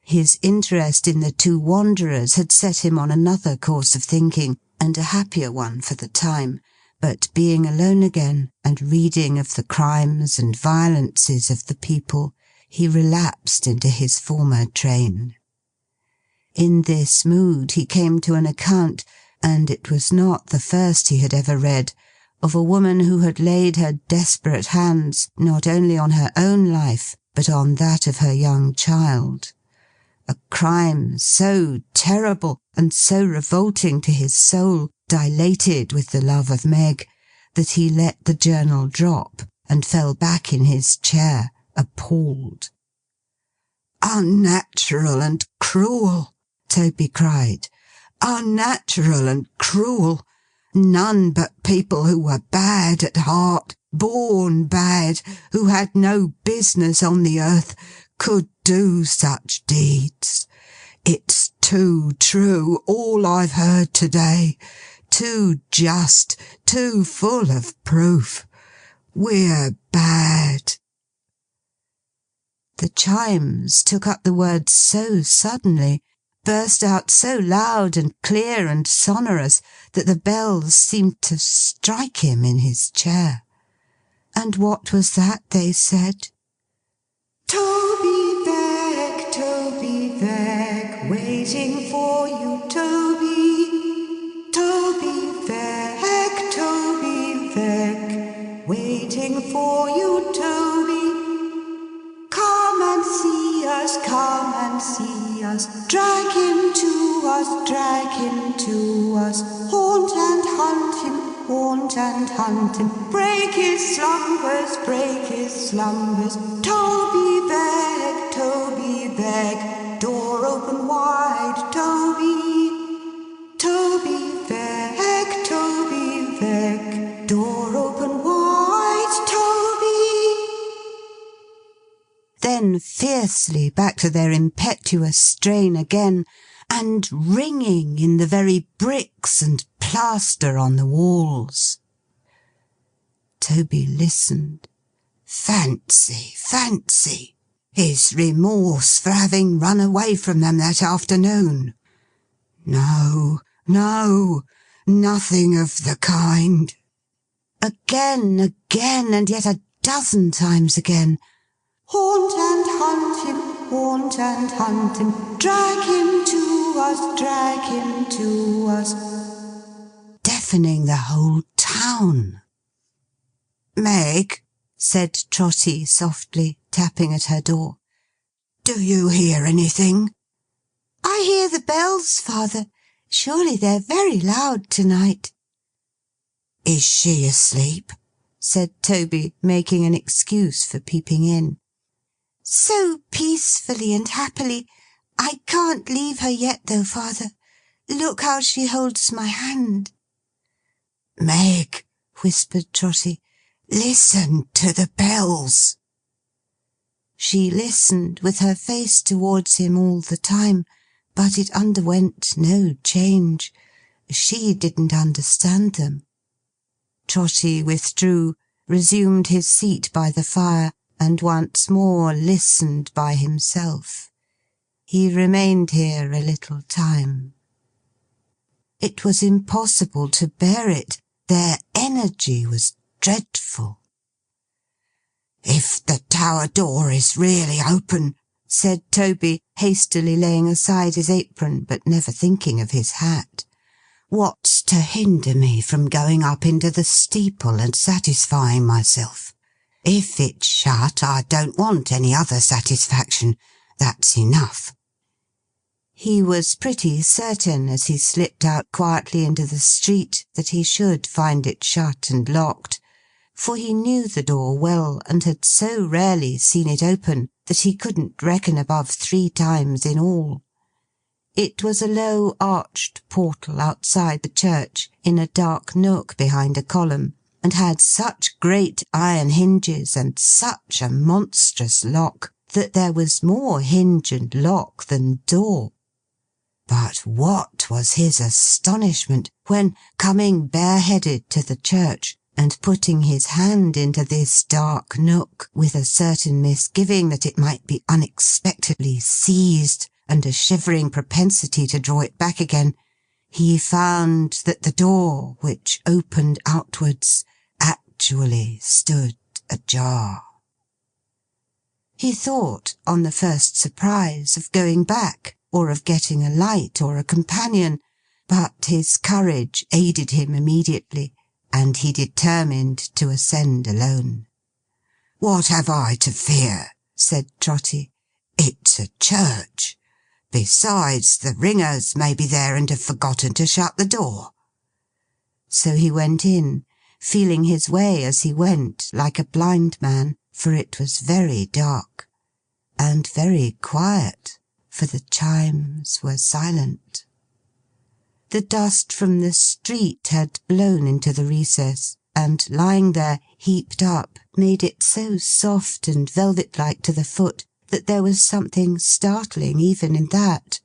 His interest in the two wanderers had set him on another course of thinking, and a happier one for the time, but being alone again, and reading of the crimes and violences of the people, he relapsed into his former train. In this mood he came to an account, and it was not the first he had ever read, of a woman who had laid her desperate hands not only on her own life, but on that of her young child. A crime so terrible and so revolting to his soul, dilated with the love of Meg, that he let the journal drop and fell back in his chair, appalled. "Unnatural and cruel!" Toby cried. "Unnatural and cruel! None but people who were bad at heart, born bad, who had no business on the earth, could do such deeds. It's too true, all I've heard to-day. Too just, too full of proof. We're bad." The chimes took up the words so suddenly, burst out so loud and clear and sonorous, that the bells seemed to strike him in his chair. And what was that they said? Toby Veck, waiting for you, Toby. Toby Veck, waiting for you, Toby. Come and see us, come and see us. Drag him to us, drag him to us. Haunt and hunt him, haunt and hunt him. Break his slumbers, break his slumbers. Toby Veck, door open wide, Toby. Toby Veck, door open wide, Toby. Then fiercely back to their impetuous strain again, and ringing in the very bricks and plaster on the walls. Toby listened. Fancy! His remorse for having run away from them that afternoon. No, nothing of the kind. Again, and yet a dozen times again. Haunt and hunt him, drag him to us, deafening the whole town. Meg, said Trotty softly, tapping at her door, do you hear anything? I hear the bells, father. Surely they're very loud tonight. Is she asleep? Said Toby, making an excuse for peeping in. So peacefully and happily. I can't leave her yet, though, father. Look how she holds my hand. Meg, whispered Trotty, listen to the bells. She listened, with her face towards him all the time, but it underwent no change. She didn't understand them. Trotty withdrew, resumed his seat by the fire, and once more listened by himself. He remained here a little time. It was impossible to bear it. Their energy was dreadful. If the tower door is really open, said Toby, hastily laying aside his apron, but never thinking of his hat, what's to hinder me from going up into the steeple and satisfying myself? If it's shut, I don't want any other satisfaction. That's enough. He was pretty certain, as he slipped out quietly into the street, that he should find it shut and locked, for he knew the door well, and had so rarely seen it open that he couldn't reckon above 3 times in all. It was a low arched portal outside the church, in a dark nook behind a column, and had such great iron hinges and such a monstrous lock, that there was more hinge and lock than door. But what was his astonishment, when, coming bareheaded to the church, and putting his hand into this dark nook, with a certain misgiving that it might be unexpectedly seized, and a shivering propensity to draw it back again, he found that the door, which opened outwards, actually stood ajar. He thought, on the first surprise, of going back, or of getting a light or a companion, but his courage aided him immediately, and he determined to ascend alone. What have I to fear? Said Trotty. It's a church. Besides, the ringers may be there and have forgotten to shut the door. So he went in, feeling his way as he went, like a blind man, for it was very dark, and very quiet, for the chimes were silent. The dust from the street had blown into the recess, and lying there, heaped up, made it so soft and velvet-like to the foot, that there was something startling even in that.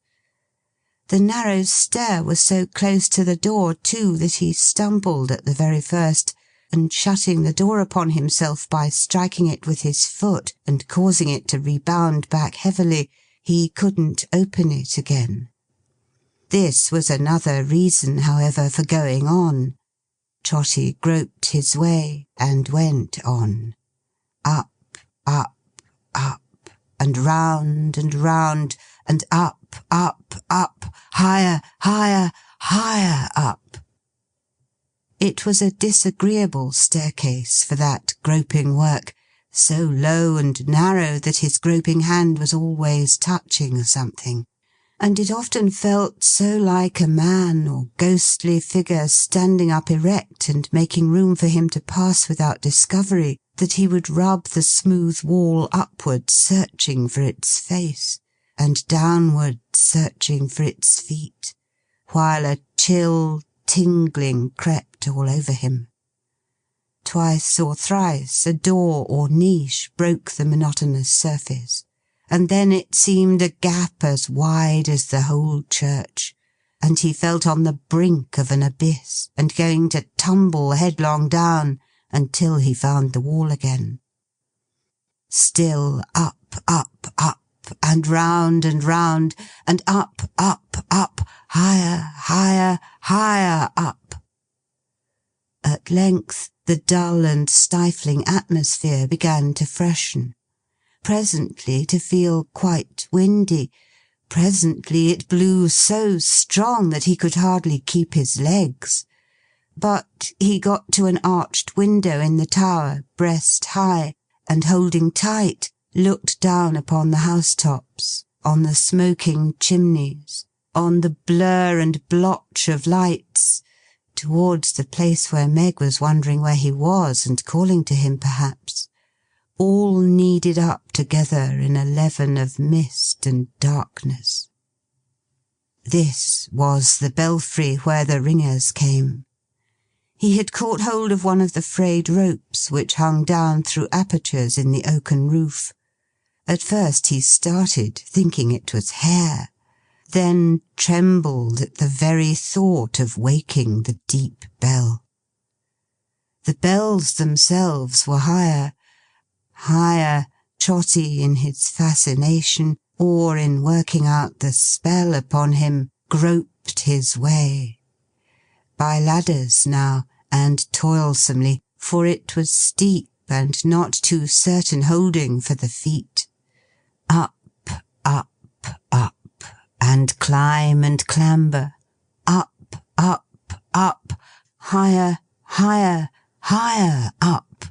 The narrow stair was so close to the door, too, that he stumbled at the very first, and shutting the door upon himself by striking it with his foot, and causing it to rebound back heavily, he couldn't open it again. This was another reason, however, for going on. Trotty groped his way, and went on. Up, up, up, and round, and up, higher, higher up. It was a disagreeable staircase for that groping work, so low and narrow that his groping hand was always touching something, and it often felt so like a man or ghostly figure standing up erect and making room for him to pass without discovery, that he would rub the smooth wall upward searching for its face, and downward searching for its feet, while a chill tingling crept all over him. Twice or thrice a door or niche broke the monotonous surface, and then it seemed a gap as wide as the whole church, and he felt on the brink of an abyss, and going to tumble headlong down, until he found the wall again. Still up, up, up, and round, and up, higher, higher, higher up. At length the dull and stifling atmosphere began to freshen. Presently to feel quite windy. Presently it blew so strong that he could hardly keep his legs. But he got to an arched window in the tower, breast high, and holding tight, looked down upon the housetops, on the smoking chimneys, on the blur and blotch of lights, towards the place where Meg was wondering where he was and calling to him perhaps, all kneaded up together in a leaven of mist and darkness. This was the belfry where the ringers came. He had caught hold of one of the frayed ropes which hung down through apertures in the oaken roof. At first he started, thinking it was hair, then trembled at the very thought of waking the deep bell. The bells themselves were higher. Higher, Trotty, in his fascination, or in working out the spell upon him, groped his way. By ladders now, and toilsomely, for it was steep and not too certain holding for the feet. Up, up, up, and climb and clamber. Up, up, up, higher, higher, higher up.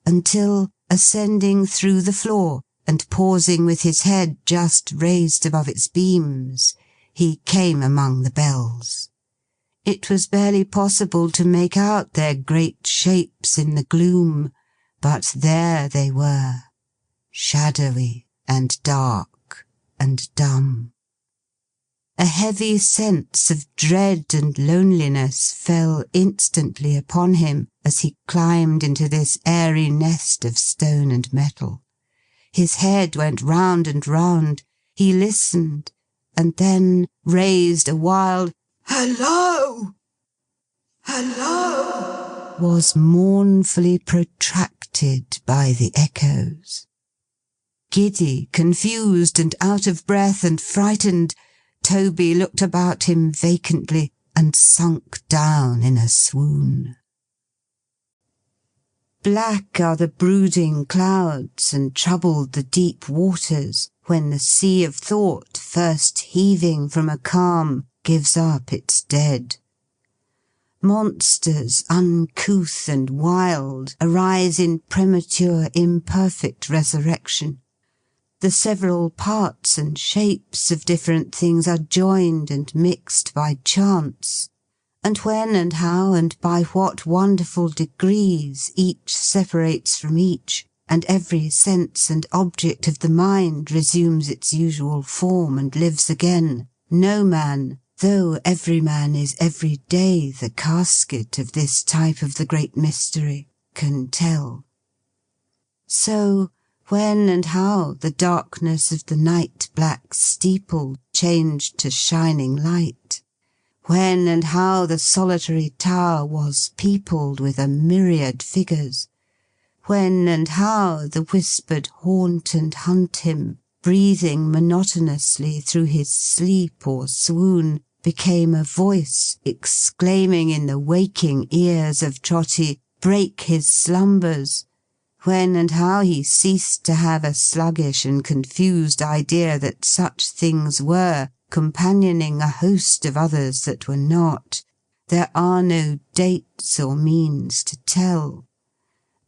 Until, ascending through the floor, and pausing with his head just raised above its beams, he came among the bells. It was barely possible to make out their great shapes in the gloom, but there they were, shadowy and dark and dumb. A heavy sense of dread and loneliness fell instantly upon him as he climbed into this airy nest of stone and metal. His head went round and round. He listened, and then raised a wild "Hello! Hello!" was mournfully protracted by the echoes. Giddy, confused, and out of breath, and frightened, Toby looked about him vacantly, and sunk down in a swoon. Black are the brooding clouds, and troubled the deep waters, when the sea of thought, first heaving from a calm, gives up its dead. Monsters, uncouth and wild, arise in premature, imperfect resurrection. The several parts and shapes of different things are joined and mixed by chance, and when and how and by what wonderful degrees each separates from each, and every sense and object of the mind resumes its usual form and lives again, no man, though every man is every day the casket of this type of the great mystery, can tell. So, when and how the darkness of the night-black steeple changed to shining light, when and how the solitary tower was peopled with a myriad figures, when and how the whispered haunt and hunt him, breathing monotonously through his sleep or swoon, became a voice exclaiming in the waking ears of Trotty, "Break his slumbers!" When and how he ceased to have a sluggish and confused idea that such things were, companioning a host of others that were not, there are no dates or means to tell.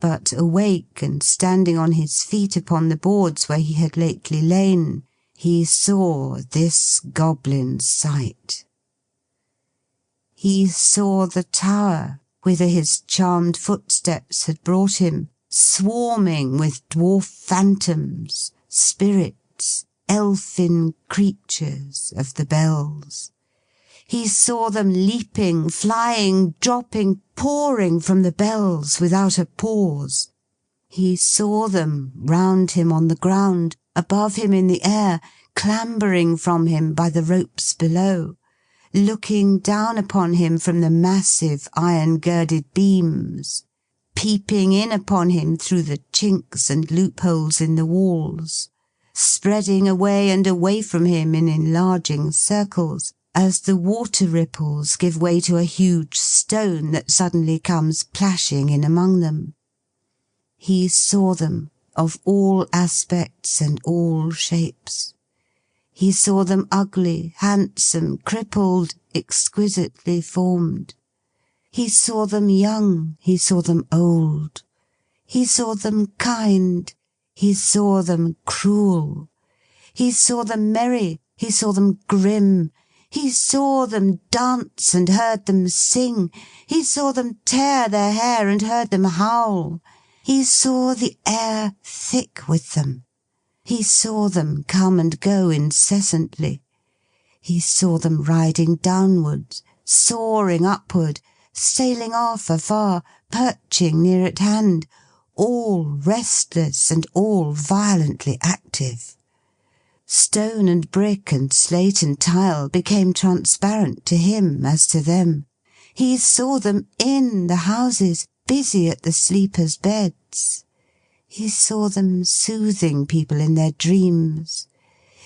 But awake and standing on his feet upon the boards where he had lately lain, he saw this goblin sight. He saw the tower, whither his charmed footsteps had brought him, swarming with dwarf phantoms, spirits, elfin creatures of the bells. He saw them leaping, flying, dropping, pouring from the bells without a pause. He saw them round him on the ground, above him in the air, clambering from him by the ropes below, looking down upon him from the massive iron-girded beams. peeping in upon him through the chinks and loopholes in the walls, spreading away and away from him in enlarging circles, as the water ripples give way to a huge stone that suddenly comes plashing in among them. He saw them, of all aspects and all shapes. He saw them ugly, handsome, crippled, exquisitely formed. He saw them young, he saw them old. He saw them kind, he saw them cruel. He saw them merry, he saw them grim. He saw them dance and heard them sing. He saw them tear their hair and heard them howl. He saw the air thick with them. He saw them come and go incessantly. He saw them riding downwards, soaring upward, sailing off afar, perching near at hand, all restless and all violently active. Stone and brick and slate and tile became transparent to him as to them. He saw them in the houses, busy at the sleepers' beds. He saw them soothing people in their dreams.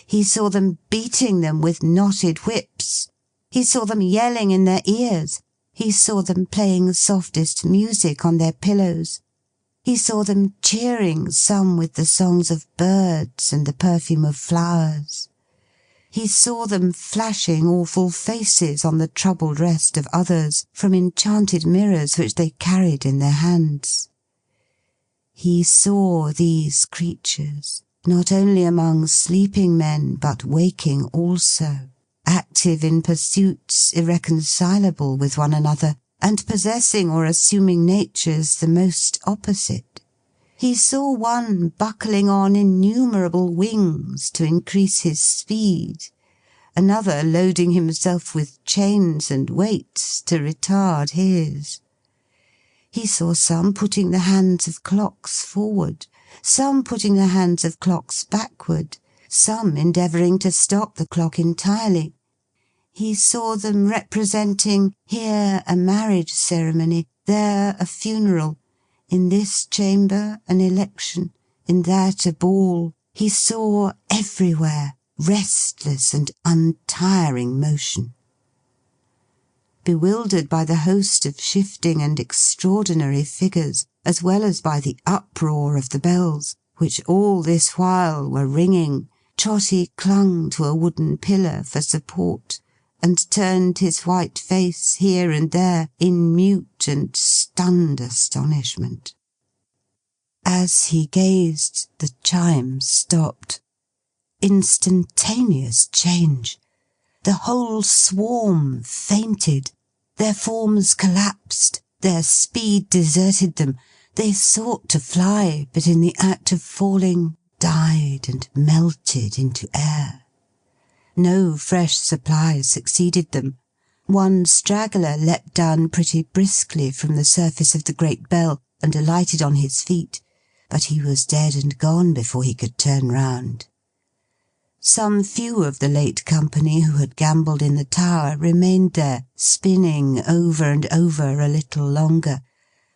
He saw them beating them with knotted whips. He saw them yelling in their ears. He saw them playing softest music on their pillows. He saw them cheering some with the songs of birds and the perfume of flowers. He saw them flashing awful faces on the troubled rest of others from enchanted mirrors which they carried in their hands. He saw these creatures, not only among sleeping men, but waking also, active in pursuits irreconcilable with one another, and possessing or assuming natures the most opposite. He saw one buckling on innumerable wings to increase his speed, another loading himself with chains and weights to retard his. He saw some putting the hands of clocks forward, some putting the hands of clocks backward, some endeavouring to stop the clock entirely. He saw them representing here a marriage ceremony, there a funeral, in this chamber an election, in that a ball. He saw everywhere restless and untiring motion. Bewildered by the host of shifting and extraordinary figures, as well as by the uproar of the bells, which all this while were ringing, Trotty clung to a wooden pillar for support, and turned his white face here and there in mute and stunned astonishment. As he gazed, the chimes stopped. Instantaneous change. The whole swarm fainted. Their forms collapsed. Their speed deserted them. They sought to fly, but in the act of falling, died and melted into air. No fresh supplies succeeded them. One straggler leapt down pretty briskly from the surface of the great bell, and alighted on his feet, but he was dead and gone before he could turn round. Some few of the late company who had gambolled in the tower remained there, spinning over and over a little longer,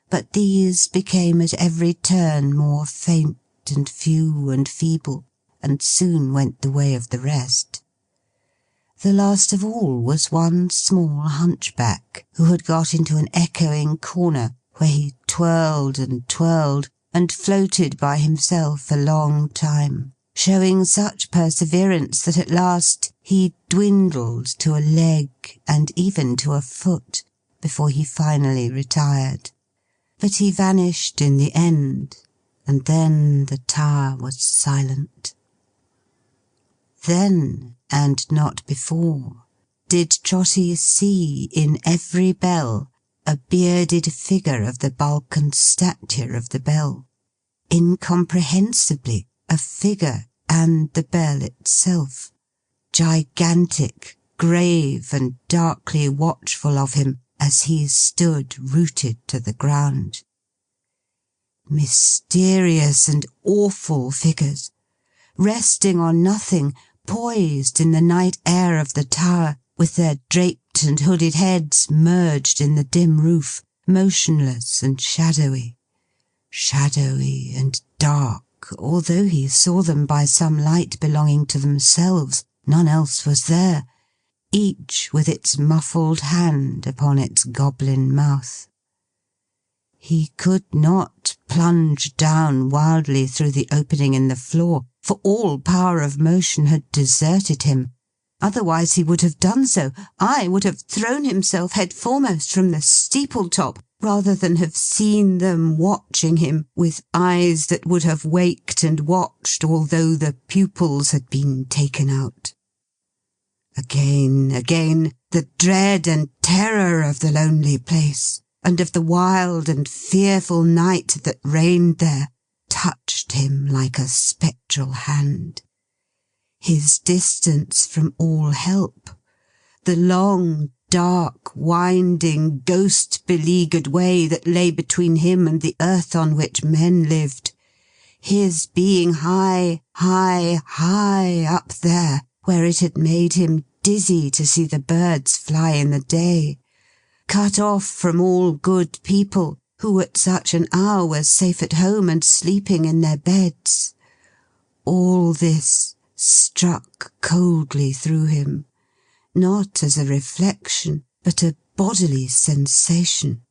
but these became at every turn more faint and few and feeble, and soon went the way of the rest. The last of all was one small hunchback, who had got into an echoing corner, where he twirled and floated by himself a long time, showing such perseverance that at last he dwindled to a leg and even to a foot, before he finally retired. But he vanished in the end, and then the tower was silent. Then, and not before, did Trotty see in every bell a bearded figure of the bulk and stature of the bell. Incomprehensibly, a figure and the bell itself. Gigantic, grave, and darkly watchful of him, as he stood rooted to the ground. Mysterious and awful figures, resting on nothing, poised in the night air of the tower, with their draped and hooded heads merged in the dim roof, motionless and shadowy. shadowy and dark, although he saw them by some light belonging to themselves. None else was there, each with its muffled hand upon its goblin mouth. He could not plunge down wildly through the opening in the floor, for all power of motion had deserted him. Otherwise he would have done so, aye, would have thrown himself head foremost from the steeple-top, rather than have seen them watching him, with eyes that would have waked and watched, although the pupils had been taken out. Again, the dread and terror of the lonely place, and of the wild and fearful night that reigned there, touched him like a spectral hand. His distance from all help, the long, dark, winding, ghost-beleaguered way that lay between him and the earth on which men lived, his being high, high, high up there, where it had made him dizzy to see the birds fly in the day, cut off from all good people, who at such an hour were safe at home and sleeping in their beds. All this struck coldly through him, not as a reflection, but a bodily sensation.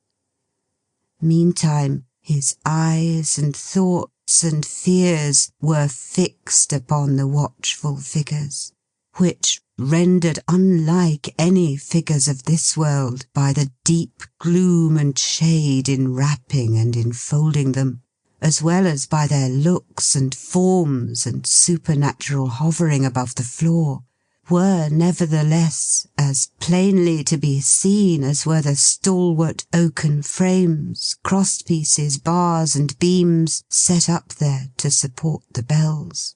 Meantime, his eyes and thoughts and fears were fixed upon the watchful figures, which, rendered unlike any figures of this world by the deep gloom and shade enwrapping and enfolding them, as well as by their looks and forms and supernatural hovering above the floor, were nevertheless as plainly to be seen as were the stalwart oaken frames, cross-pieces, bars, and beams set up there to support the bells.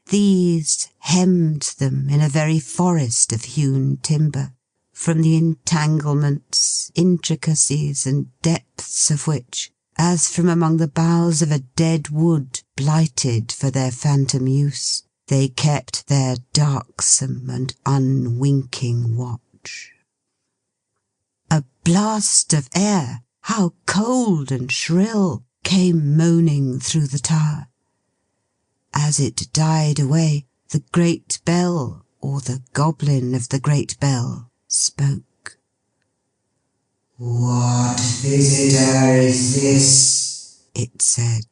These hemmed them in a very forest of hewn timber, from the entanglements, intricacies, and depths of which, as from among the boughs of a dead wood blighted for their phantom use, they kept their darksome and unwinking watch. A blast of air, how cold and shrill, came moaning through the tower. As it died away, the great bell, or the goblin of the great bell, spoke. "What visitor is this?" it said.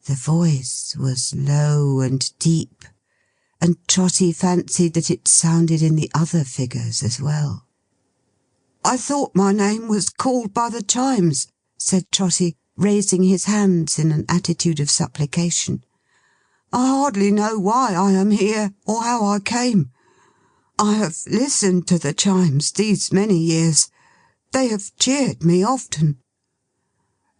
The voice was low and deep, and Trotty fancied that it sounded in the other figures as well. "I thought my name was called by the Chimes," said Trotty, raising his hands in an attitude of supplication. "I hardly know why I am here, or how I came. I have listened to the Chimes these many years. They have cheered me often."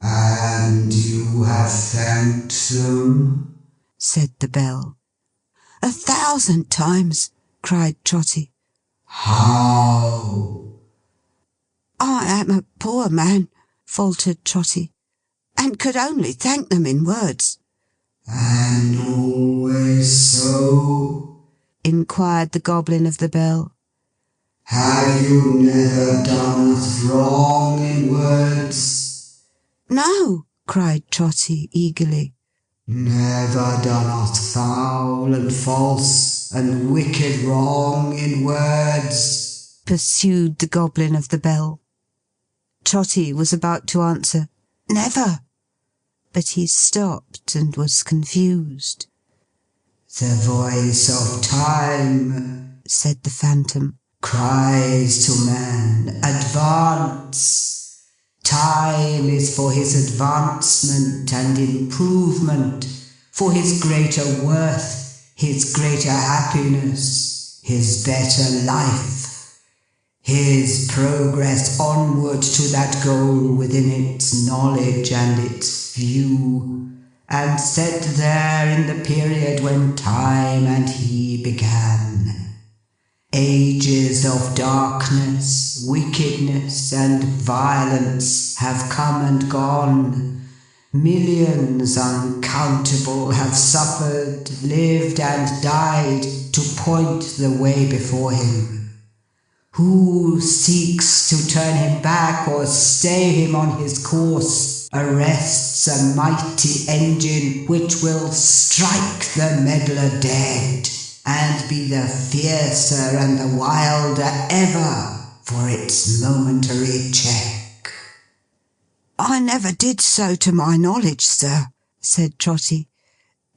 "And you have thanked them?" said the bell. "1,000 times!" cried Trotty. "How?" "I am a poor man," faltered Trotty, "and could only thank them in words." "And always so?" inquired the goblin of the bell. "Have you never done us wrong in words?" "No," cried Trotty eagerly. "Never done us foul and false and wicked wrong in words?" pursued the goblin of the bell. Trotty was about to answer, "Never," but he stopped and was confused. "The voice of time," said the phantom, "cries to man, advance. Time is for his advancement and improvement, for his greater worth, his greater happiness, his better life, his progress onward to that goal within its knowledge and its view, and set there in the period when time and he began. Ages of darkness, wickedness, and violence have come and gone. Millions uncountable have suffered, lived, and died to point the way before him. Who seeks to turn him back or stay him on his course arrests a mighty engine which will strike the meddler dead, and be the fiercer and the wilder ever for its momentary check. I never did so to my knowledge, sir, said Trotty.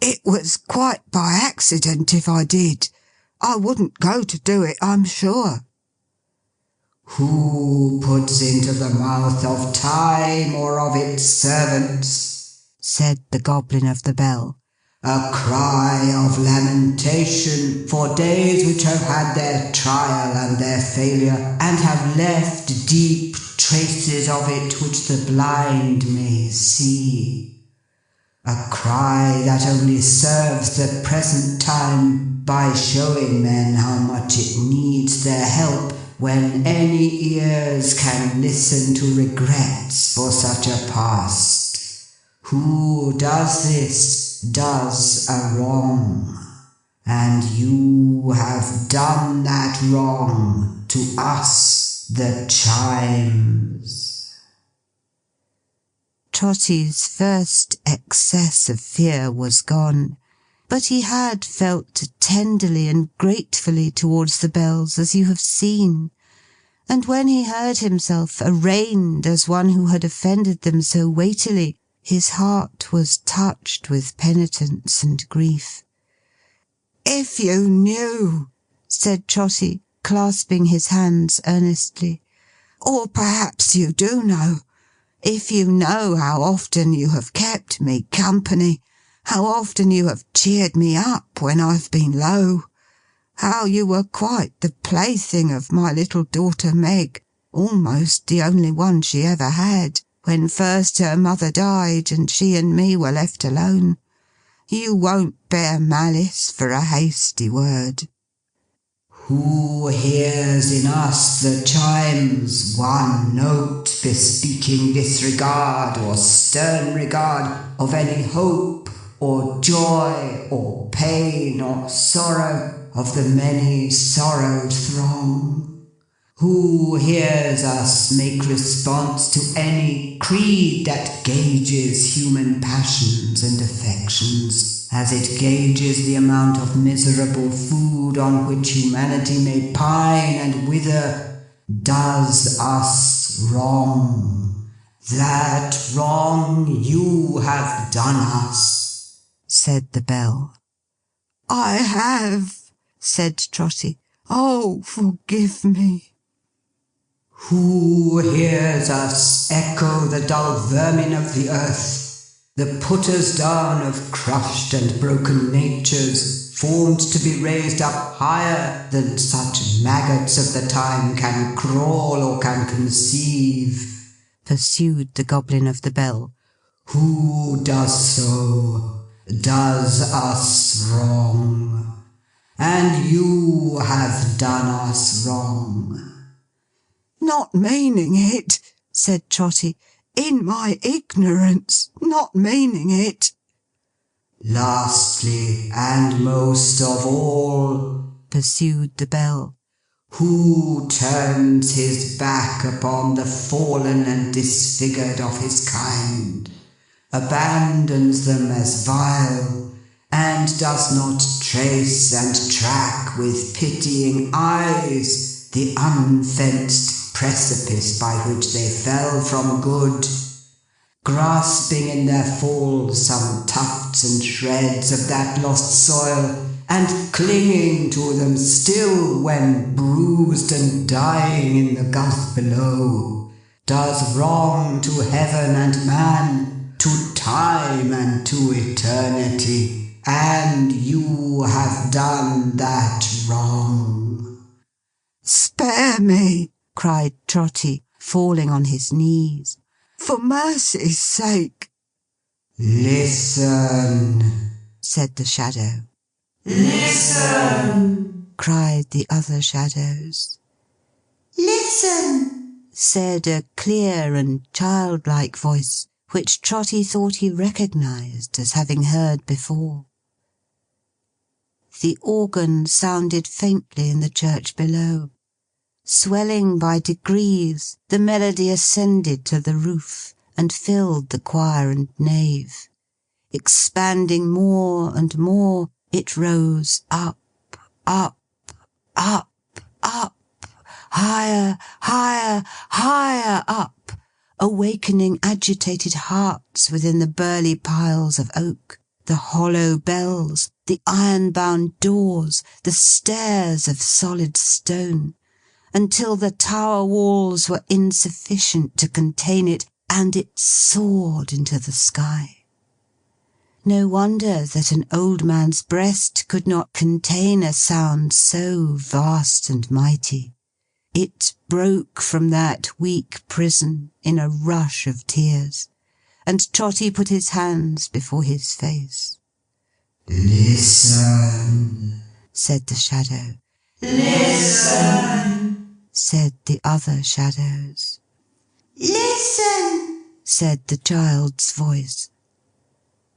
It was quite by accident if I did. I wouldn't go to do it, I'm sure. Who puts into the mouth of time or of its servants, said the Goblin of the Bell, a cry of lamentation for days which have had their trial and their failure, and have left deep traces of it which the blind may see. A cry that only serves the present time by showing men how much it needs their help, when any ears can listen to regrets for such a past. Who does this does a wrong, and you have done that wrong to us, the Chimes. Trotty's first excess of fear was gone, but he had felt tenderly and gratefully towards the Bells, as you have seen, and when he heard himself arraigned as one who had offended them so weightily, his heart was touched with penitence and grief. If you knew, said Trotty, clasping his hands earnestly, or perhaps you do know, if you know how often you have kept me company, how often you have cheered me up when I've been low, how you were quite the plaything of my little daughter Meg, almost the only one she ever had, when first her mother died and she and me were left alone, you won't bear malice for a hasty word. Who hears in us, the Chimes, one note bespeaking disregard or stern regard of any hope or joy or pain or sorrow of the many sorrowed throng? Who hears us make response to any creed that gauges human passions and affections, as it gauges the amount of miserable food on which humanity may pine and wither, does us wrong? That wrong you have done us, said the Bell. I have, said Trotty. Oh, forgive me. Who hears us echo the dull vermin of the earth, the putters down of crushed and broken natures, formed to be raised up higher than such maggots of the time can crawl or can conceive, pursued the Goblin of the Bell. Who does so, does us wrong, and you have done us wrong. Not meaning it, said Trotty, in my ignorance, not meaning it. Lastly, and most of all, pursued the Bell, who turns his back upon the fallen and disfigured of his kind, abandons them as vile, and does not trace and track with pitying eyes the unfenced precipice by which they fell from good, grasping in their fall some tufts and shreds of that lost soil, and clinging to them still when bruised and dying in the gulf below, does wrong to heaven and man, to time and to eternity, and you have done that wrong. Spare me, cried Trotty, falling on his knees. For mercy's sake. Listen, said the Shadow. Listen, cried the other shadows. Listen, said a clear and childlike voice, which Trotty thought he recognised as having heard before. The organ sounded faintly in the church below. Swelling by degrees, the melody ascended to the roof, and filled the choir and nave. Expanding more and more, it rose up, up, up, up, higher, higher, higher up, awakening agitated hearts within the burly piles of oak, the hollow bells, the iron-bound doors, the stairs of solid stone, until the tower walls were insufficient to contain it, and it soared into the sky. No wonder that an old man's breast could not contain a sound so vast and mighty. It broke from that weak prison in a rush of tears, and Trotty put his hands before his face. "Listen," said the shadow. "Listen," said the other shadows. Listen, said the child's voice.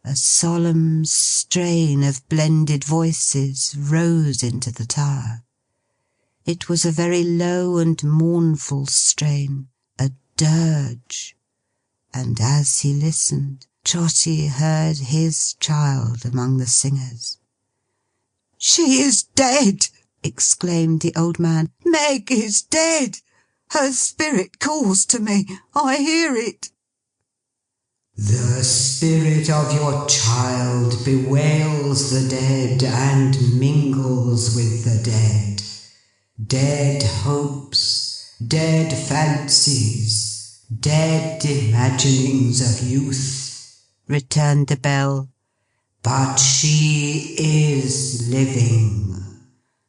A solemn strain of blended voices rose into the tower. It was a very low and mournful strain, a dirge. And as he listened, Trotty heard his child among the singers. "She is dead!" exclaimed the old man. "Meg is dead! Her spirit calls to me. I hear it." "The spirit of your child bewails the dead and mingles with the dead. Dead hopes, dead fancies, dead imaginings of youth," returned the bell. "But she is living.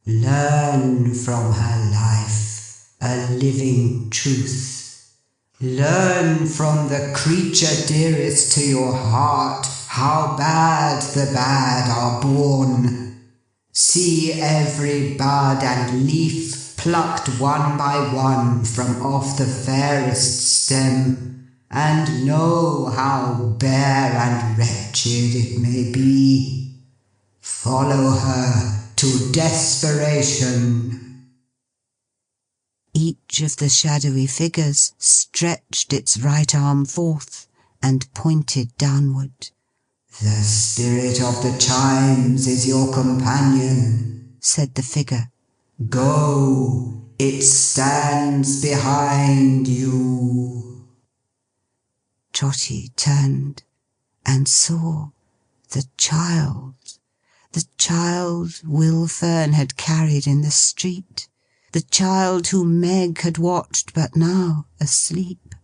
Learn from her life a living truth. Learn from the creature dearest to your heart how bad the bad are born. See every bud and leaf plucked one by one from off the fairest stem, and know how bare and wretched it may be. Follow her to desperation." Each of the shadowy figures stretched its right arm forth and pointed downward. "The spirit of the chimes is your companion," said the figure. "Go, it stands behind you." Trotty turned and saw the child Will Fern had carried in the street, the child whom Meg had watched but now asleep.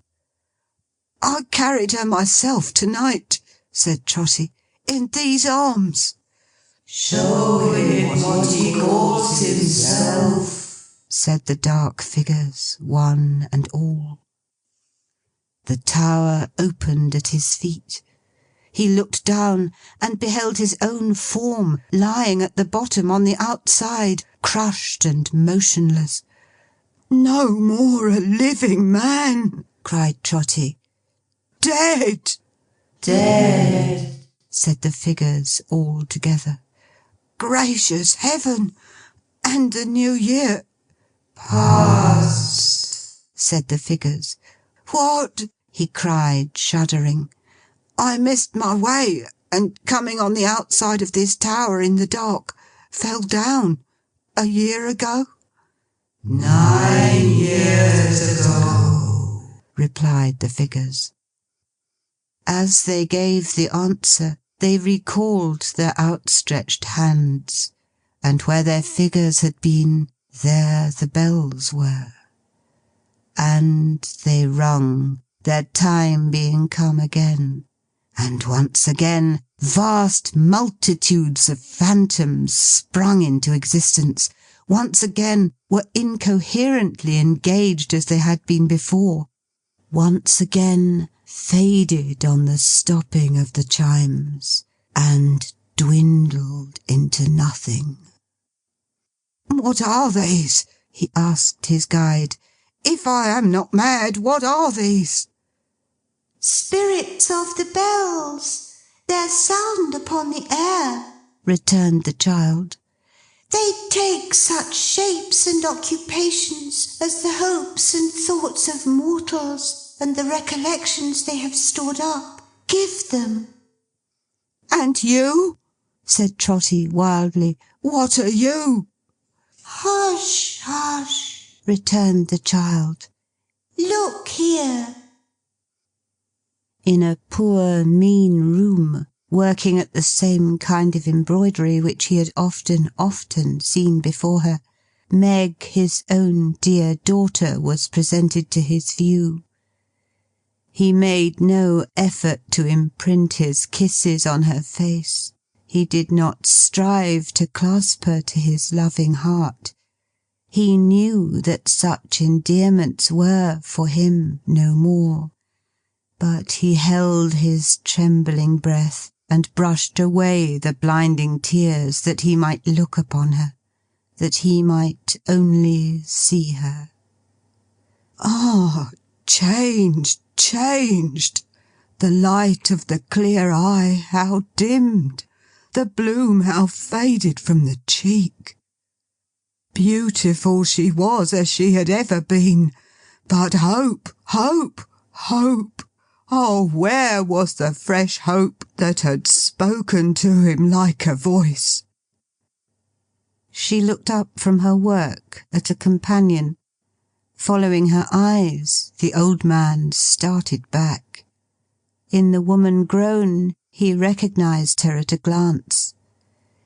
"I carried her myself to-night," said Trotty, "in these arms." "Show him what he calls himself," said the dark figures, one and all. The tower opened at his feet. He looked down, and beheld his own form lying at the bottom on the outside, crushed and motionless. "No more a living man!" cried Trotty. "Dead!" "Dead," said the figures all together. "Gracious Heaven! And the New Year!" "Past," said the figures. "What?" he cried, shuddering. "I missed my way, and coming on the outside of this tower in the dark, fell down. A year ago?" "9 years ago," replied the figures. As they gave the answer, they recalled their outstretched hands, and where their figures had been, there the bells were. And they rung, their time being come again. And once again, vast multitudes of phantoms sprung into existence, once again were incoherently engaged as they had been before, once again faded on the stopping of the chimes, and dwindled into nothing. "What are these?" he asked his guide. "If I am not mad, what are these?" spirits of the bells, their sound upon the air," returned the child. "They take such shapes and occupations as the hopes and thoughts of mortals. and the recollections they have stored up. Give them." "And you?" said Trotty wildly. "What are you?" "Hush, hush," returned the child. "Look here." In a poor mean room, working at the same kind of embroidery which he had often seen before her, Meg, his own dear daughter, was presented to his view. He made no effort to imprint his kisses on her face. He did not strive to clasp her to his loving heart. He knew that such endearments were, for him, no more. But he held his trembling breath, and brushed away the blinding tears, that he might look upon her, that he might only see her. Ah, changed, changed! The light of the clear eye, how dimmed! The bloom, how faded from the cheek! Beautiful she was as she had ever been, but hope, hope, hope! Oh, where was the fresh hope that had spoken to him like a voice? She looked up from her work at a companion. Following her eyes, the old man started back. In the woman grown, he recognized her at a glance.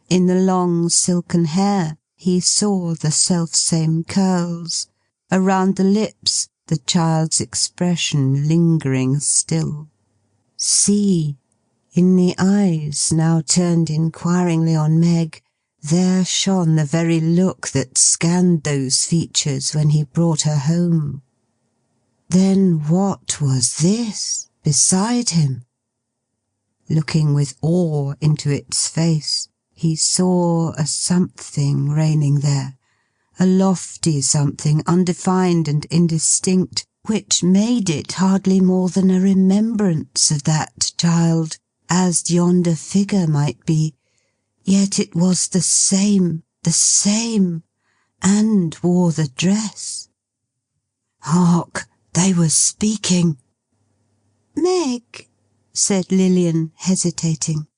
In the long silken hair, he saw the self-same curls. Around the lips, the child's expression lingering still. See, in the eyes, now turned inquiringly on Meg, there shone the very look that scanned those features when he brought her home. Then what was this beside him? Looking with awe into its face, he saw a something reigning there, a lofty something, undefined and indistinct, which made it hardly more than a remembrance of that child, as yonder figure might be. Yet it was the same, and wore the dress. Hark! They were speaking. "Meg," said Lilian, hesitating,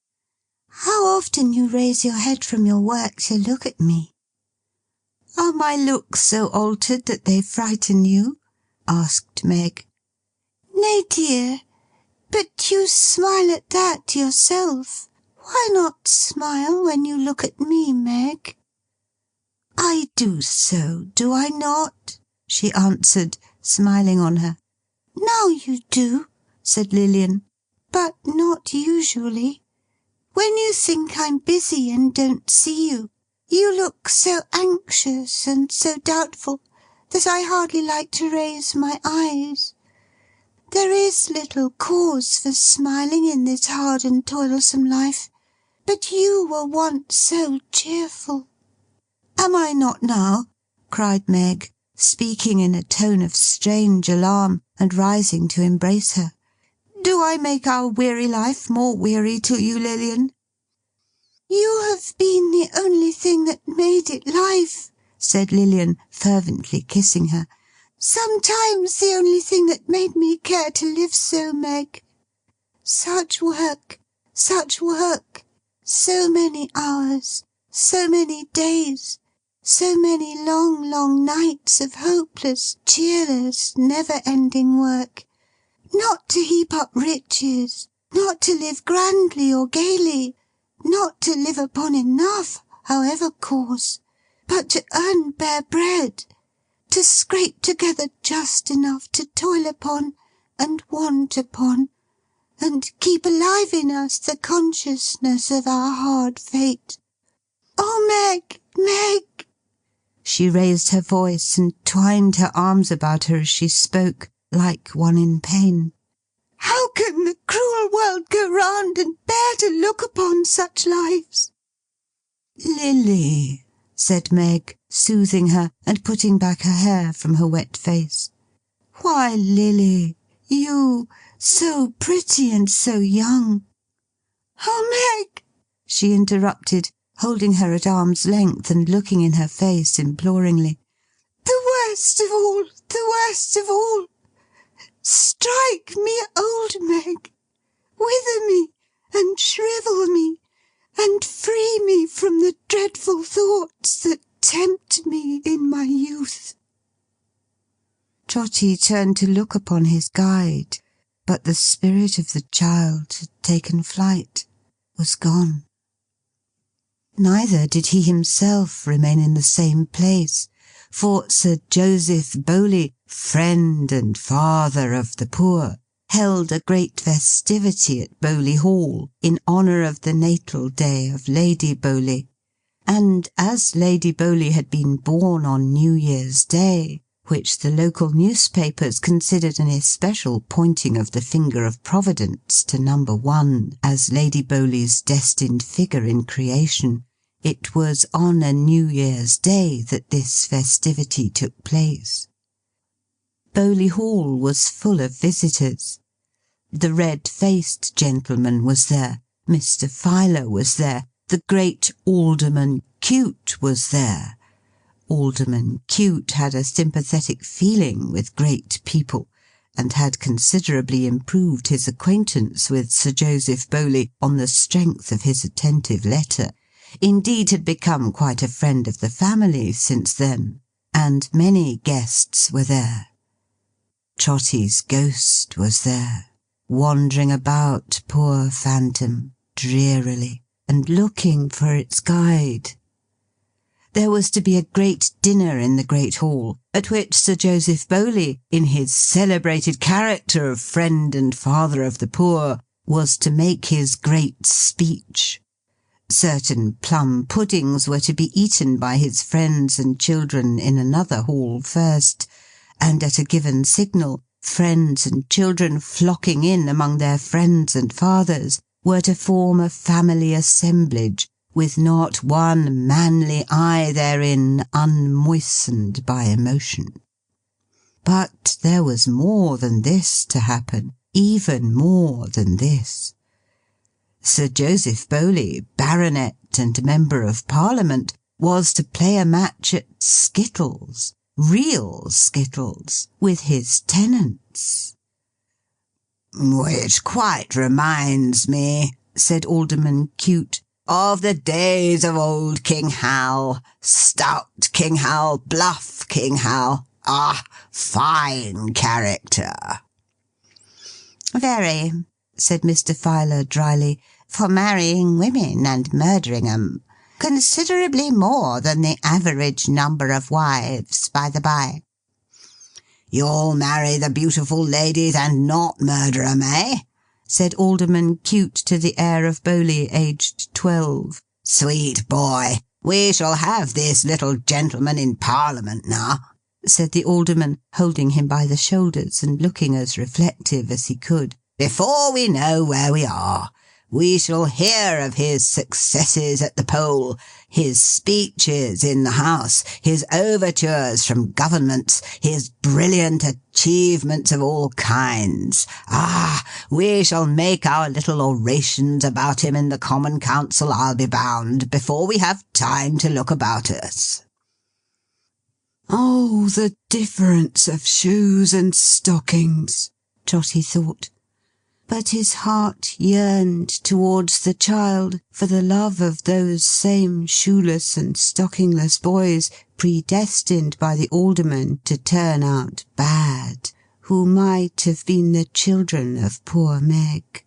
"how often you raise your head from your work to look at me." "Are my looks so altered that they frighten you?" asked Meg. "Nay, dear, but you smile at that yourself. Why not smile when you look at me, Meg?" "I do so, do I not?" she answered, smiling on her. "Now you do," said Lilian, "but not usually. When you think I'm busy and don't see you, you look so anxious and so doubtful that I hardly like to raise my eyes. There is little cause for smiling in this hard and toilsome life, but you were once so cheerful." "Am I not now?" cried Meg, speaking in a tone of strange alarm, and rising to embrace her. "Do I make our weary life more weary to you, Lilian?" "You have been the only thing that made it life," said Lilian, fervently kissing her. "Sometimes the only thing that made me care to live so, Meg. Such work, so many hours, so many days, so many long, long nights of hopeless, cheerless, never-ending work. Not to heap up riches, not to live grandly or gaily, not to live upon enough, however coarse, but to earn bare bread, to scrape together just enough to toil upon, and want upon, and keep alive in us the consciousness of our hard fate. Oh, Meg, Meg!" She raised her voice and twined her arms about her as she spoke, like one in pain. "How can the cruel world go round and bear to look upon such lives?" "Lily," said Meg, soothing her, and putting back her hair from her wet face. "Why, Lily, you, so pretty and so young—" "Oh, Meg!" she interrupted, holding her at arm's length and looking in her face imploringly. "The worst of all, the worst of all! Strike thoughts that tempt me in my youth." Trotty turned to look upon his guide, but the spirit of the child had taken flight, was gone. Neither did he himself remain in the same place, for Sir Joseph Bowley, friend and father of the poor, held a great festivity at Bowley Hall in honour of the natal day of Lady Bowley, and as Lady Bowley had been born on New Year's Day, which the local newspapers considered an especial pointing of the finger of Providence to number 1 as Lady Bowley's destined figure in creation, it was on a New Year's Day that this festivity took place. Bowley Hall was full of visitors. The red-faced gentleman was there, Mr. Filer was there, the great Alderman Cute was there. Alderman Cute had a sympathetic feeling with great people, and had considerably improved his acquaintance with Sir Joseph Bowley on the strength of his attentive letter, indeed had become quite a friend of the family since then, and many guests were there. Trotty's ghost was there, wandering about, poor phantom, drearily, and looking for its guide. There was to be a great dinner in the great hall, at which Sir Joseph Bowley, in his celebrated character of friend and father of the poor, was to make his great speech. Certain plum puddings were to be eaten by his friends and children in another hall first, and at a given signal, friends and children flocking in among their friends and fathers, were to form a family assemblage, with not one manly eye therein unmoistened by emotion. But there was more than this to happen, even more than this. Sir Joseph Bowley, Baronet and Member of Parliament, was to play a match at skittles, real skittles, with his tenants. "Which quite reminds me," said Alderman Cute, "of the days of old King Hal. Stout King Hal, bluff King Hal. Ah, fine character." "Very," said Mr. Filer dryly, "for marrying women and murdering 'em. Considerably more than the average number of wives, by the by." "You'll marry the beautiful ladies and not murder 'em, eh?" said Alderman Cute to the heir of Bowley, aged 12. "Sweet boy, we shall have this little gentleman in Parliament now," said the Alderman, holding him by the shoulders and looking as reflective as he could. "Before we know where we are, we shall hear of his successes at the poll, his speeches in the House, his overtures from governments, his brilliant achievements of all kinds. Ah, we shall make our little orations about him in the Common Council, I'll be bound, before we have time to look about us." "Oh, the difference of shoes and stockings," Trotty thought. But his heart yearned towards the child for the love of those same shoeless and stockingless boys, predestined by the Alderman to turn out bad, who might have been the children of poor Meg.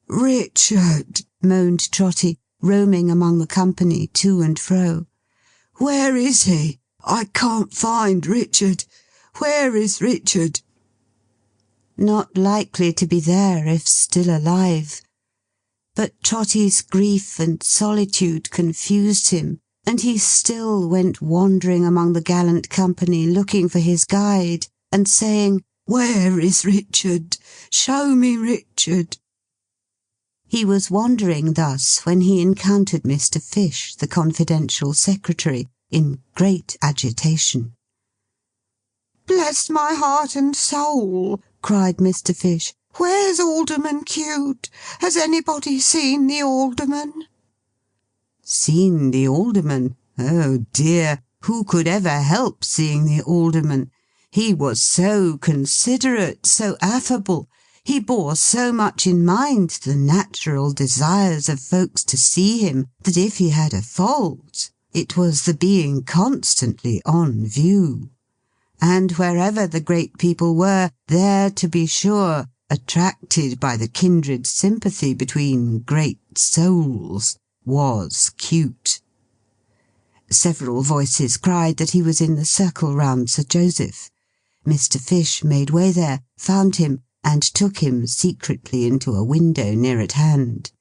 "Richard," moaned Trotty, roaming among the company to and fro. "Where is he? I can't find Richard. Where is Richard?" Not likely to be there if still alive. But Trotty's grief and solitude confused him, and he still went wandering among the gallant company, looking for his guide, and saying, "Where is Richard? Show me Richard." He was wandering thus when he encountered Mr. Fish, the confidential secretary, in great agitation. "Bless my heart and soul!" cried Mr. Fish. "Where's Alderman Cute? Has anybody seen the Alderman?" Seen the Alderman? Oh dear! Who could ever help seeing the Alderman? He was so considerate, so affable. He bore so much in mind the natural desires of folks to see him, that if he had a fault, it was the being constantly on view. And wherever the great people were, there, to be sure, attracted by the kindred sympathy between great souls, was Cute. Several voices cried that he was in the circle round Sir Joseph. Mr. Fish made way there, found him, and took him secretly into a window near at hand.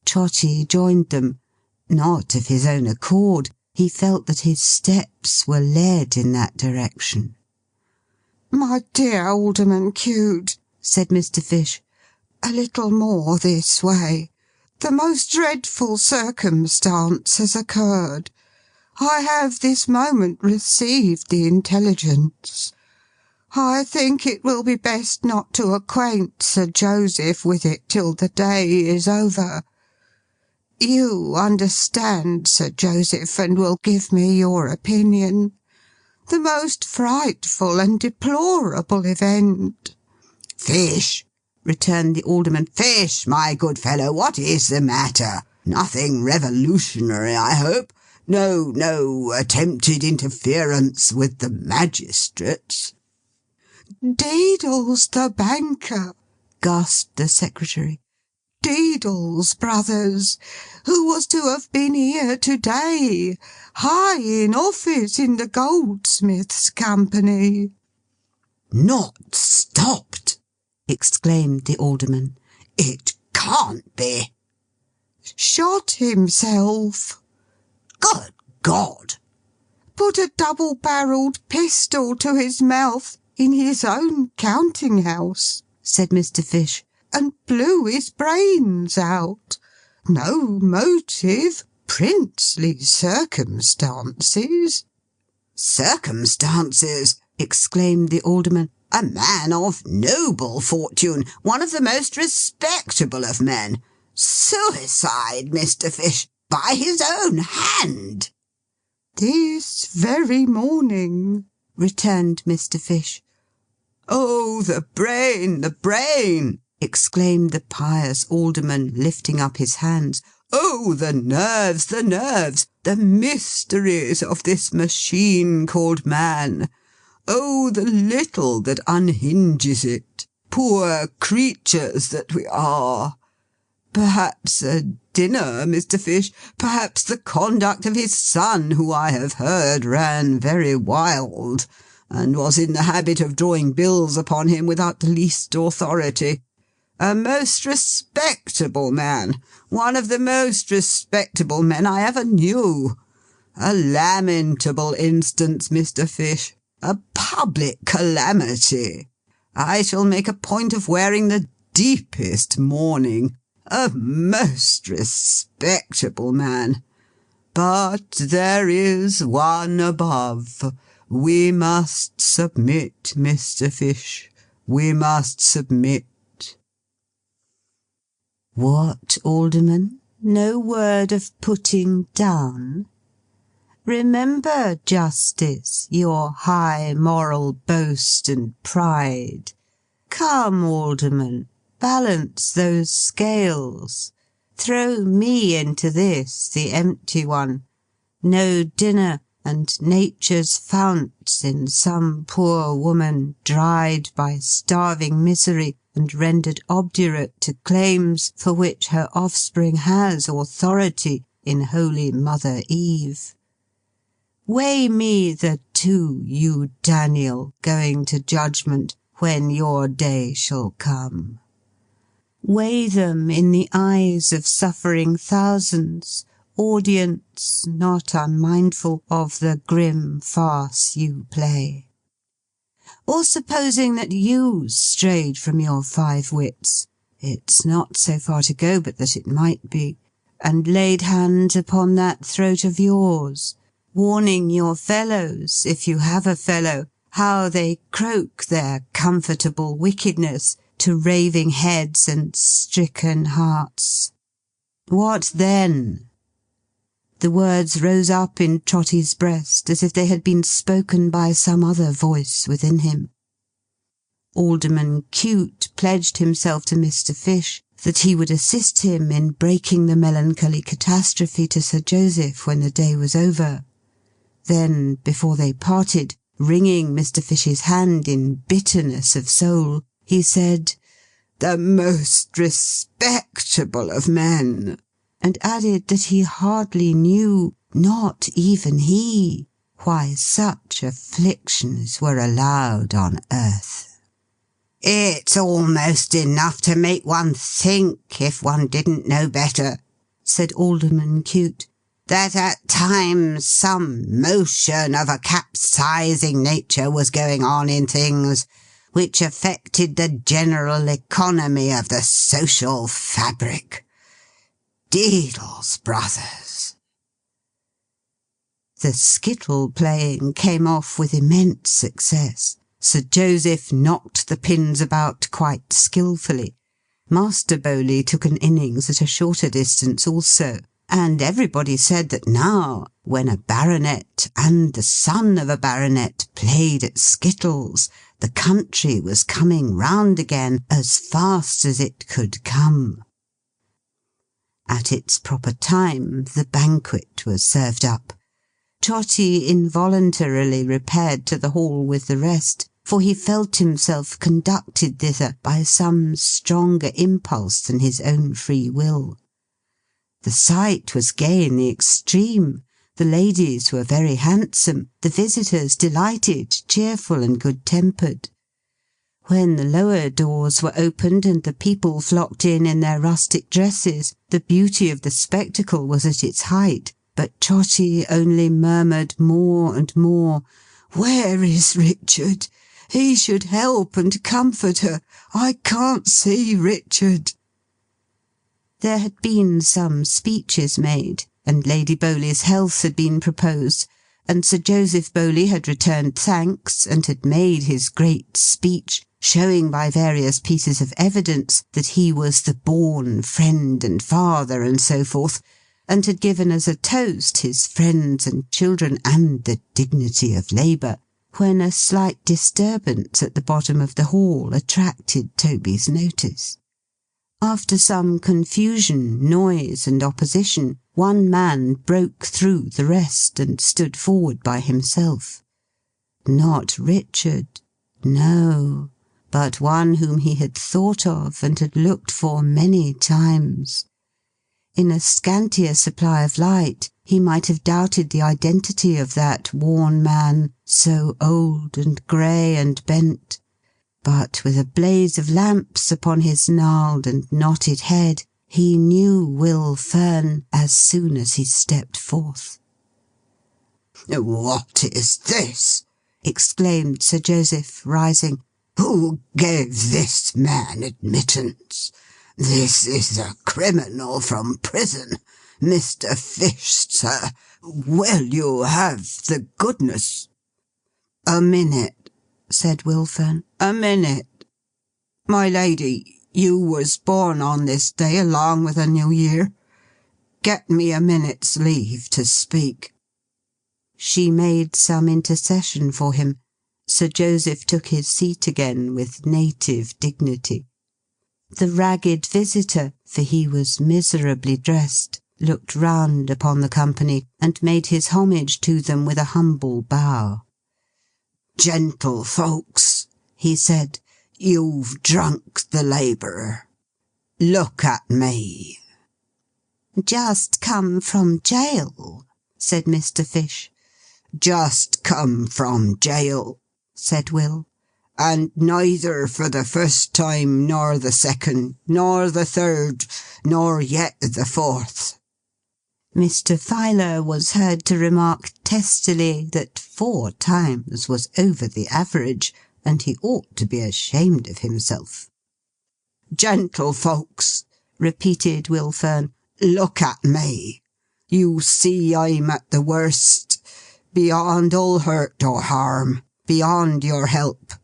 Trotty joined them. Not of his own accord. He felt that his steps were led in that direction. "My dear Alderman Cute," said Mr. Fish, "a little more this way. The most dreadful circumstance has occurred. I have this moment received the intelligence. I think it will be best not to acquaint Sir Joseph with it till the day is over. You understand, Sir Joseph, and will give me your opinion. The most frightful and deplorable event." "Fish," returned the Alderman. "Fish, my good fellow, what is the matter? Nothing revolutionary, I hope? No attempted interference with the magistrates?" "Deedles the banker," gasped the Secretary. "Deedles, brothers, who was to have been here to-day, high in office in the Goldsmiths' Company." "Not stopped!" exclaimed the Alderman. "It can't be!" "Shot himself." "Good God!" "Put a double-barrelled pistol to his mouth in his own counting-house," said Mr. Fish, "and blew his brains out. No motive, princely circumstances." "Circumstances!" exclaimed the Alderman. "A man of noble fortune, one of the most respectable of men. Suicide, Mr. Fish, by his own hand!" "This very morning," returned Mr. Fish. "Oh, the brain, the brain!" exclaimed the pious Alderman, lifting up his hands. "Oh, the nerves, the nerves! The mysteries of this machine called man! Oh, the little that unhinges it! Poor creatures that we are! Perhaps a dinner, Mr. Fish. Perhaps the conduct of his son, who I have heard ran very wild, and was in the habit of drawing bills upon him without the least authority. A most respectable man. One of the most respectable men I ever knew. A lamentable instance, Mr. Fish. A public calamity. I shall make a point of wearing the deepest mourning. A most respectable man. But there is One above. We must submit, Mr. Fish. We must submit." What, Alderman? No word of putting down? Remember justice, your high moral boast and pride. Come, Alderman, balance those scales. Throw me into this, the empty one. No dinner, and nature's founts in some poor woman dried by starving misery, and rendered obdurate to claims for which her offspring has authority in holy Mother Eve. Weigh me the two, you Daniel, going to judgment, when your day shall come. Weigh them in the eyes of suffering thousands, audience not unmindful of the grim farce you play. Or supposing that you strayed from your 5 wits, it's not so far to go but that it might be, and laid hands upon that throat of yours, warning your fellows, if you have a fellow, how they croak their comfortable wickedness to raving heads and stricken hearts. What then? The words rose up in Trotty's breast as if they had been spoken by some other voice within him. Alderman Cute pledged himself to Mr. Fish that he would assist him in breaking the melancholy catastrophe to Sir Joseph when the day was over. Then, before they parted, wringing Mr. Fish's hand in bitterness of soul, he said, "The most respectable of men," and added that he hardly knew, not even he, why such afflictions were allowed on earth. "It's almost enough to make one think, if one didn't know better," said Alderman Cute, "that at times some motion of a capsizing nature was going on in things, which affected the general economy of the social fabric. Deedles, brothers!" The skittle playing came off with immense success. Sir Joseph knocked the pins about quite skilfully. Master Bowley took an innings at a shorter distance also, and everybody said that now, when a baronet and the son of a baronet played at skittles, the country was coming round again as fast as it could come. At its proper time the banquet was served up. Trotty involuntarily repaired to the hall with the rest, for he felt himself conducted thither by some stronger impulse than his own free will. The sight was gay in the extreme. The ladies were very handsome, the visitors delighted, cheerful, and good-tempered. When the lower doors were opened and the people flocked in their rustic dresses, the beauty of the spectacle was at its height, but Trotty only murmured more and more, "Where is Richard? He should help and comfort her. I can't see Richard." There had been some speeches made, and Lady Bowley's health had been proposed, and Sir Joseph Bowley had returned thanks, and had made his great speech, showing by various pieces of evidence that he was the born friend and father, and so forth, and had given as a toast his friends and children and the dignity of labour, when a slight disturbance at the bottom of the hall attracted Toby's notice. After some confusion, noise, and opposition, one man broke through the rest, and stood forward by himself. Not Richard, no, but one whom he had thought of and had looked for many times. In a scantier supply of light, he might have doubted the identity of that worn man, so old and grey and bent. But with a blaze of lamps upon his gnarled and knotted head, he knew Will Fern as soon as he stepped forth. "What is this?" exclaimed Sir Joseph, rising. "Who gave this man admittance? This is a criminal from prison. Mr. Fish, sir, will you have the goodness—" "A minute," said Will Fern. "A minute. My lady, you was born on this day along with a new year. Get me a minute's leave to speak." She made some intercession for him. Sir Joseph took his seat again with native dignity. The ragged visitor, for he was miserably dressed, looked round upon the company, and made his homage to them with a humble bow. "Gentlefolks," he said, "you've drunk the labourer. Look at me." "Just come from jail," said Mr. Fish. "Just come from jail," said Will. "And neither for the first time, nor the second, nor the third, nor yet the fourth." Mr. Filer was heard to remark testily that 4 times was over the average, and he ought to be ashamed of himself. "Gentlefolks," repeated Will Fern, "look at me. You see I'm at the worst, beyond all hurt or harm, beyond your help.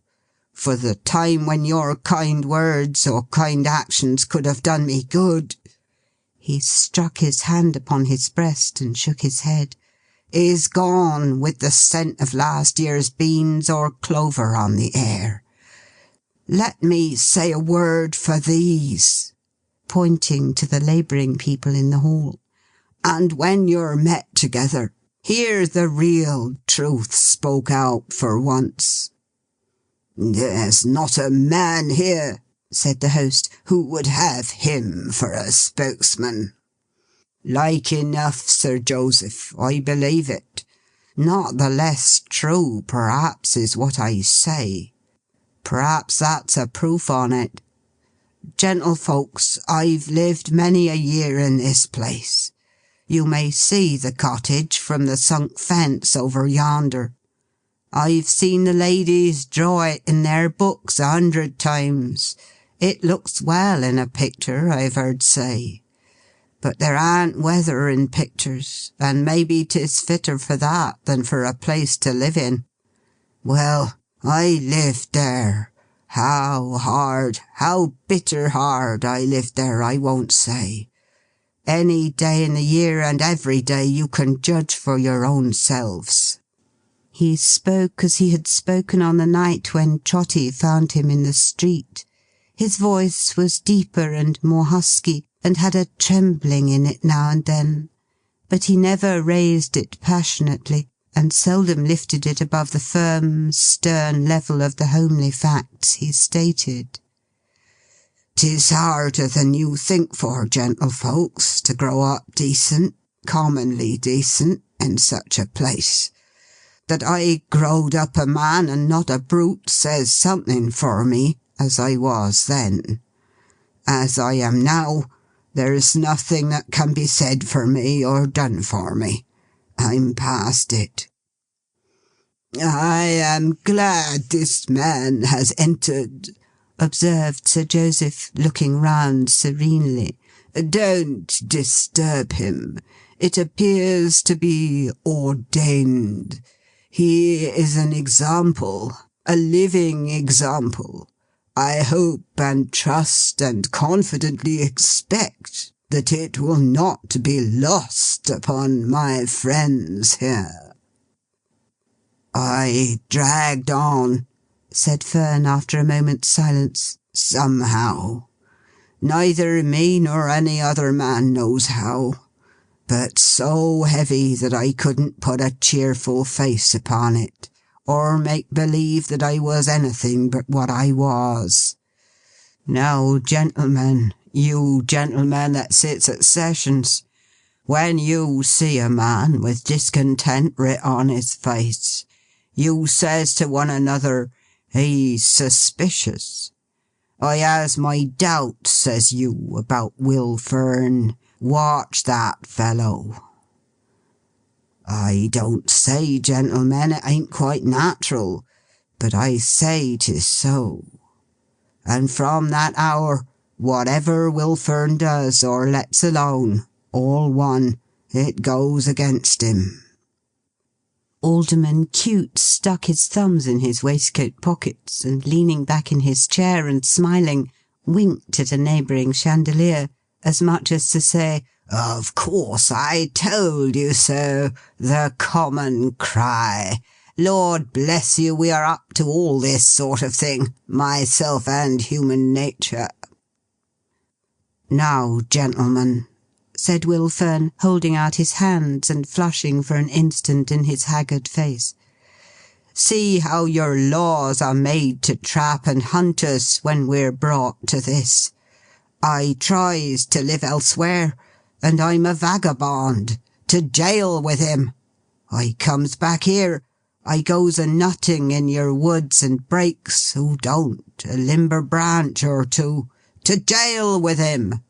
For the time when your kind words or kind actions could have done me good," he struck his hand upon his breast and shook his head, "is gone with the scent of last year's beans or clover on the air. let me say a word for these," pointing to the labouring people in the hall, "and when you're met together, hear the real truth spoke out for once." "There's not a man here," said the host, "who would have him for a spokesman." "Like enough, Sir Joseph, I believe it. Not the less true, perhaps, is what I say. Perhaps that's a proof on it. Gentlefolks, I've lived many a year in this place. You may see the cottage from the sunk fence over yonder. I've seen the ladies draw it in their books 100 times. It looks well in a picture, I've heard say. But there ain't weather in pictures, and maybe 'tis fitter for that than for a place to live in. Well, I lived there. How hard, how bitter hard I lived there, I won't say. Any day in the year and every day you can judge for your own selves." He spoke as he had spoken on the night when Trotty found him in the street. His voice was deeper and more husky, and had a trembling in it now and then. But he never raised it passionately, and seldom lifted it above the firm, stern level of the homely facts he stated. "'Tis harder than you think for, gentlefolks, to grow up decent, commonly decent, in such a place. That I growed up a man and not a brute says something for me, as I was then. As I am now, there's nothing that can be said for me or done for me. I'm past it. "I am glad this man has entered," observed Sir Joseph, looking round serenely. "Don't disturb him. It appears to be ordained. He is an example, a living example. I hope and trust and confidently expect that it will not be lost upon my friends here." "I dragged on," said Fern after a moment's silence, "somehow. Neither me nor any other man knows how. But so heavy that I couldn't put a cheerful face upon it, or make believe that I was anything but what I was. Now, gentlemen, you gentlemen that sits at sessions, when you see a man with discontent writ on his face, you says to one another, 'He's suspicious.' I has my doubts, says you, about Will Fern. Watch that fellow. I don't say, gentlemen, it ain't quite natural, but I say 'tis so. And from that hour, whatever Will Fern does or lets alone, all one, it goes against him." Alderman Cute stuck his thumbs in his waistcoat pockets, and leaning back in his chair and smiling, winked at a neighbouring chandelier, as much as to say, "Of course I told you so. The common cry. Lord bless you, we are up to all this sort of thing, myself and human nature." "Now, gentlemen," said Will Fern, holding out his hands and flushing for an instant in his haggard face, "see how your laws are made to trap and hunt us when we're brought to this. I tries to live elsewhere, and I'm a vagabond. To jail with him. I comes back here. I goes a nutting in your woods and breaks, who don't, a limber branch or two. To jail with him.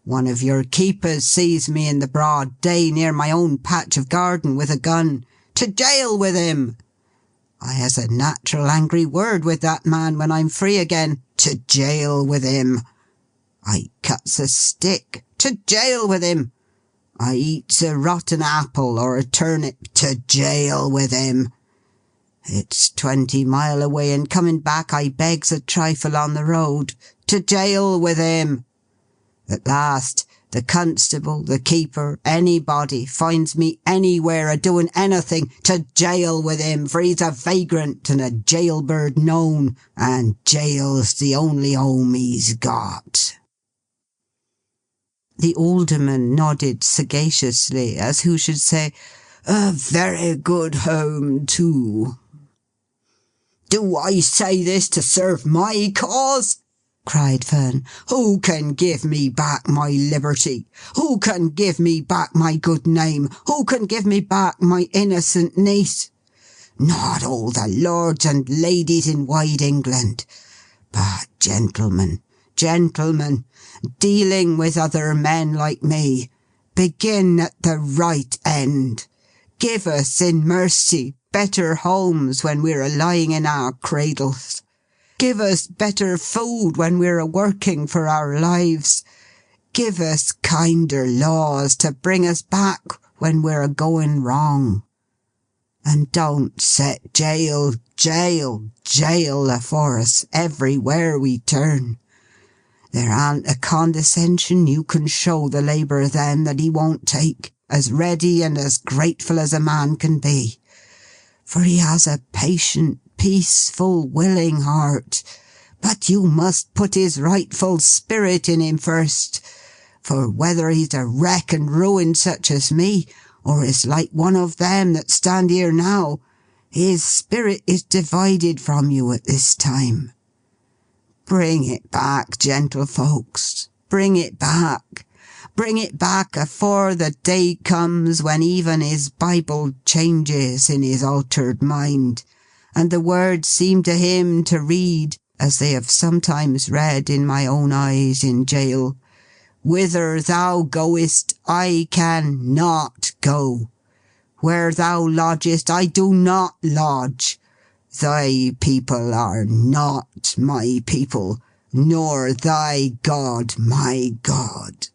One of your keepers sees me in the broad day near my own patch of garden with a gun. To jail with him. I has a natural angry word with that man when I'm free again. To jail with him. I cuts a stick. To jail with him. I eats a rotten apple or a turnip. To jail with him. It's 20 mile away, and coming back I begs a trifle on the road. To jail with him. At last, The constable, the keeper, anybody finds me anywhere a-doing anything, to jail with him, for he's a vagrant and a jailbird known, and jail's the only home he's got." The alderman nodded sagaciously, as who should say, "A very good home too." "Do I say this to serve my cause?" cried Fern. "Who can give me back my liberty? Who can give me back my good name? Who can give me back my innocent niece? Not all the lords and ladies in wide England. But gentlemen, dealing with other men like me, begin at the right end. Give us, in mercy, better homes when we're a-lying in our cradles. Give us better food when we're a-working for our lives. Give us kinder laws to bring us back when we're a-going wrong. And don't set jail afore us everywhere we turn. There aren't a condescension you can show the labourer then that he won't take, as ready and as grateful as a man can be. For he has a patient, peaceful, willing heart. But you must put his rightful spirit in him first. For whether he's a wreck and ruin such as me, or is like one of them that stand here now, his spirit is divided from you at this time. Bring it back, gentlefolks. Bring it back. Bring it back afore the day comes when even his Bible changes in his altered mind, and the words seem to him to read, as they have sometimes read in my own eyes in jail, 'Whither thou goest, I can not go. Where thou lodgest, I do not lodge. Thy people are not my people, nor thy God my God.'"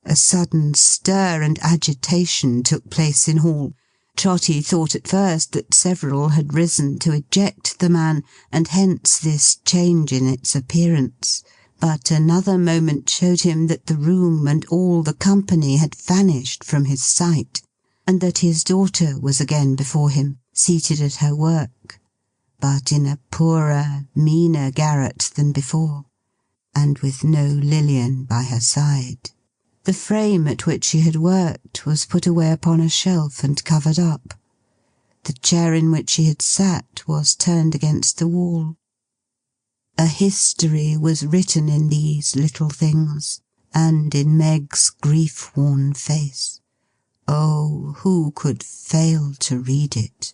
A sudden stir and agitation took place in hall. Trotty thought at first that several had risen to eject the man, and hence this change in its appearance. But another moment showed him that the room and all the company had vanished from his sight, and that his daughter was again before him, seated at her work, but in a poorer, meaner garret than before, and with no Lilian by her side. The frame at which she had worked was put away upon a shelf and covered up. The chair in which she had sat was turned against the wall. A history was written in these little things, and in Meg's grief-worn face. Oh, who could fail to read it?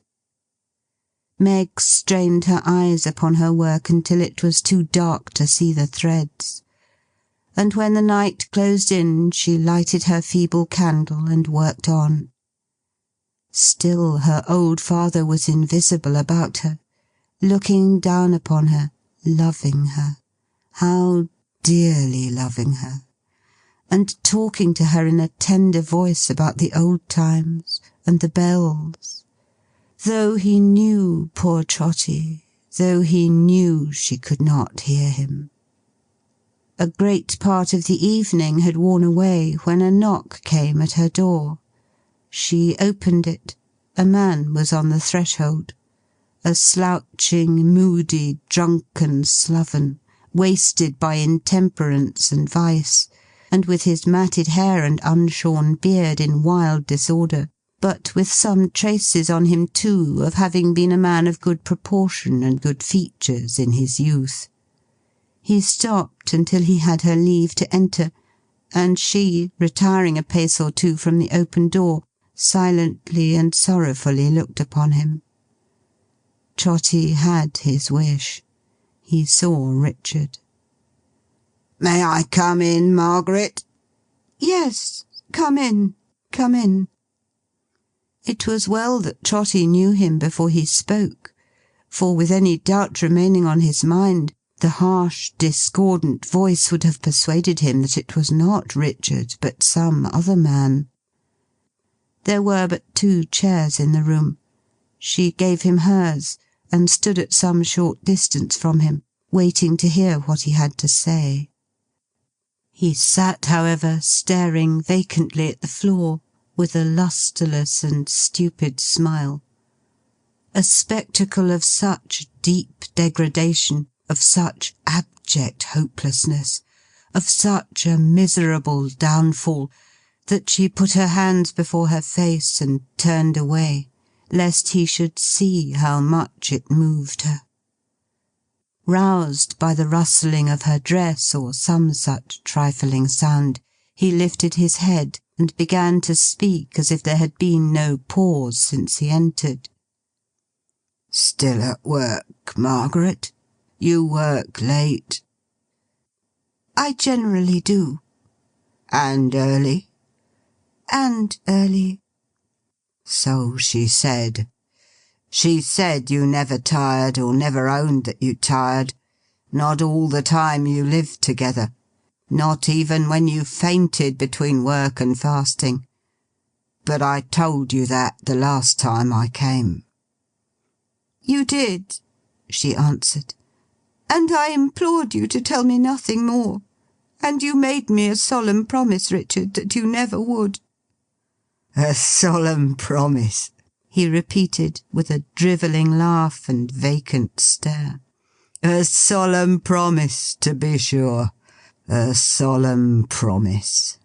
Meg strained her eyes upon her work until it was too dark to see the threads, and when the night closed in she lighted her feeble candle and worked on. Still her old father was invisible about her, looking down upon her, loving her, how dearly loving her, and talking to her in a tender voice about the old times and the bells, though he knew, poor Trotty, though he knew she could not hear him. A great part of the evening had worn away when a knock came at her door. She opened it. A man was on the threshold. A slouching, moody, drunken sloven, wasted by intemperance and vice, and with his matted hair and unshorn beard in wild disorder, but with some traces on him too of having been a man of good proportion and good features in his youth. He stopped until he had her leave to enter, and she, retiring a pace or two from the open door, silently and sorrowfully looked upon him. Trotty had his wish. He saw Richard. "May I come in, Margaret?" "Yes, come in, come in." It was well that Trotty knew him before he spoke, for with any doubt remaining on his mind, the harsh, discordant voice would have persuaded him that it was not Richard, but some other man. There were but 2 chairs in the room. She gave him hers, and stood at some short distance from him, waiting to hear what he had to say. He sat, however, staring vacantly at the floor, with a lustreless and stupid smile. A spectacle of such deep degradation, of such abject hopelessness, of such a miserable downfall, that she put her hands before her face and turned away, lest he should see how much it moved her. Roused by the rustling of her dress, or some such trifling sound, he lifted his head, and began to speak as if there had been no pause since he entered. "Still at work, Margaret? You work late?" "I generally do." "And early?" "And early." So she said. She said you never tired, or never owned that you tired. Not all the time you lived together. Not even when you fainted between work and fasting. But I told you that the last time I came." "You did," she answered. "And I implored you to tell me nothing more. And you made me a solemn promise, Richard, that you never would." "A solemn promise," he repeated, with a drivelling laugh and vacant stare. "A solemn promise, to be sure. A solemn promise."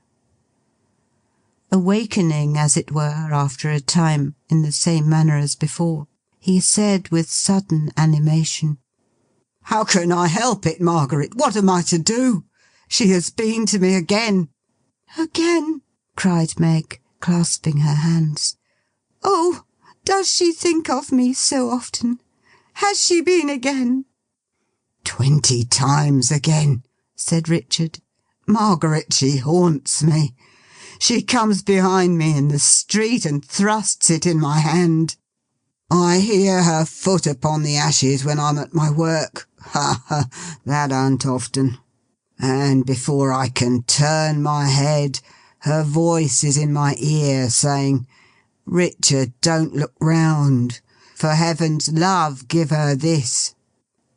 Awakening, as it were, after a time, in the same manner as before, he said with sudden animation, "How can I help it, Margaret? What am I to do? She has been to me again." "Again?" cried Meg, clasping her hands. "Oh, does she think of me so often? Has she been again?" 20 times again," said Richard. "Margaret, she haunts me. She comes behind me in the street and thrusts it in my hand. I hear her foot upon the ashes when I'm at my work. Ha ha! That aren't often. And before I can turn my head, her voice is in my ear, saying, 'Richard, don't look round. For heaven's love, give her this.'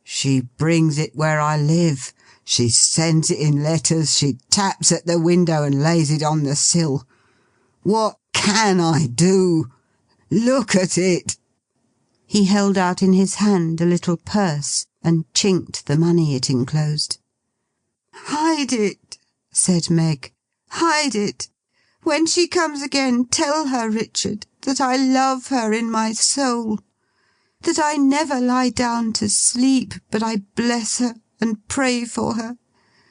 She brings it where I live. She sends it in letters. She taps at the window and lays it on the sill. What can I do? Look at it!" He held out in his hand a little purse, and chinked the money it enclosed. "Hide it," said Meg. "Hide it. When she comes again, tell her, Richard, that I love her in my soul. That I never lie down to sleep, but I bless her and pray for her.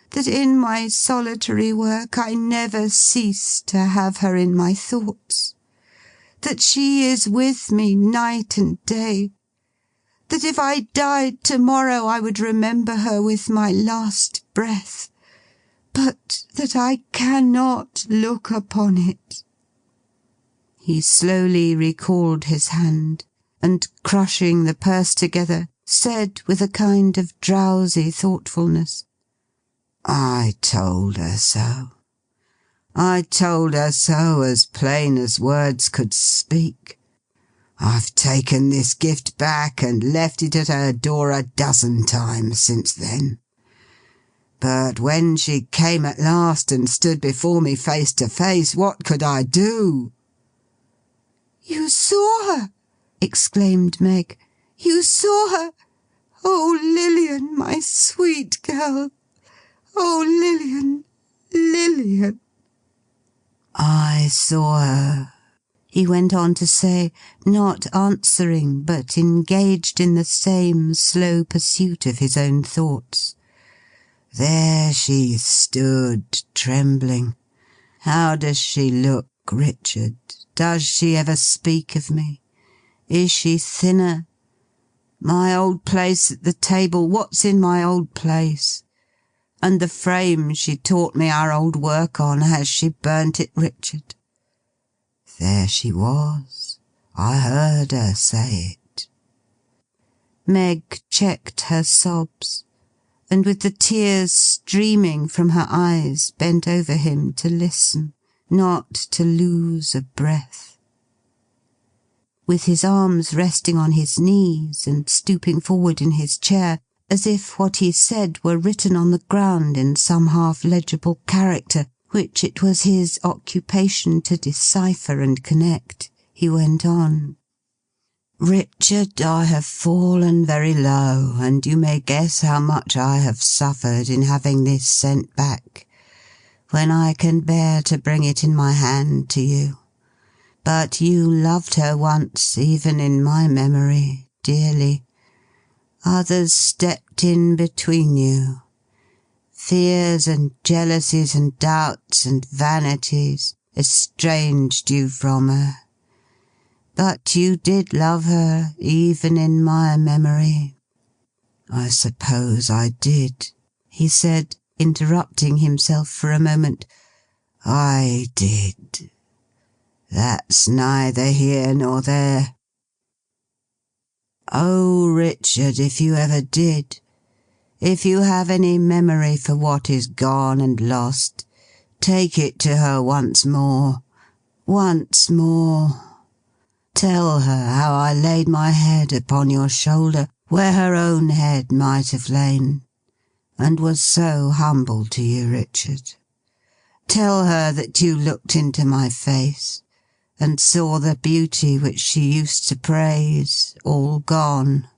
That in my solitary work I never cease to have her in my thoughts. That she is with me night and day. That if I died to-morrow I would remember her with my last breath. But that I cannot look upon it." He slowly recalled his hand, and crushing the purse together, said with a kind of drowsy thoughtfulness, "I told her so. I told her so as plain as words could speak. I've taken this gift back and left it at her door 12 times since then. But when she came at last and stood before me face to face, what could I do?" "You saw her!" exclaimed Meg. "You saw her! Oh, Lilian, my sweet girl! Oh, Lilian, Lilian!" "I saw her," he went on to say, not answering, but engaged in the same slow pursuit of his own thoughts. "There she stood, trembling. How does she look, Richard? Does she ever speak of me? Is she thinner? My old place at the table, what's in my old place? And the frame she taught me our old work on, has she burnt it, Richard? There she was. I heard her say it." Meg checked her sobs, and with the tears streaming from her eyes, bent over him to listen, not to lose a breath. With his arms resting on his knees, and stooping forward in his chair, as if what he said were written on the ground in some half-legible character, which it was his occupation to decipher and connect, he went on. "Richard, I have fallen very low, and you may guess how much I have suffered in having this sent back, when I can bear to bring it in my hand to you. But you loved her once, even in my memory, dearly. Others stepped in between you. Fears and jealousies and doubts and vanities estranged you from her. But you did love her, even in my memory." "I suppose I did," he said, interrupting himself for a moment. "I did. That's neither here nor there. Oh, Richard, if you ever did, if you have any memory for what is gone and lost, take it to her once more. Once more. Tell her how I laid my head upon your shoulder, where her own head might have lain, and was so humble to you, Richard. Tell her that you looked into my face, and saw the beauty which she used to praise, all gone,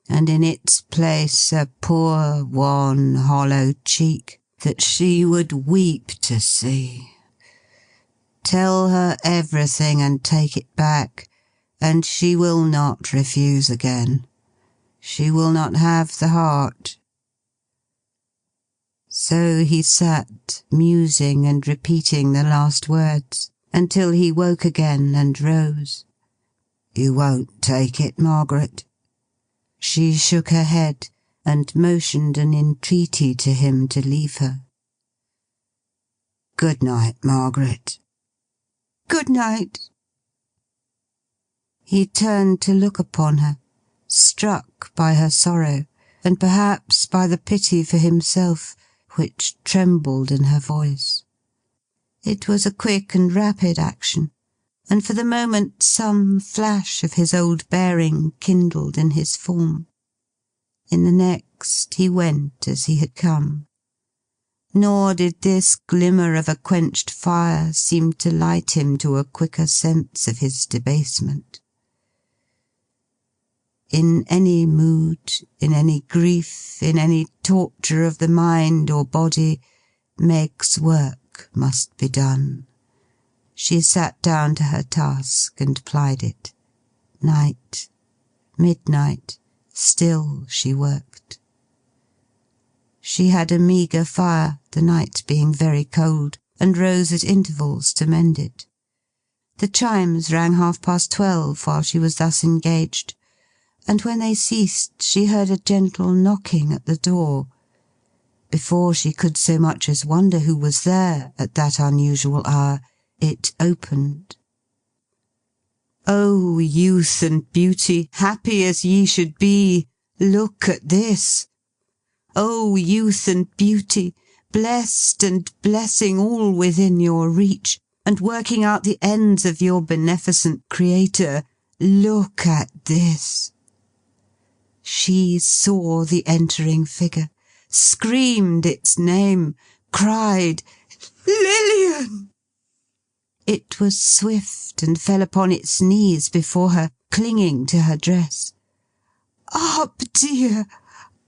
and in its place a poor, wan, hollow cheek that she would weep to see. Tell her everything and take it back, and she will not refuse again. She will not have the heart." So he sat, musing and repeating the last words, until he woke again and rose. "You won't take it, Margaret?" She shook her head, and motioned an entreaty to him to leave her. "Good night, Margaret." Good night." He turned to look upon her, struck by her sorrow, and perhaps by the pity for himself, which trembled in her voice. It was a quick and rapid action, and for the moment some flash of his old bearing kindled in his form. In the next he went as he had come. Nor did this glimmer of a quenched fire seem to light him to a quicker sense of his debasement. In any mood, in any grief, in any torture of the mind or body, Meg's work must be done. She sat down to her task and plied it. Night, midnight, still she worked. She had a meagre fire, the night being very cold, and rose at intervals to mend it. The chimes rang 12:30 while she was thus engaged, and when they ceased she heard a gentle knocking at the door. Before she could so much as wonder who was there at that unusual hour, it opened. "O youth and beauty, happy as ye should be, look at this! O youth and beauty, blessed and blessing all within your reach, and working out the ends of your beneficent Creator, look at this!" She saw the entering figure, screamed its name, cried, "Lilian!" It was swift, and fell upon its knees before her, clinging to her dress. "Up, dear!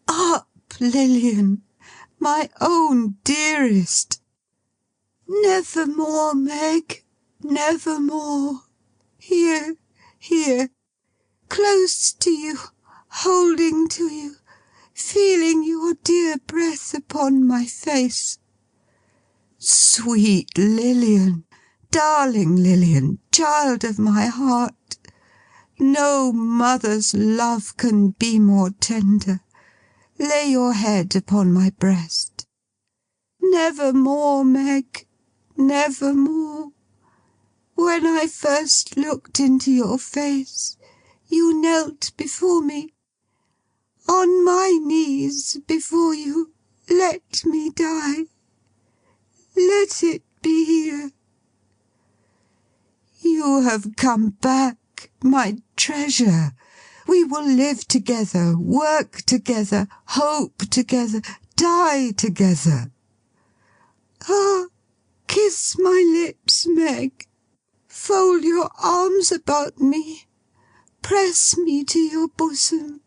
Up, Lilian! My own dearest! Never more, Meg! Never more! Here, here! Close to you, holding to you, feeling your dear breath upon my face. Sweet Lilian! Darling Lilian! Child of my heart! No mother's love can be more tender. Lay your head upon my breast. Never more, Meg! Never more! When I first looked into your face, you knelt before me. On my knees before you, let me die. Let it be here. You have come back, my treasure, We will live together, work together, hope together, die together. Ah, kiss my lips, Meg. Fold your arms about me. Press me to your bosom.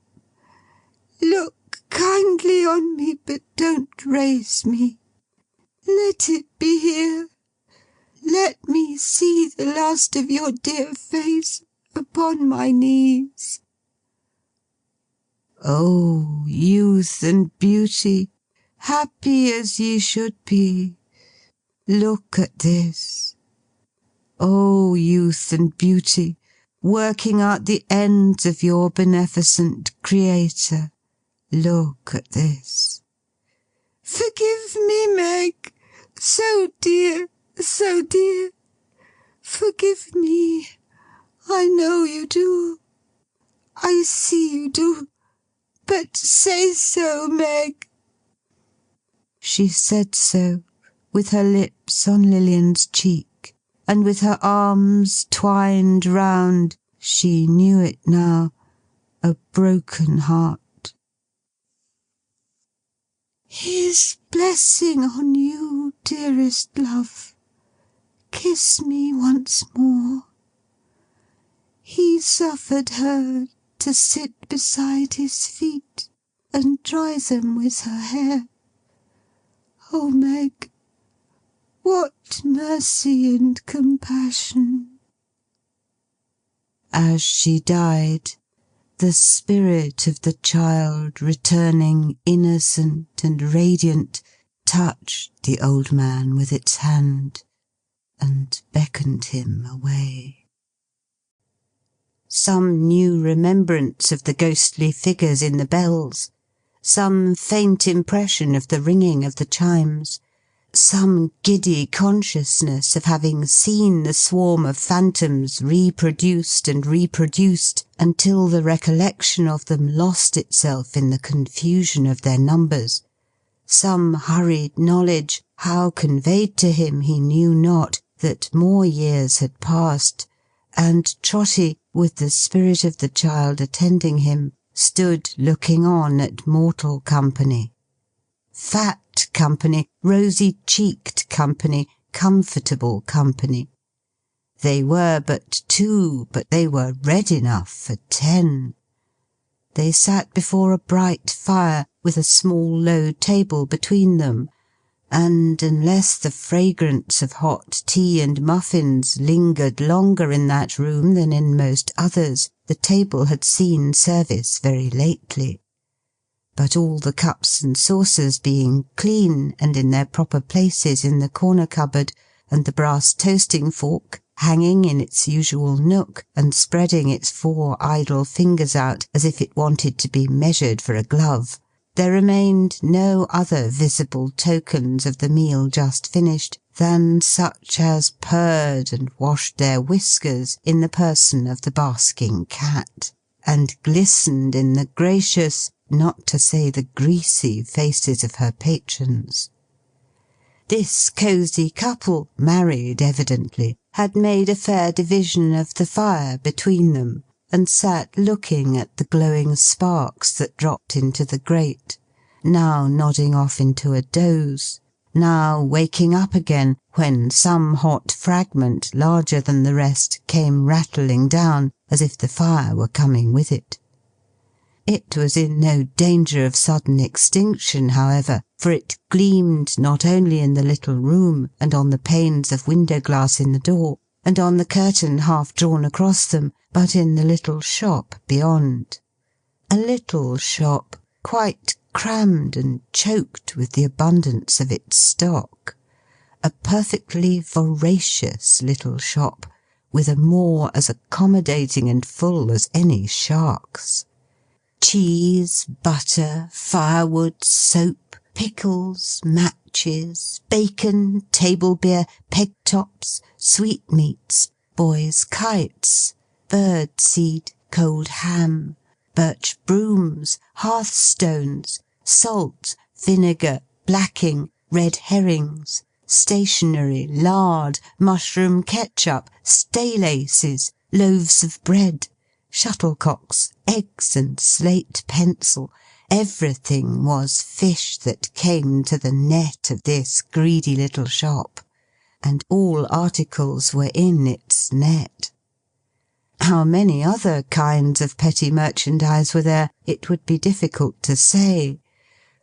Look kindly on me, but don't raise me. Let it be here. Let me see the last of your dear face upon my knees. O youth and beauty, happy as ye should be, look at this. O youth and beauty, working out the ends of your beneficent Creator, look at this. Forgive me, Meg, so dear, so dear. Forgive me. I know you do. I see you do. But say so, Meg. She said so, with her lips on Lilian's cheek, and with her arms twined round, she knew it now, a broken heart. His blessing on you, dearest love. Kiss me once more. He suffered her to sit beside his feet and dry them with her hair. Oh, Meg, what mercy and compassion! As she died, the spirit of the child, returning innocent and radiant, touched the old man with its hand and beckoned him away. Some new remembrance of the ghostly figures in the bells, some faint impression of the ringing of the chimes, some giddy consciousness of having seen the swarm of phantoms reproduced and reproduced until the recollection of them lost itself in the confusion of their numbers, some hurried knowledge, how conveyed to him he knew not, that more years had passed, and Trotty, with the spirit of the child attending him, stood looking on at mortal company. Fat company, rosy-cheeked company, comfortable company. They were but 2, but they were red enough for 10. They sat before a bright fire, with a small low table between them, and unless the fragrance of hot tea and muffins lingered longer in that room than in most others, the table had seen service very lately. But all the cups and saucers being clean and in their proper places in the corner cupboard, and the brass toasting fork hanging in its usual nook and spreading its 4 idle fingers out as if it wanted to be measured for a glove, there remained no other visible tokens of the meal just finished than such as purred and washed their whiskers in the person of the basking cat, and glistened in the gracious, not to say the greasy, faces of her patrons. This cosy couple, married evidently, had made a fair division of the fire between them, and sat looking at the glowing sparks that dropped into the grate, now nodding off into a doze, now waking up again when some hot fragment larger than the rest came rattling down, as if the fire were coming with it. It was in no danger of sudden extinction, however, for it gleamed not only in the little room, and on the panes of window-glass in the door, and on the curtain half drawn across them, but in the little shop beyond. A little shop, quite crammed and choked with the abundance of its stock. A perfectly voracious little shop, with a maw as accommodating and full as any shark's. Cheese, butter, firewood, soap, pickles, matches, bacon, table beer, peg-tops, sweetmeats, boys' kites, bird seed, cold ham, birch brooms, hearthstones, salt, vinegar, blacking, red herrings, stationery, lard, mushroom ketchup, staylaces, loaves of bread, shuttlecocks, eggs and slate pencil. Everything was fish that came to the net of this greedy little shop, and all articles were in its net. How many other kinds of petty merchandise were there, it would be difficult to say,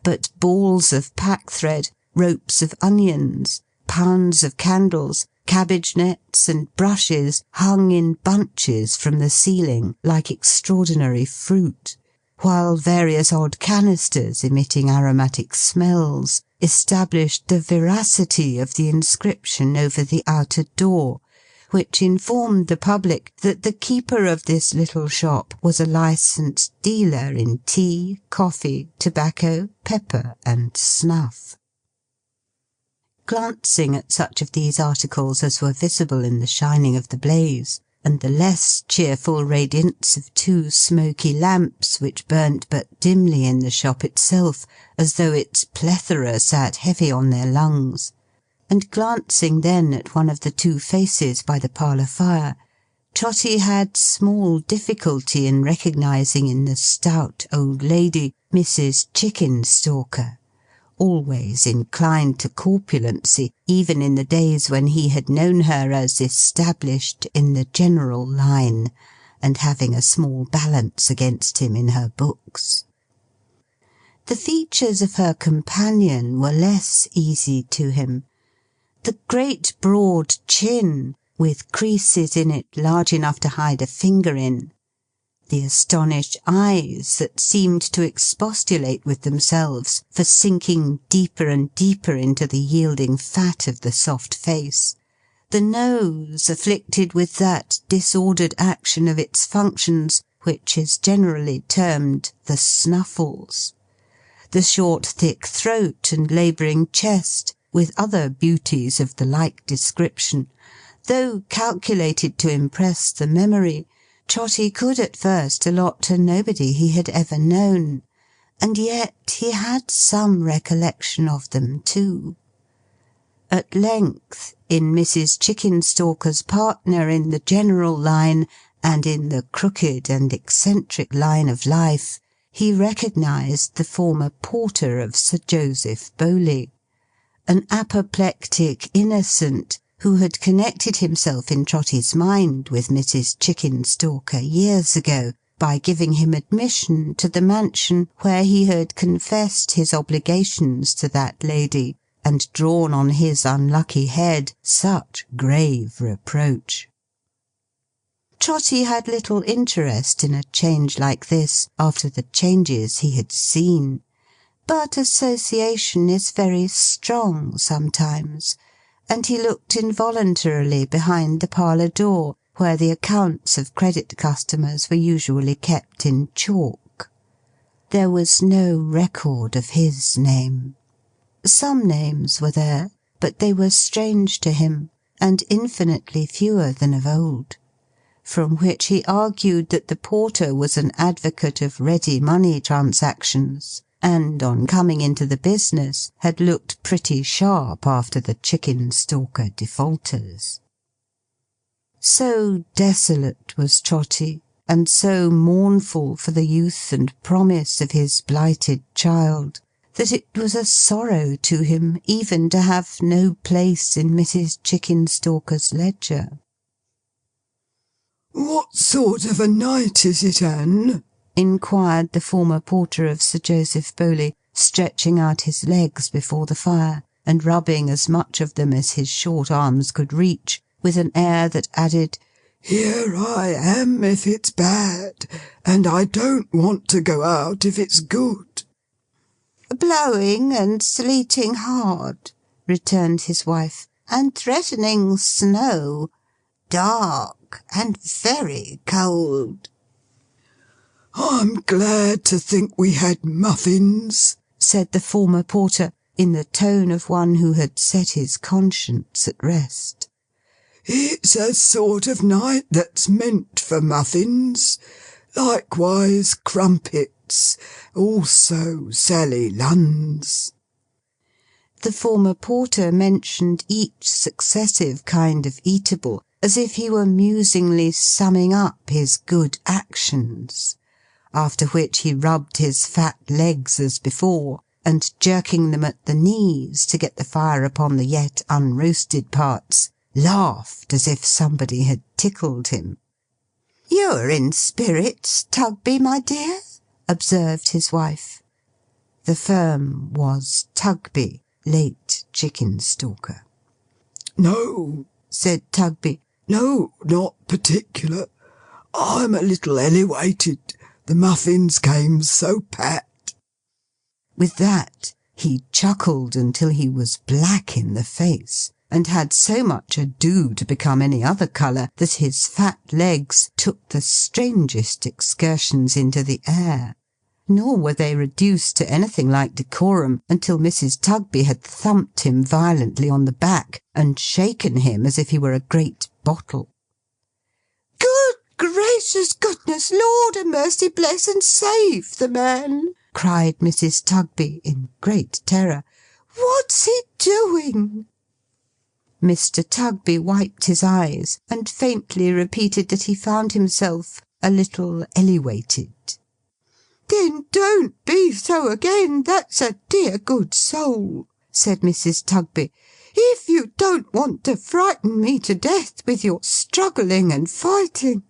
but balls of packthread, ropes of onions, pounds of candles, cabbage nets and brushes hung in bunches from the ceiling like extraordinary fruit, while various odd canisters emitting aromatic smells established the veracity of the inscription over the outer door, which informed the public that the keeper of this little shop was a licensed dealer in tea, coffee, tobacco, pepper, and snuff. Glancing at such of these articles as were visible in the shining of the blaze, and the less cheerful radiance of 2 smoky lamps which burnt but dimly in the shop itself, as though its plethora sat heavy on their lungs, and glancing then at one of the 2 faces by the parlour fire, Trotty had small difficulty in recognising in the stout old lady Mrs. Chickenstalker, always inclined to corpulency, even in the days when he had known her as established in the general line, and having a small balance against him in her books. The features of her companion were less easy to him. The great broad chin, with creases in it large enough to hide a finger in, the astonished eyes that seemed to expostulate with themselves for sinking deeper and deeper into the yielding fat of the soft face, the nose afflicted with that disordered action of its functions which is generally termed the snuffles, the short thick throat and labouring chest, with other beauties of the like description, though calculated to impress the memory, Trotty could at first allot to nobody he had ever known, and yet he had some recollection of them too. At length, in Mrs. Chickenstalker's partner in the general line, and in the crooked and eccentric line of life, he recognised the former porter of Sir Joseph Bowley, an apoplectic innocent, who had connected himself in Trotty's mind with Mrs. Chickenstalker years ago, by giving him admission to the mansion where he had confessed his obligations to that lady, and drawn on his unlucky head such grave reproach. Trotty had little interest in a change like this, after the changes he had seen, but association is very strong sometimes, and he looked involuntarily behind the parlour door, where the accounts of credit customers were usually kept in chalk. There was no record of his name. Some names were there, but they were strange to him, and infinitely fewer than of old, from which he argued that the porter was an advocate of ready money transactions, and on coming into the business had looked pretty sharp after the Chickenstalker defaulters. So desolate was Trotty, and so mournful for the youth and promise of his blighted child, that it was a sorrow to him even to have no place in Mrs. Chickenstalker's ledger. "What sort of a night is it, Anne?" inquired the former porter of Sir Joseph Bowley, stretching out his legs before the fire, and rubbing as much of them as his short arms could reach, with an air that added, "Here I am if it's bad, and I don't want to go out if it's good." "Blowing and sleeting hard," returned his wife, "and threatening snow. Dark, and very cold." "I'm glad to think we had muffins," said the former porter, in the tone of one who had set his conscience at rest. "It's a sort of night that's meant for muffins. Likewise crumpets, also Sally Lunn's." The former porter mentioned each successive kind of eatable, as if he were musingly summing up his good actions, after which he rubbed his fat legs as before, and jerking them at the knees to get the fire upon the yet unroasted parts, laughed as if somebody had tickled him. "You're in spirits, Tugby, my dear?" observed his wife. The firm was Tugby, late chicken-stalker. "No," said Tugby. "No, not particular. I'm a little elewated. The muffins came so pat." With that, he chuckled until he was black in the face, and had so much ado to become any other colour, that his fat legs took the strangest excursions into the air. Nor were they reduced to anything like decorum until Mrs. Tugby had thumped him violently on the back, and shaken him as if he were a great bottle. "Good gracious goodness, Lord a mercy, bless and save the man!" cried Mrs. Tugby in great terror. "What's he doing?" Mr. Tugby wiped his eyes, and faintly repeated that he found himself a little elewated. "Then don't be so again, that's a dear good soul," said Mrs. Tugby. "If you don't want to frighten me to death with your struggling and fighting."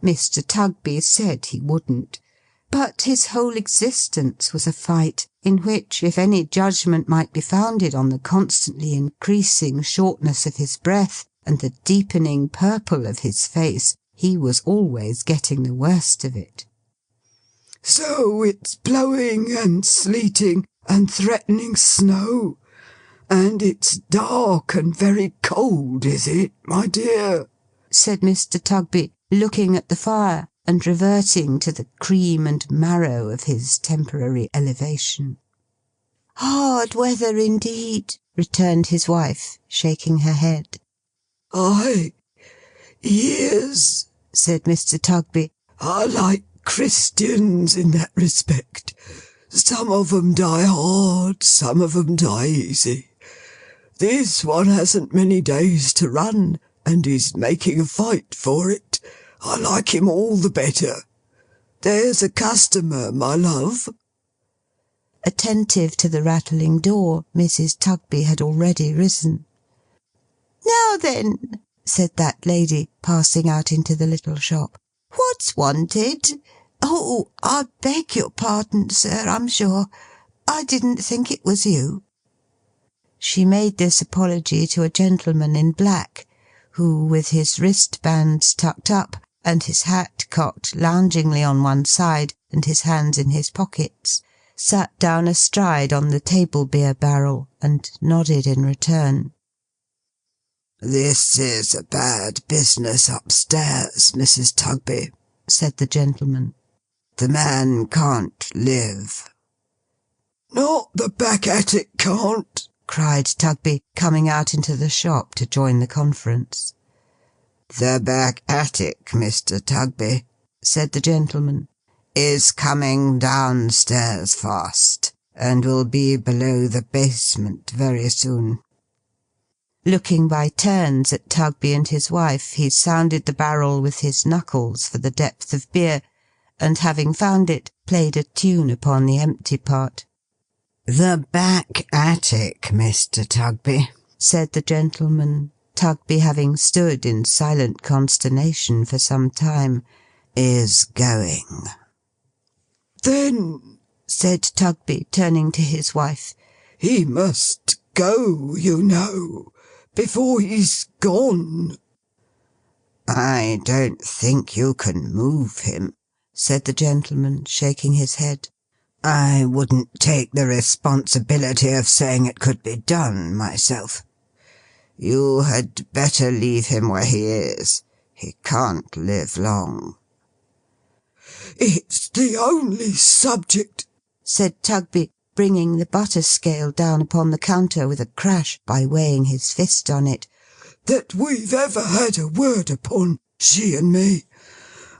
Mr. Tugby said he wouldn't, but his whole existence was a fight, in which, if any judgment might be founded on the constantly increasing shortness of his breath, and the deepening purple of his face, he was always getting the worst of it. "So it's blowing and sleeting and threatening snow, and it's dark and very cold, is it, my dear?" said Mr. Tugby, looking at the fire, and reverting to the cream and marrow of his temporary elevation. "Hard weather indeed," returned his wife, shaking her head. "Aye, years," said Mr. Tugby, "are like Christians in that respect. Some of 'em die hard, some of 'em die easy. This one hasn't many days to run, and is making a fight for it. I like him all the better. There's a customer, my love." Attentive to the rattling door, Mrs. Tugby had already risen. "Now then," said that lady, passing out into the little shop, "what's wanted? Oh, I beg your pardon, sir, I'm sure. I didn't think it was you." She made this apology to a gentleman in black, who, with his wristbands tucked up, and his hat cocked loungingly on one side, and his hands in his pockets, sat down astride on the table beer barrel, and nodded in return. "This is a bad business upstairs, Mrs. Tugby," said the gentleman. "The man can't live." "Not the back attic can't," cried Tugby, coming out into the shop to join the conference. "The back attic, Mr. Tugby," said the gentleman, "is coming downstairs fast, and will be below the basement very soon." Looking by turns at Tugby and his wife, he sounded the barrel with his knuckles for the depth of beer, and having found it, played a tune upon the empty part. "The back attic, Mr. Tugby," said the gentleman, Tugby having stood in silent consternation for some time, "is going." "Then," said Tugby, turning to his wife, "he must go, you know, before he's gone." "I don't think you can move him," said the gentleman, shaking his head. "I wouldn't take the responsibility of saying it could be done, myself. You had better leave him where he is. He can't live long." "It's the only subject," said Tugby, bringing the butter scale down upon the counter with a crash by weighing his fist on it, "that we've ever had a word upon, she and me.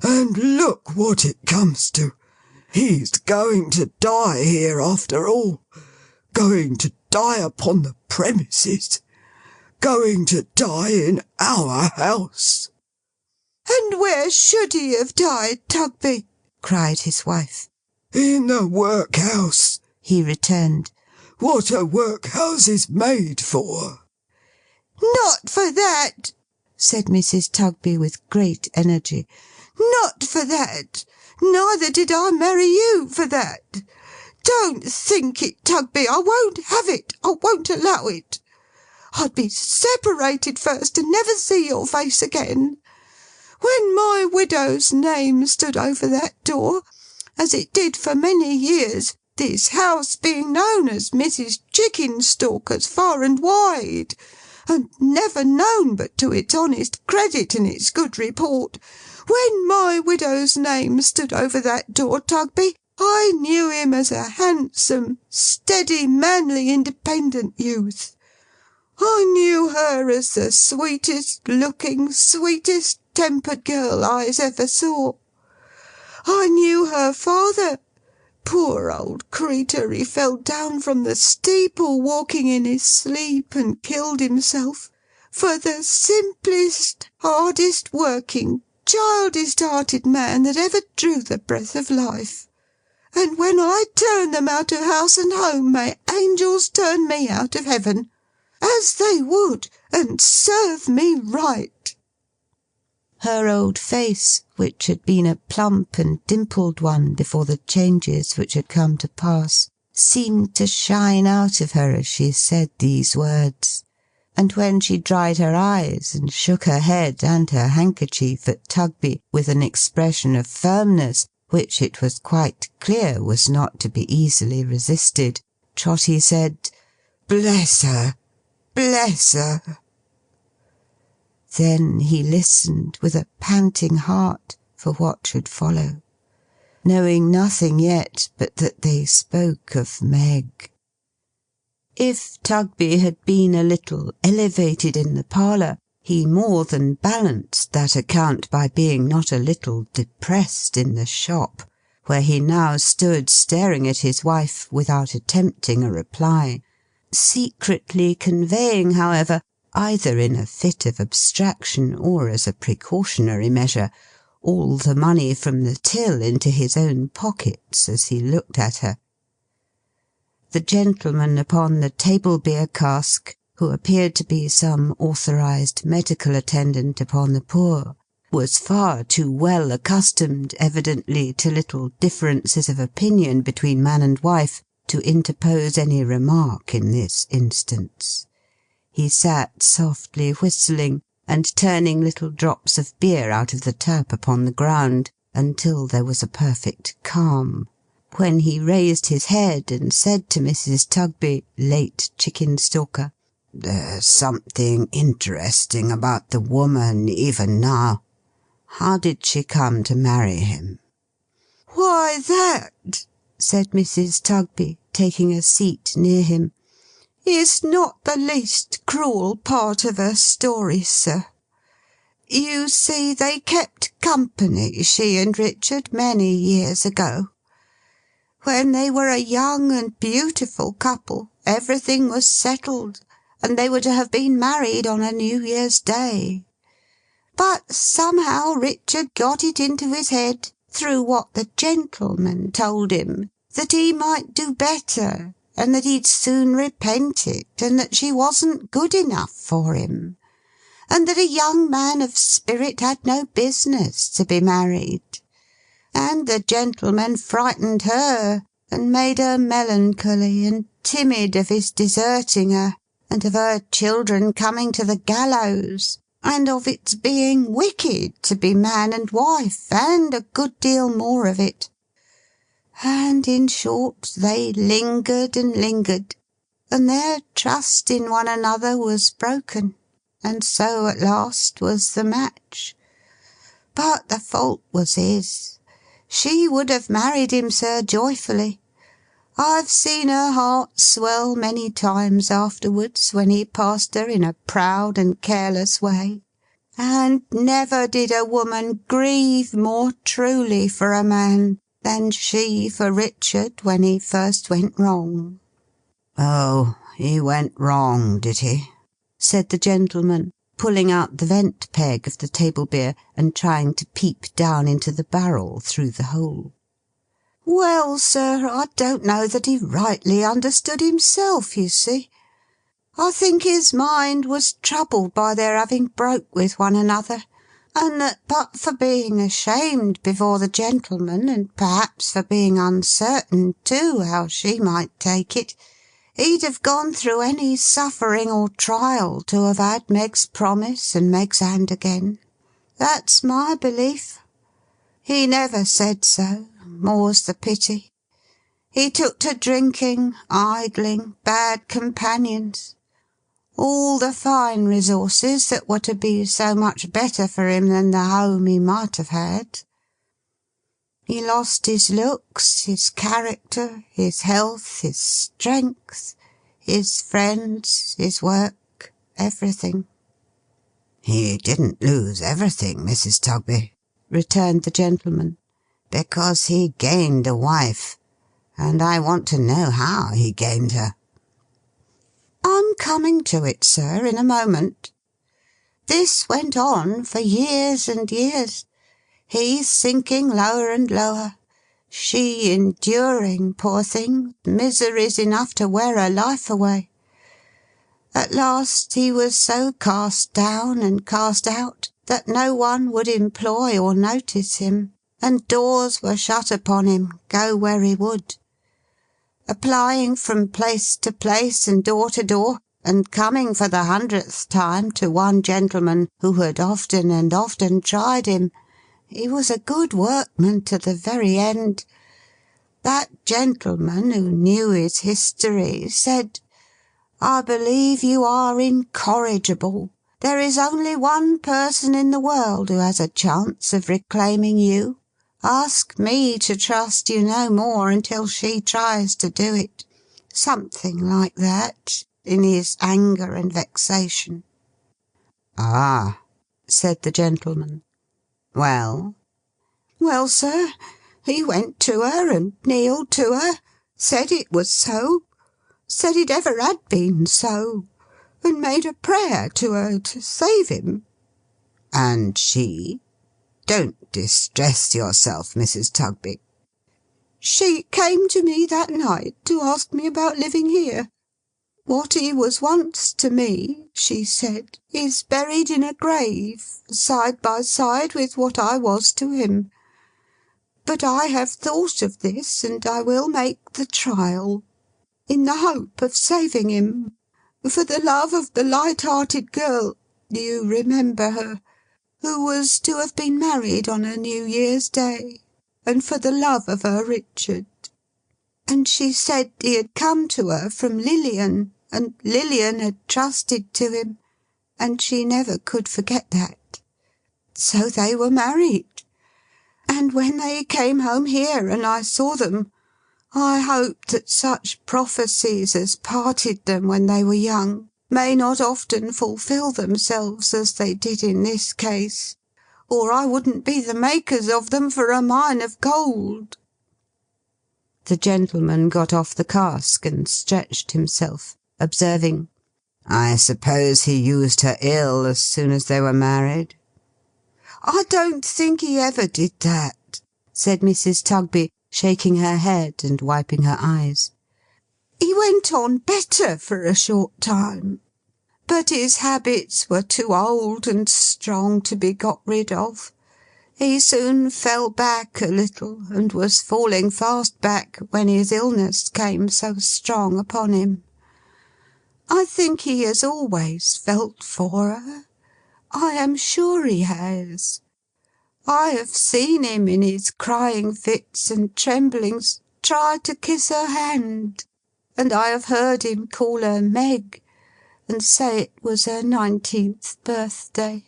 And look what it comes to. He's going to die here after all. Going to die upon the premises. going to die in our house." "And where should he have died, Tugby?" cried his wife. "In the workhouse," he returned. "What are workhouses made for?" "Not for that," said Mrs. Tugby with great energy. "Not for that. Neither did I marry you for that. Don't think it, Tugby. I won't have it. I won't allow it. I'd be separated first and never see your face again. When my widow's name stood over that door, as it did for many years, this house being known as Mrs. Chickenstalker's far and wide, and never known but to its honest credit and its good report, when my widow's name stood over that door, Tugby, I knew him as a handsome, steady, manly, independent youth. I knew her as the sweetest looking, sweetest tempered girl eyes ever saw. I knew her father. Poor old creetur, he fell down from the steeple walking in his sleep and killed himself, for the simplest, hardest working, childest-hearted man that ever drew the breath of life. And when I turn them out of house and home, may angels turn me out of heaven, as they would, and serve me right." Her old face, which had been a plump and dimpled one before the changes which had come to pass, seemed to shine out of her as she said these words, and when she dried her eyes and shook her head and her handkerchief at Tugby with an expression of firmness which it was quite clear was not to be easily resisted, Trotty said, "Bless her! Bless her!" Then he listened with a panting heart for what should follow, knowing nothing yet but that they spoke of Meg. If Tugby had been a little elevated in the parlour, he more than balanced that account by being not a little depressed in the shop, where he now stood staring at his wife without attempting a reply, secretly conveying, however, either in a fit of abstraction or as a precautionary measure, all the money from the till into his own pockets as he looked at her. The gentleman upon the table-beer cask, who appeared to be some authorised medical attendant upon the poor, was far too well accustomed, evidently, to little differences of opinion between man and wife, to interpose any remark in this instance. He sat softly whistling, and turning little drops of beer out of the tap upon the ground, until there was a perfect calm, when he raised his head and said to Mrs. Tugby, late Chickenstalker, "There's something interesting about the woman even now. How did she come to marry him?" "Why, that," said Mrs. Tugby, taking a seat near him, "is not the least cruel part of her story, sir. You see, they kept company, she and Richard, many years ago. When they were a young and beautiful couple, everything was settled, and they were to have been married on a New Year's Day. But somehow Richard got it into his head, through what the gentleman told him, that he might do better, and that he'd soon repent it, and that she wasn't good enough for him, and that a young man of spirit had no business to be married. And the gentleman frightened her, and made her melancholy and timid of his deserting her, and of her children coming to the gallows, and of its being wicked to be man and wife, and a good deal more of it. And in short, they lingered and lingered, and their trust in one another was broken, and so at last was the match. But the fault was his. She would have married him, sir, joyfully. I've seen her heart swell many times afterwards, when he passed her in a proud and careless way. And never did a woman grieve more truly for a man than she for Richard when he first went wrong." "Oh, he went wrong, did he?" said the gentleman, pulling out the vent peg of the table beer, and trying to peep down into the barrel through the hole. "Well, sir, I don't know that he rightly understood himself, you see. I think his mind was troubled by their having broke with one another, and that but for being ashamed before the gentleman, and perhaps for being uncertain too how she might take it, he'd have gone through any suffering or trial to have had Meg's promise and Meg's hand again. That's my belief. He never said so, more's the pity. He took to drinking, idling, bad companions, all the fine resources that were to be so much better for him than the home he might have had. He lost his looks, his character, his health, his strength, his friends, his work, everything." "He didn't lose everything, Mrs. Tugby," returned the gentleman, "because he gained a wife, and I want to know how he gained her." "I'm coming to it, sir, in a moment. This went on for years and years. He sinking lower and lower, she enduring, poor thing, miseries enough to wear her life away. At last he was so cast down and cast out, that no one would employ or notice him, and doors were shut upon him, go where he would. Applying from place to place and door to door, and coming for the 100th time to one gentleman who had often and often tried him, he was a good workman to the very end. That gentleman, who knew his history, said, 'I believe you are incorrigible. There is only one person in the world who has a chance of reclaiming you. Ask me to trust you no more until she tries to do it.' Something like that, in his anger and vexation." "Ah," said the gentleman. "Well?" "Well, sir, he went to her and kneeled to her, said it was so, said it ever had been so, and made a prayer to her to save him." "And she? Don't distress yourself, Mrs. Tugby." "She came to me that night to ask me about living here. What he was once to me, she said, is buried in a grave, side by side with what I was to him. But I have thought of this, and I will make the trial, in the hope of saving him, for the love of the light-hearted girl, you remember her, who was to have been married on a New Year's Day, and for the love of her Richard. And she said he had come to her from Lilian, and Lilian had trusted to him, and she never could forget that. So they were married. And when they came home here, and I saw them, I hoped that such prophecies as parted them when they were young may not often fulfil themselves as they did in this case, or I wouldn't be the makers of them for a mine of gold." The gentleman got off the cask and stretched himself, observing, "I suppose he used her ill as soon as they were married?" "I don't think he ever did that," said Mrs. Tugby, shaking her head and wiping her eyes. "He went on better for a short time, but his habits were too old and strong to be got rid of. He soon fell back a little, and was falling fast back when his illness came so strong upon him. I think he has always felt for her. I am sure he has. I have seen him in his crying fits and tremblings try to kiss her hand, and I have heard him call her Meg, and say it was her 19th birthday.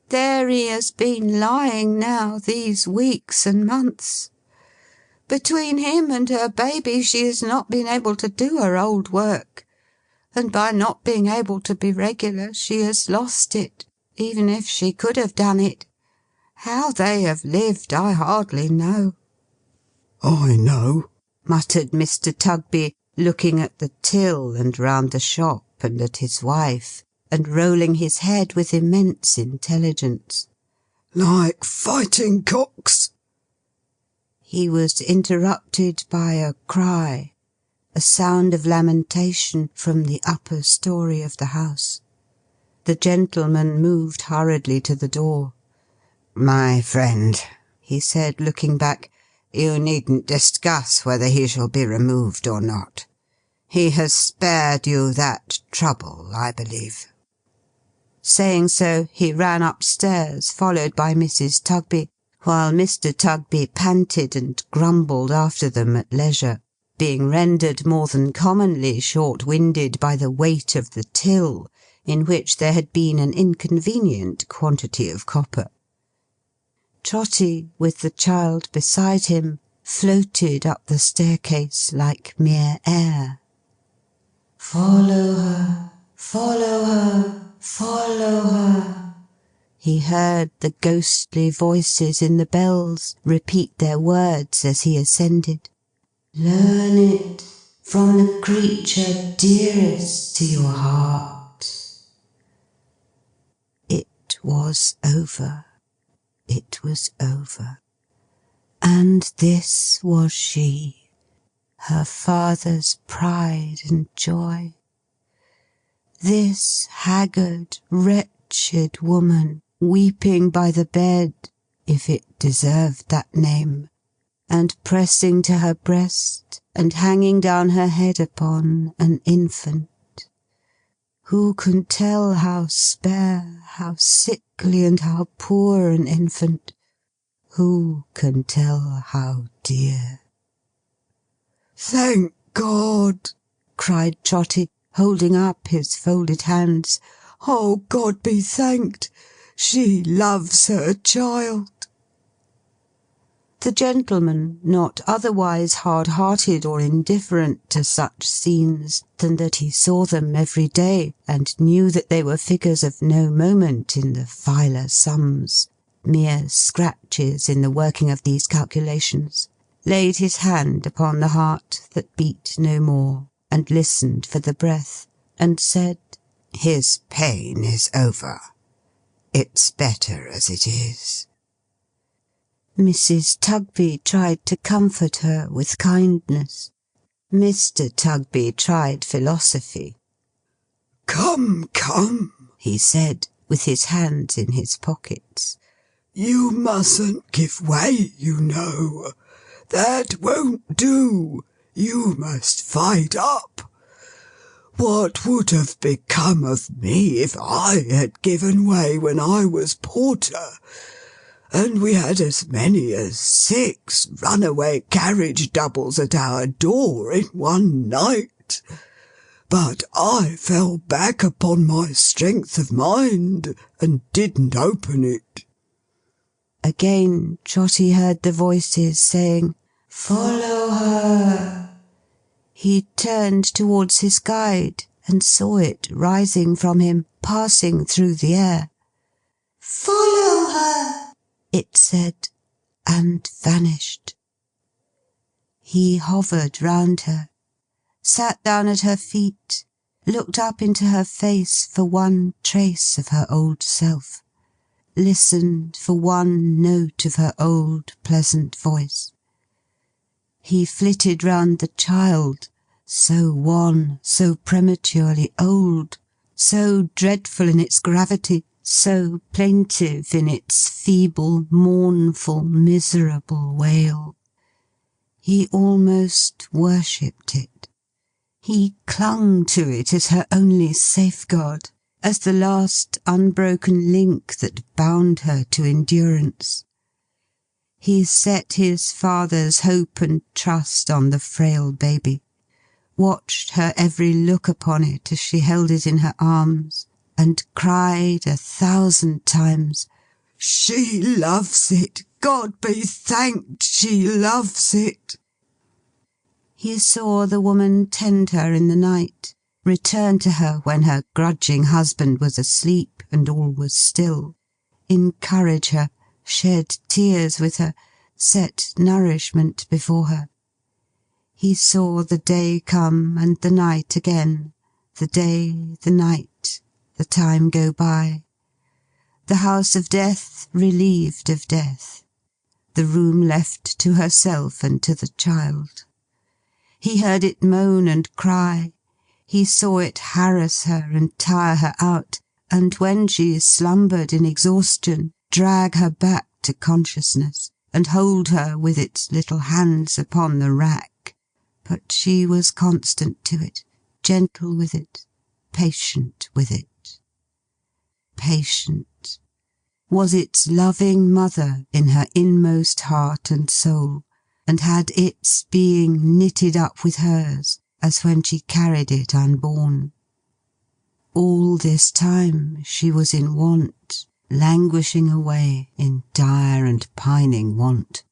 There he has been lying now these weeks and months. Between him and her baby she has not been able to do her old work, and by not being able to be regular she has lost it, even if she could have done it. How they have lived I hardly know." "I know," muttered Mr. Tugby, looking at the till and round the shop and at his wife, and rolling his head with immense intelligence. "Like fighting cocks?" He was interrupted by a cry, a sound of lamentation from the upper story of the house. The gentleman moved hurriedly to the door. "My friend," he said, looking back, "you needn't discuss whether he shall be removed or not. He has spared you that trouble, I believe." Saying so, he ran upstairs, followed by Mrs. Tugby, while Mr. Tugby panted and grumbled after them at leisure, being rendered more than commonly short-winded by the weight of the till, in which there had been an inconvenient quantity of copper. Trotty, with the child beside him, floated up the staircase like mere air. "Follow her, follow her, follow her," he heard the ghostly voices in the bells repeat their words as he ascended. "Learn it from the creature dearest to your heart." It was over. It was over. And this was she, her father's pride and joy. This haggard, wretched woman, weeping by the bed, if it deserved that name, and pressing to her breast, and hanging down her head upon, an infant. Who can tell how spare, how sickly, and how poor an infant? Who can tell how dear? "Thank God!" cried Trotty, holding up his folded hands. "Oh, God be thanked! She loves her child." The gentleman, not otherwise hard-hearted or indifferent to such scenes than that he saw them every day, and knew that they were figures of no moment in the Filer sums, mere scratches in the working of these calculations, laid his hand upon the heart that beat no more, and listened for the breath, and said, "His pain is over. It's better as it is." Mrs. Tugby tried to comfort her with kindness. Mr. Tugby tried philosophy. "Come, come," he said, with his hands in his pockets. "You mustn't give way, you know. That won't do. You must fight up. What would have become of me if I had given way when I was porter, and we had as many as 6 runaway carriage doubles at our door in one night? But I fell back upon my strength of mind, and didn't open it." Again Trotty heard the voices saying, "Follow her." He turned towards his guide, and saw it rising from him, passing through the air. "Follow her," it said, and vanished. He hovered round her, sat down at her feet, looked up into her face for one trace of her old self, listened for one note of her old pleasant voice. He flitted round the child, so wan, so prematurely old, so dreadful in its gravity, so plaintive in its feeble, mournful, miserable wail. He almost worshipped it. He clung to it as her only safeguard, as the last unbroken link that bound her to endurance. He set his father's hope and trust on the frail baby, watched her every look upon it as she held it in her arms, and cried 1,000 times, "She loves it! God be thanked, she loves it!" He saw the woman tend her in the night, return to her when her grudging husband was asleep and all was still, encourage her, shed tears with her, set nourishment before her. He saw the day come and the night again, the day, the night, the time go by. The house of death relieved of death. The room left to herself and to the child. He heard it moan and cry. He saw it harass her and tire her out, and when she slumbered in exhaustion, drag her back to consciousness, and hold her with its little hands upon the rack. But she was constant to it, gentle with it, patient with it. Patient. Was its loving mother in her inmost heart and soul, and had its being knitted up with hers, as when she carried it unborn. All this time she was in want, languishing away in dire and pining want.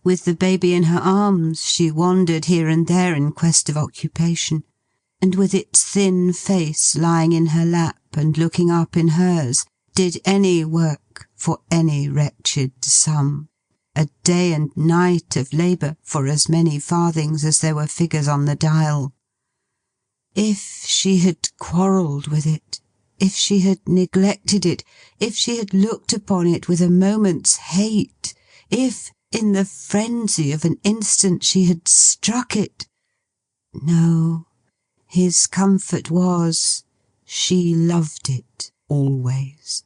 With the baby in her arms she wandered here and there in quest of occupation, and with its thin face lying in her lap and looking up in hers, did any work for any wretched sum. A day and night of labour for as many farthings as there were figures on the dial. If she had quarrelled with it, if she had neglected it, if she had looked upon it with a moment's hate, if, in the frenzy of an instant, she had struck it— no, his comfort was, she loved it always.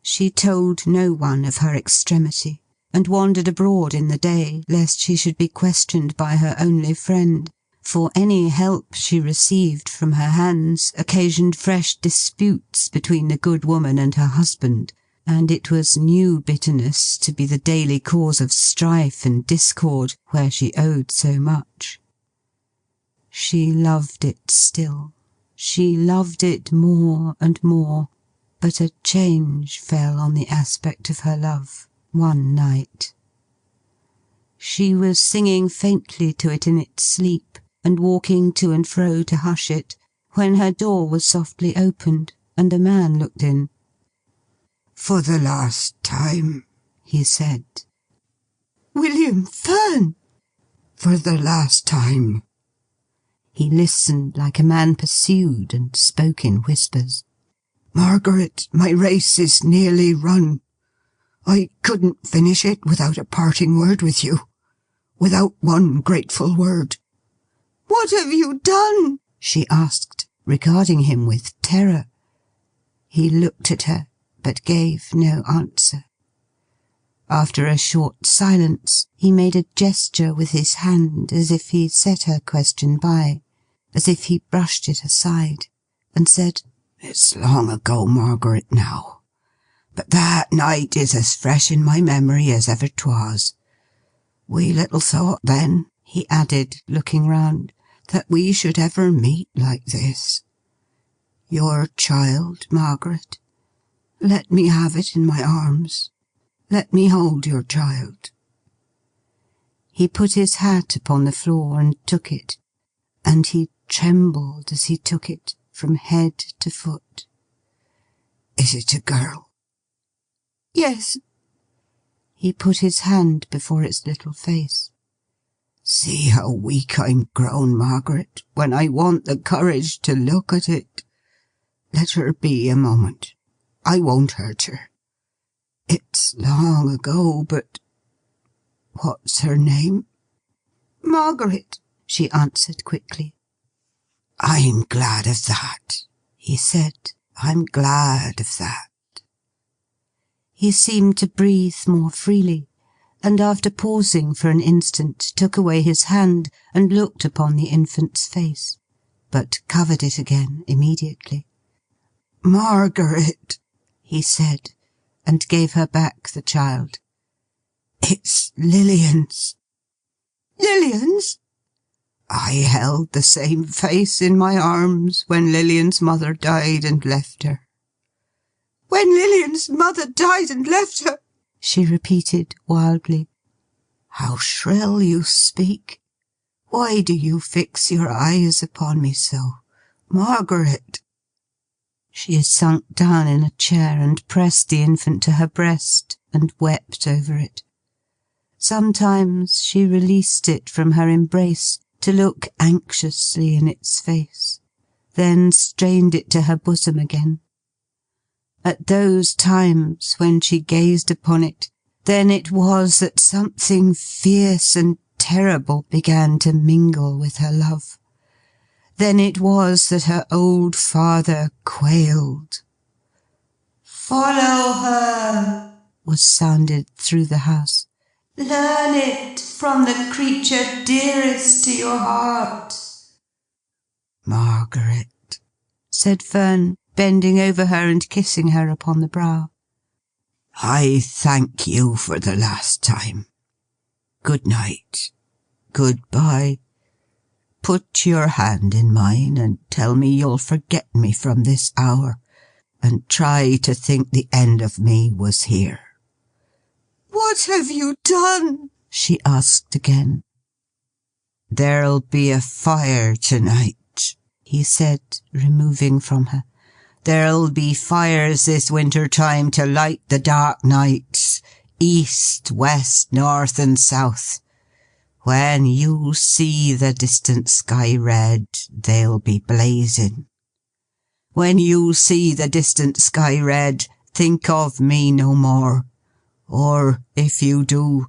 She told no one of her extremity, and wandered abroad in the day, lest she should be questioned by her only friend, for any help she received from her hands occasioned fresh disputes between the good woman and her husband, and it was new bitterness to be the daily cause of strife and discord where she owed so much. She loved it still. She loved it more and more, but a change fell on the aspect of her love one night. She was singing faintly to it in its sleep, and walking to and fro to hush it, when her door was softly opened, and a man looked in. "For the last time," he said. "William Fern!" "For the last time." He listened like a man pursued, and spoke in whispers. "Margaret, my race is nearly run. I couldn't finish it without a parting word with you. Without one grateful word." "What have you done?" she asked, regarding him with terror. He looked at her, but gave no answer. After a short silence, he made a gesture with his hand, as if he set her question by, as if he brushed it aside, and said, "It's long ago, Margaret, now. But that night is as fresh in my memory as ever 'twas. We little thought then," he added, looking round, "that we should ever meet like this. Your child, Margaret. Let me have it in my arms. Let me hold your child." He put his hat upon the floor and took it, and he trembled as he took it, from head to foot. "Is it a girl?" "Yes." He put his hand before its little face. "See how weak I'm grown, Margaret, when I want the courage to look at it. Let her be a moment. I won't hurt her. It's long ago, but— What's her name?" "Margaret," she answered quickly. "I'm glad of that," he said. "I'm glad of that." He seemed to breathe more freely, and after pausing for an instant, took away his hand and looked upon the infant's face, but covered it again immediately. "Margaret," he said, and gave her back the child. "It's Lilian's." "Lilian's?" "I held the same face in my arms when Lilian's mother died and left her." "When Lilian's mother died and left her?" she repeated wildly. "How shrill you speak! Why do you fix your eyes upon me so? Margaret!" She sunk down in a chair and pressed the infant to her breast, and wept over it. Sometimes she released it from her embrace to look anxiously in its face, then strained it to her bosom again. At those times when she gazed upon it, then it was that something fierce and terrible began to mingle with her love. Then it was that her old father quailed. "Follow her," was sounded through the house. "Learn it from the creature dearest to your heart." "Margaret," said Fern, bending over her and kissing her upon the brow. "I thank you for the last time. Good night. Good-bye. Put your hand in mine and tell me you'll forget me from this hour, and try to think the end of me was here." What have you done? she asked again. "There'll be a fire tonight," he said, removing from her. "There'll be fires this winter time to light the dark nights, east, west, north, and south. When you see the distant sky red, they'll be blazing. When you see the distant sky red, think of me no more. Or, if you do,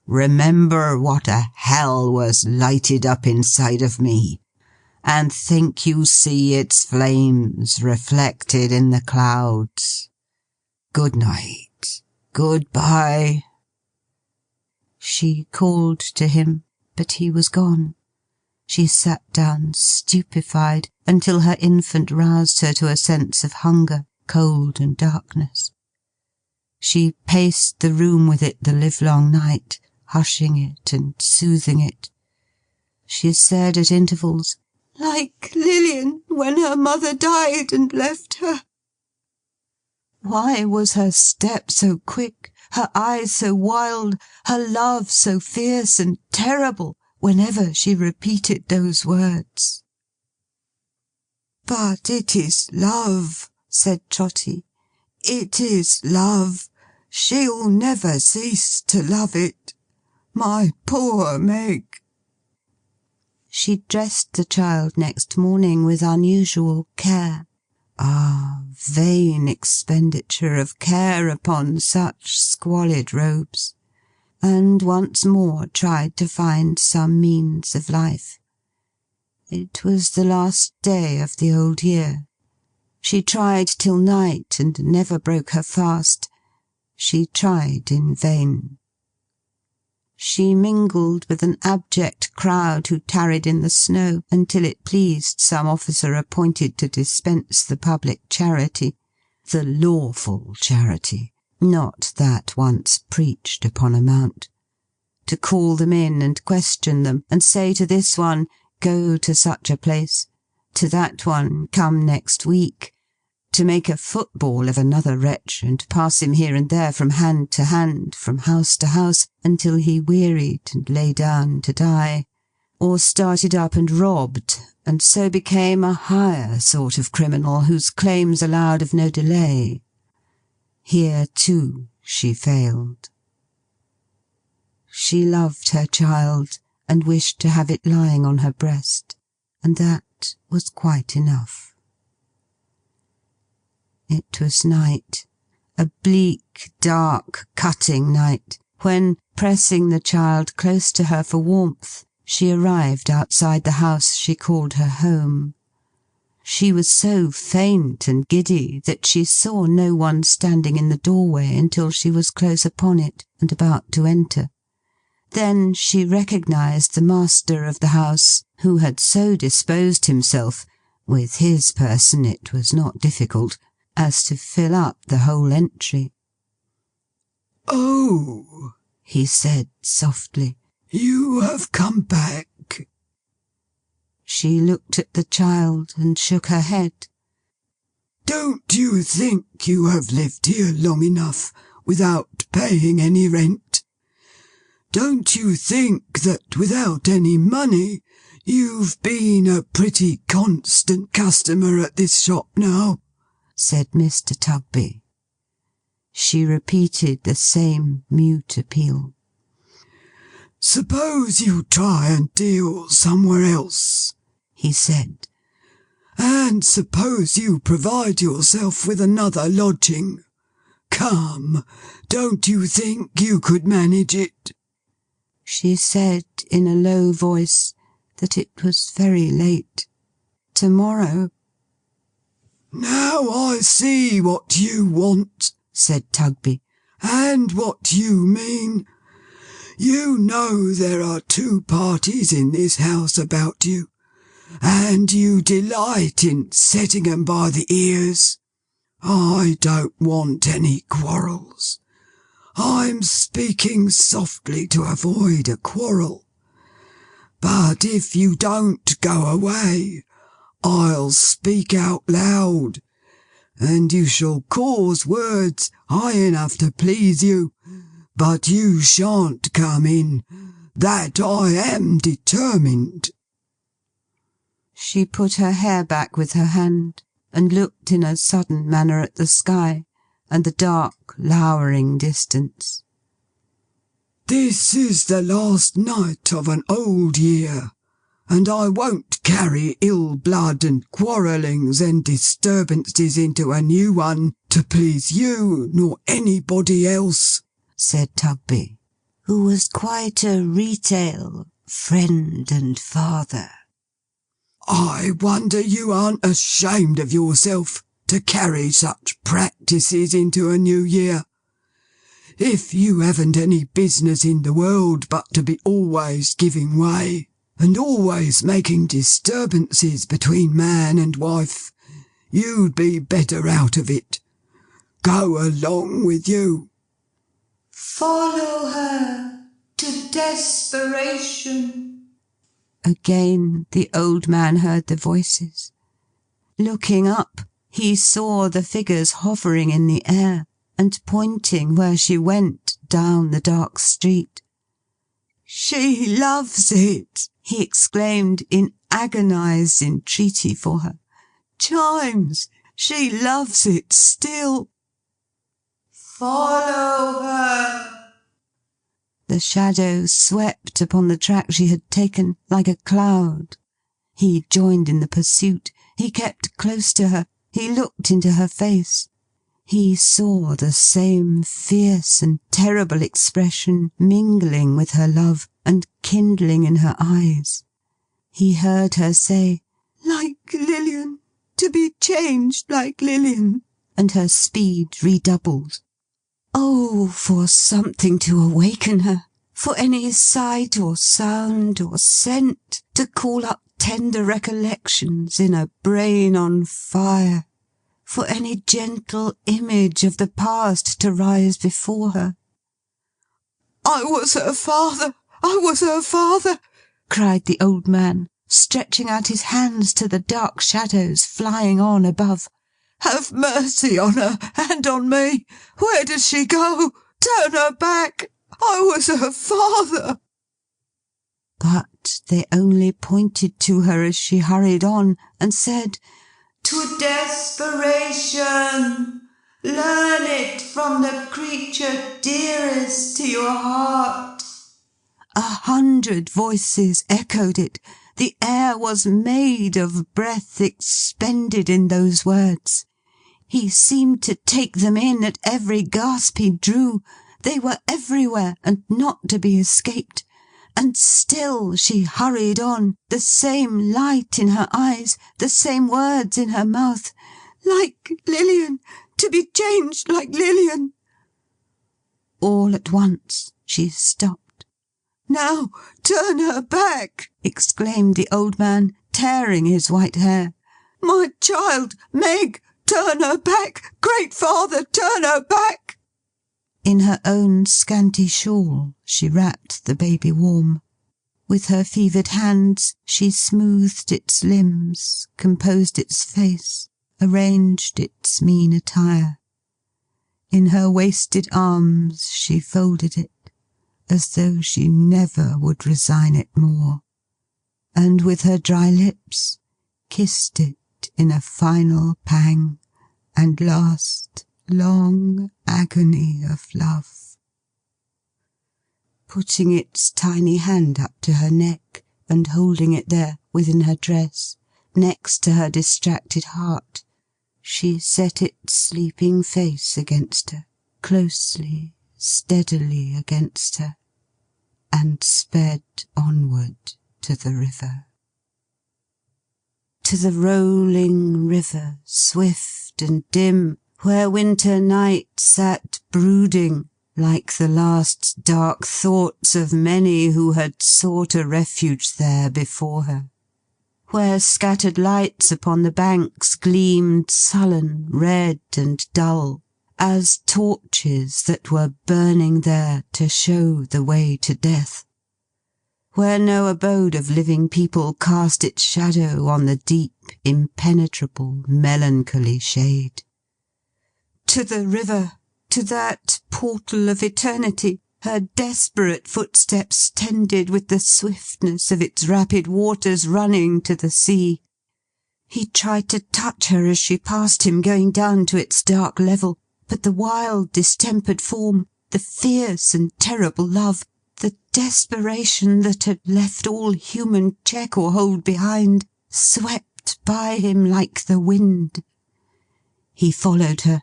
remember what a hell was lighted up inside of me, and think you see its flames reflected in the clouds. Good night. Good-bye." She called to him, but he was gone. She sat down stupefied until her infant roused her to a sense of hunger, cold, and darkness. She paced the room with it the livelong night, hushing it and soothing it. She said at intervals, Like Lilian when her mother died and left her. Why was her step so quick, her eyes so wild, her love so fierce and terrible, whenever she repeated those words? "But it is love," said Trotty. "It is love. She'll never cease to love it. My poor Meg." She dressed the child next morning with unusual care. Ah, vain expenditure of care upon such squalid robes! And once more tried to find some means of life. It was the last day of the old year. She tried till night, and never broke her fast. She tried in vain. She mingled with an abject crowd who tarried in the snow until it pleased some officer appointed to dispense the public charity, the lawful charity, not that once preached upon a mount, to call them in and question them, and say to this one, "Go to such a place," to that one, "Come next week," to make a football of another wretch, and pass him here and there from hand to hand, from house to house, until he wearied and lay down to die, or started up and robbed, and so became a higher sort of criminal whose claims allowed of no delay. Here, too, she failed. She loved her child, and wished to have it lying on her breast, and that was quite enough. It was night, a bleak, dark, cutting night, when, pressing the child close to her for warmth, she arrived outside the house she called her home. She was so faint and giddy that she saw no one standing in the doorway until she was close upon it, and about to enter. Then she recognised the master of the house, who had so disposed himself, with his person it was not difficult, as to fill up the whole entry. "Oh," he said softly, "you have come back." She looked at the child and shook her head. "Don't you think you have lived here long enough without paying any rent? Don't you think that without any money you've been a pretty constant customer at this shop now?" said Mr. Tugby. She repeated the same mute appeal. "Suppose you try and deal somewhere else," he said. And suppose you provide yourself with another lodging. Come, don't you think you could manage it?' She said in a low voice that it was very late. Tomorrow. "Now I see what you want," said Tugby, "and what you mean. You know there are 2 parties in this house about you, and you delight in setting 'em by the ears. I don't want any quarrels. I'm speaking softly to avoid a quarrel. But if you don't go away, I'll speak out loud, and you shall cause words high enough to please you, but you shan't come in. That I am determined." She put her hair back with her hand, and looked in a sudden manner at the sky, and the dark, lowering distance. "This is the last night of an old year, and I won't carry ill blood and quarrellings and disturbances into a new one to please you nor anybody else," said Tugby, who was quite a retail friend and father. "I wonder you aren't ashamed of yourself to carry such practices into a new year. If you haven't any business in the world but to be always giving way, and always making disturbances between man and wife, you'd be better out of it. Go along with you." "Follow her to desperation." Again the old man heard the voices. Looking up, he saw the figures hovering in the air, and pointing where she went down the dark street. "She loves it!" he exclaimed in agonized entreaty for her. "Chimes, she loves it still!" "Follow her." The shadow swept upon the track she had taken, like a cloud. He joined in the pursuit. He kept close to her. He looked into her face. He saw the same fierce and terrible expression mingling with her love, and kindling in her eyes. He heard her say, "Like Lilian, to be changed like Lilian," and her speed redoubled. Oh, for something to awaken her! For any sight or sound or scent to call up tender recollections in a brain on fire! For any gentle image of the past to rise before her! "I was her father! I was her father!" cried the old man, stretching out his hands to the dark shadows flying on above. "Have mercy on her, and on me! Where does she go? Turn her back! I was her father!" But they only pointed to her as she hurried on, and said, "To desperation. Learn it from the creature dearest to your heart." 100 voices echoed it. The air was made of breath expended in those words. He seemed to take them in at every gasp he drew. They were everywhere, and not to be escaped. And still she hurried on, the same light in her eyes, the same words in her mouth. "Like Lilian! To be changed like Lilian!" All at once she stopped. "Now turn her back!" exclaimed the old man, tearing his white hair. "My child! Meg! Turn her back! Great Father, turn her back!" In her own scanty shawl she wrapped the baby warm. With her fevered hands she smoothed its limbs, composed its face, arranged its mean attire. In her wasted arms she folded it, as though she never would resign it more, and with her dry lips kissed it in a final pang and last long agony of love. Putting its tiny hand up to her neck, and holding it there within her dress, next to her distracted heart, she set its sleeping face against her, closely, steadily against her, and sped onward to the river. To the rolling river, swift and dim, where winter night sat brooding, like the last dark thoughts of many who had sought a refuge there before her. Where scattered lights upon the banks gleamed sullen, red, and dull, as torches that were burning there to show the way to death. Where no abode of living people cast its shadow on the deep, impenetrable, melancholy shade. To the river, to that portal of eternity, her desperate footsteps tended with the swiftness of its rapid waters running to the sea. He tried to touch her as she passed him going down to its dark level, but the wild distempered form, the fierce and terrible love, the desperation that had left all human check or hold behind, swept by him like the wind. He followed her.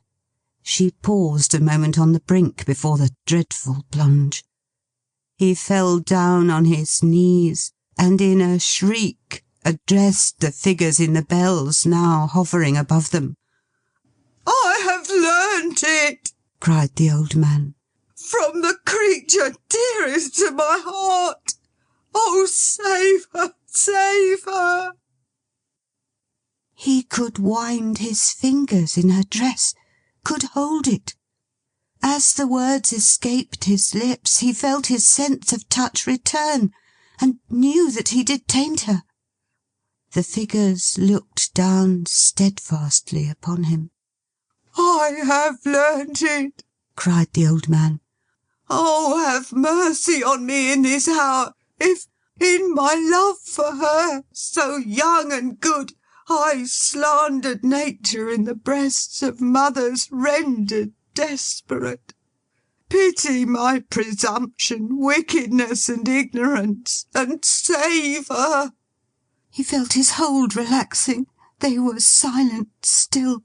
She paused a moment on the brink before the dreadful plunge. He fell down on his knees, and in a shriek addressed the figures in the bells now hovering above them. I have learnt it, cried the old man, from the creature dearest to my heart. Oh, save her, save her. He could wind his fingers in her dress, could hold it. As the words escaped his lips, he felt his sense of touch return, and knew that he detained her. The figures looked down steadfastly upon him. I have learnt it, cried the old man. Oh, have mercy on me in this hour, if, in my love for her, so young and good, I slandered nature in the breasts of mothers rendered desperate. Pity my presumption, wickedness, and ignorance, and save her. He felt his hold relaxing. They were silent still.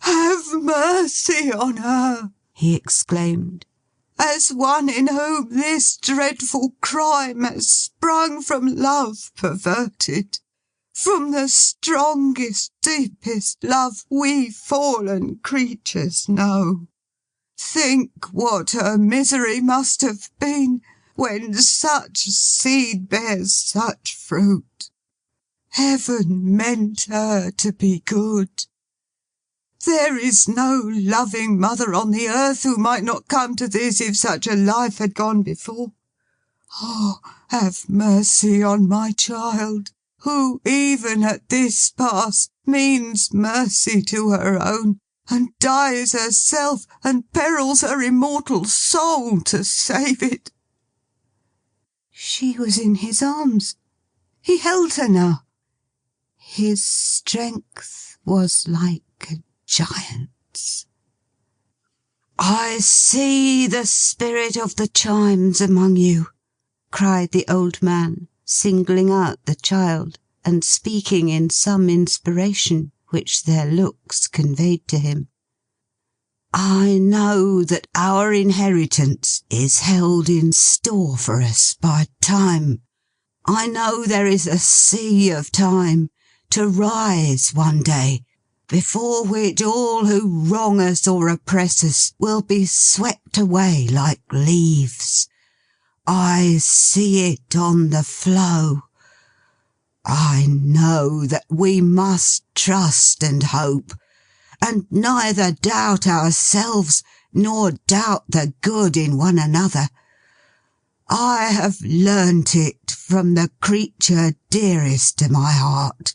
Have mercy on her, he exclaimed, as one in whom this dreadful crime has sprung from love perverted, from the strongest, deepest love we fallen creatures know. Think what her misery must have been, when such seed bears such fruit. Heaven meant her to be good. There is no loving mother on the earth who might not come to this if such a life had gone before. Oh, have mercy on my child, who even at this pass means mercy to her own, and dies herself, and perils her immortal soul to save it. She was in his arms. He held her now. His strength was like a giant's. I see the spirit of the Chimes among you, cried the old man, singling out the child, and speaking in some inspiration which their looks conveyed to him. I know that our inheritance is held in store for us by time. I know there is a sea of time to rise one day, before which all who wrong us or oppress us will be swept away like leaves. I see it on the flow. I know that we must trust and hope, and neither doubt ourselves nor doubt the good in one another. I have learnt it from the creature dearest to my heart.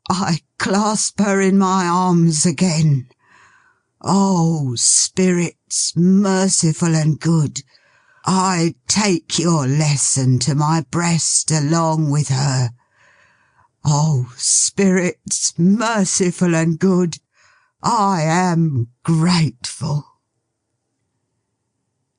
I clasp her in my arms again. Oh, spirits merciful and good, I take your lesson to my breast along with her. Oh, spirits merciful and good, I am grateful.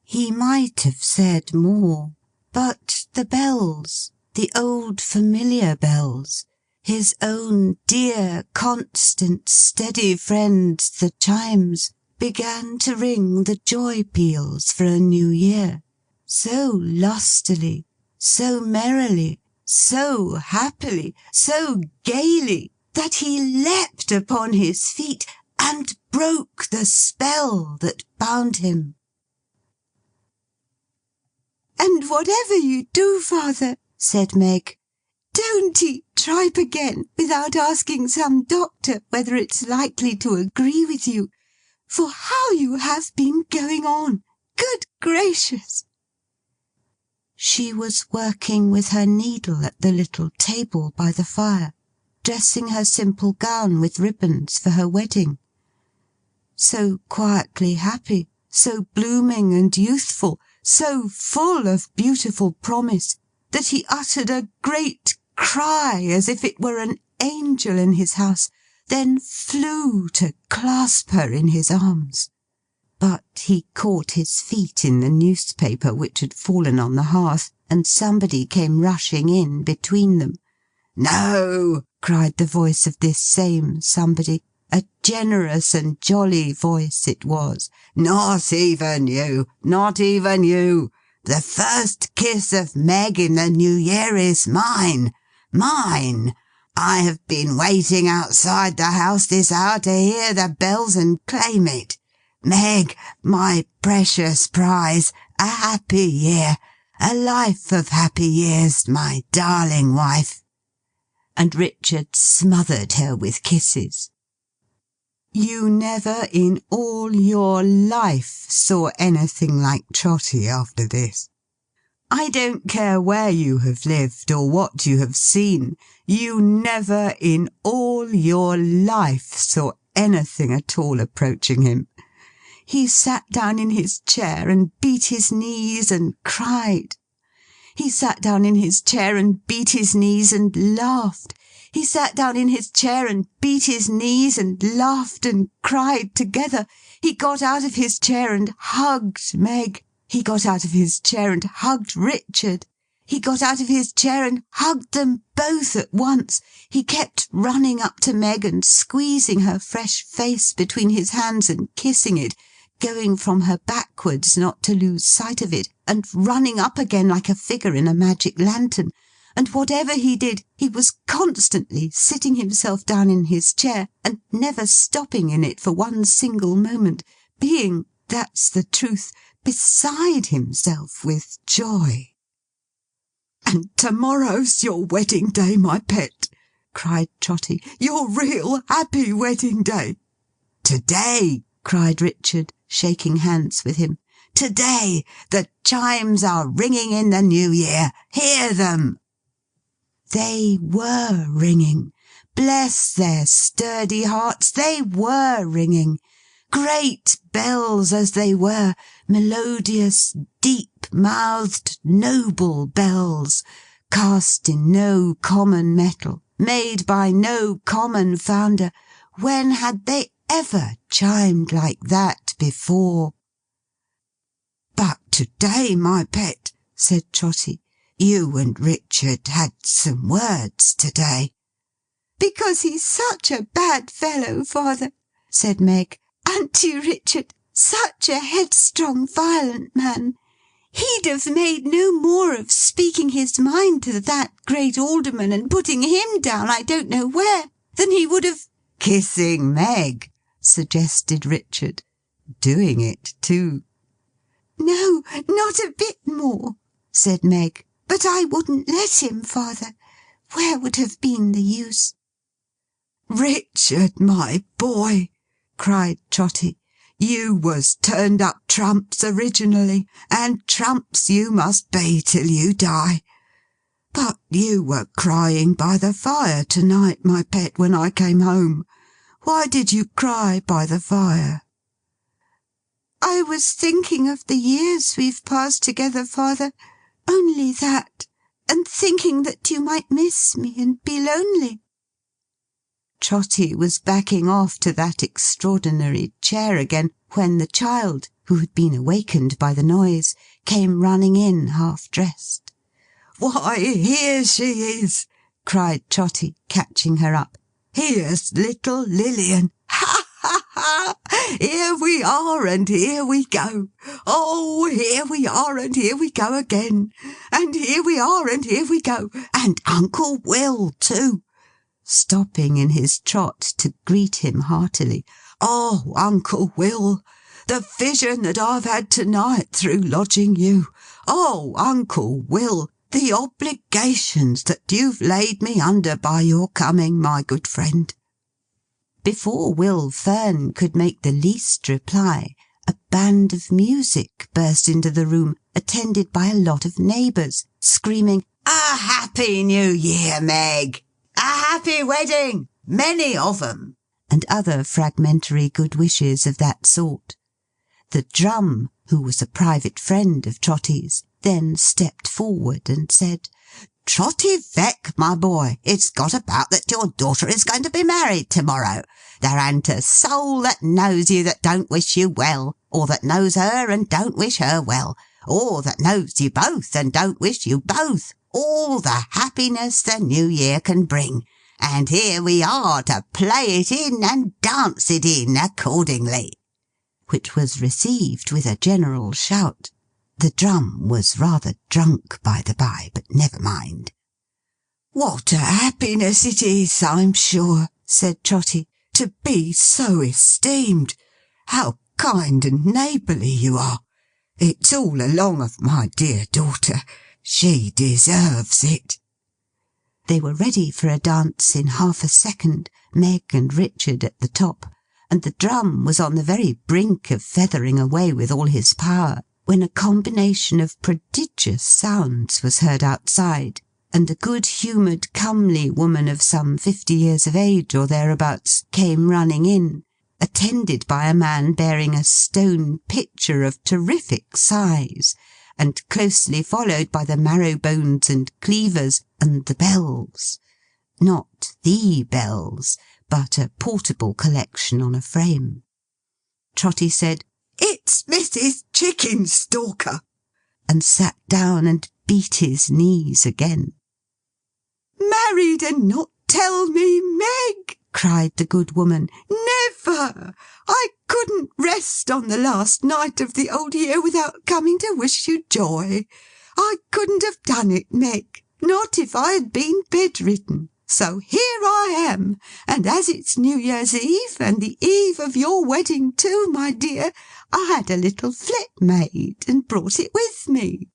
He might have said more, but the bells, the old familiar bells, his own dear, constant, steady friends, the Chimes, began to ring the joy peals for a new year, so lustily, so merrily, so happily, so gaily, that he leapt upon his feet and broke the spell that bound him. "And whatever you do, father," said Meg, "don't eat tripe again without asking some doctor whether it's likely to agree with you. For how you have been going on! Good gracious!" She was working with her needle at the little table by the fire, dressing her simple gown with ribbons for her wedding. So quietly happy, so blooming and youthful, so full of beautiful promise, that he uttered a great cry as if it were an angel in his house, then flew to clasp her in his arms. But he caught his feet in the newspaper which had fallen on the hearth, and somebody came rushing in between them. "No!" cried the voice of this same somebody. A generous and jolly voice it was. "Not even you! Not even you! The first kiss of Meg in the new year is mine! Mine! I have been waiting outside the house this hour to hear the bells and claim it. Meg, my precious prize, a happy year, a life of happy years, my darling wife." And Richard smothered her with kisses. You never in all your life saw anything like Trotty after this. I don't care where you have lived or what you have seen, you never in all your life saw anything at all approaching him. He sat down in his chair and beat his knees and cried. He sat down in his chair and beat his knees and laughed. He sat down in his chair and beat his knees and laughed and cried together. He got out of his chair and hugged Meg. He got out of his chair and hugged Richard. He got out of his chair and hugged them both at once. He kept running up to Meg and squeezing her fresh face between his hands and kissing it, going from her backwards not to lose sight of it, and running up again like a figure in a magic lantern. And whatever he did, he was constantly sitting himself down in his chair, and never stopping in it for one single moment, being, that's the truth, beside himself with joy. "And to-morrow's your wedding day, my pet," cried Trotty. "Your real happy wedding day." "To-day," cried Richard, shaking hands with him. "To-day! The chimes are ringing in the new year. Hear them!" They were ringing. Bless their sturdy hearts, they were ringing. Great bells as they were, melodious, deep-mouthed, noble bells, cast in no common metal, made by no common founder. When had they ever chimed like that before? "But to-day, my pet," said Trotty, "you and Richard had some words to-day." "Because he's such a bad fellow, father," said Meg. "Aren't you, Richard? Such a headstrong, violent man. He'd have made no more of speaking his mind to that great alderman and putting him down I don't know where, than he would have—" "Kissing Meg," suggested Richard. Doing it too. "No, not a bit more," said Meg. "But I wouldn't let him, father. Where would have been the use?" "Richard, my boy," cried Trotty, "you was turned up trumps originally, and trumps you must be till you die. But you were crying by the fire to-night, my pet, when I came home. Why did you cry by the fire?" "I was thinking of the years we've passed together, father. Only that. And thinking that you might miss me and be lonely." Trotty was backing off to that extraordinary chair again, when the child, who had been awakened by the noise, came running in half dressed. "Why, here she is!" cried Trotty, catching her up. Here's little Lilian. Ha, ha, ha! Here we are, and here we go. Oh, here we are, and here we go again. And here we are, and here we go. And Uncle Will, too!" stopping in his trot to greet him heartily. "Oh, Uncle Will! The vision that I've had to-night through lodging you! Oh, Uncle Will! The obligations that you've laid me under by your coming, my good friend!" Before Will Fern could make the least reply, a band of music burst into the room, attended by a lot of neighbours, screaming, "A Happy New Year, Meg! A happy wedding! Many of 'em!" and other fragmentary good wishes of that sort. The Drum, who was a private friend of Trotty's, then stepped forward and said, "Trotty Veck, my boy, it's got about that your daughter is going to be married to-morrow. There an't a soul that knows you that don't wish you well, or that knows her and don't wish her well, or that knows you both and don't wish you both, all the happiness the new year can bring. And here we are to play it in and dance it in accordingly." Which was received with a general shout. The Drum was rather drunk, by the by, but never mind. "What a happiness it is, I'm sure," said Trotty, "to be so esteemed. How kind and neighbourly you are. It's all along of my dear daughter. She deserves it." They were ready for a dance in half a second, Meg and Richard at the top, and the Drum was on the very brink of feathering away with all his power, when a combination of prodigious sounds was heard outside, and a good-humoured comely woman of some 50 years of age or thereabouts came running in, attended by a man bearing a stone pitcher of terrific size, and closely followed by the Marrowbones and Cleavers, and the Bells. Not the Bells, but a portable collection on a frame. Trotty said, "It's Mrs. Chickenstalker," and sat down and beat his knees again. "Married and not tell me, Meg!" cried the good woman. "Never! I couldn't rest on the last night of the old year without coming to wish you joy. I couldn't have done it, Meg, not if I had been bedridden. So here I am, and as it's New Year's Eve, and the eve of your wedding too, my dear, I had a little flip made, and brought it with me."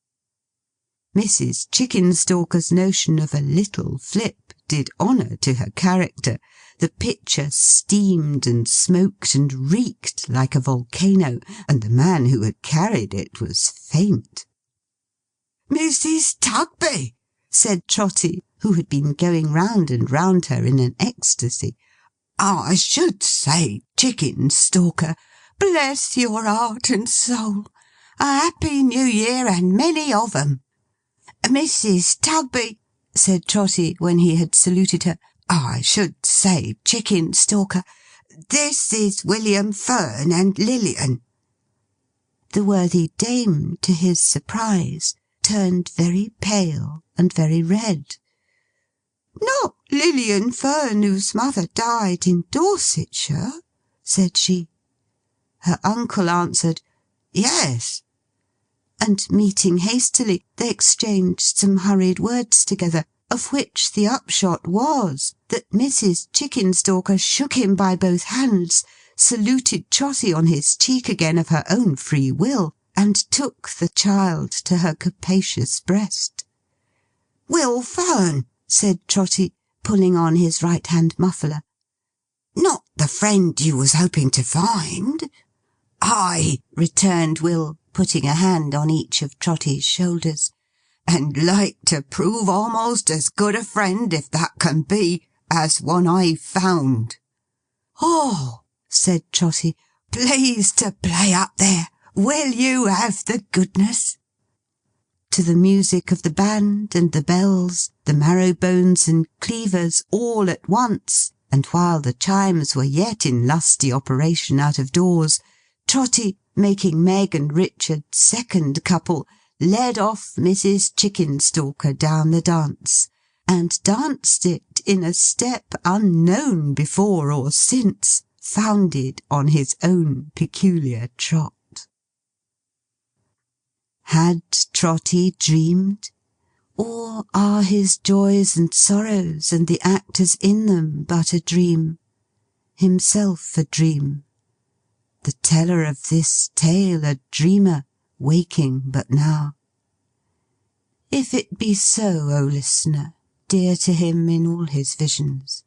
Mrs. Chickenstalker's notion of a little flip did honour to her character. The pitcher steamed and smoked and reeked like a volcano, and the man who had carried it was faint. "Mrs. Tugby," said Trotty, who had been going round and round her in an ecstasy. "I should say, Chickenstalker, bless your heart and soul. A happy New Year and many of 'em." "Mrs. Tugby," said Trotty, when he had saluted her, "I should say, Chickenstalker, this is William Fern and Lilian." The worthy dame, to his surprise, turned very pale and very red. "Not Lilian Fern, whose mother died in Dorsetshire?" said she. Her uncle answered, "Yes." And meeting hastily, they exchanged some hurried words together, of which the upshot was, that Mrs. Chickenstalker shook him by both hands, saluted Trotty on his cheek again of her own free will, and took the child to her capacious breast. "Will Fern," said Trotty, pulling on his right-hand muffler. "Not the friend you was hoping to find?" "Aye," returned Will, putting a hand on each of Trotty's shoulders. "And like to prove almost as good a friend, if that can be, as one I've found." "Oh!" said Trotty. "Please to play up there. Will you have the goodness?" To the music of the band and the bells, the Marrowbones and Cleavers all at once, and while the Chimes were yet in lusty operation out of doors, Trotty, making Meg and Richard second couple, led off Mrs. Chickenstalker down the dance, and danced it in a step unknown before or since, founded on his own peculiar trot. Had Trotty dreamed? Or are his joys and sorrows, and the actors in them, but a dream? Himself a dream? The teller of this tale a dreamer, waking but now? If it be so, O listener, dear to him in all his visions,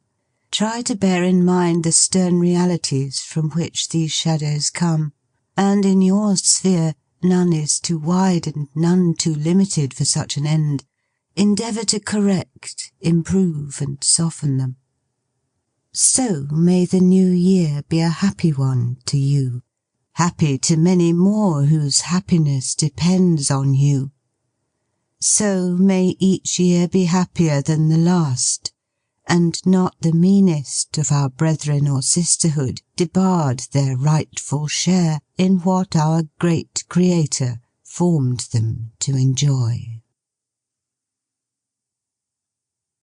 try to bear in mind the stern realities from which these shadows come, and in your sphere none is too wide and none too limited for such an end. Endeavour to correct, improve, and soften them. So may the new year be a happy one to you, happy to many more whose happiness depends on you. So may each year be happier than the last, and not the meanest of our brethren or sisterhood debarred their rightful share in what our great Creator formed them to enjoy.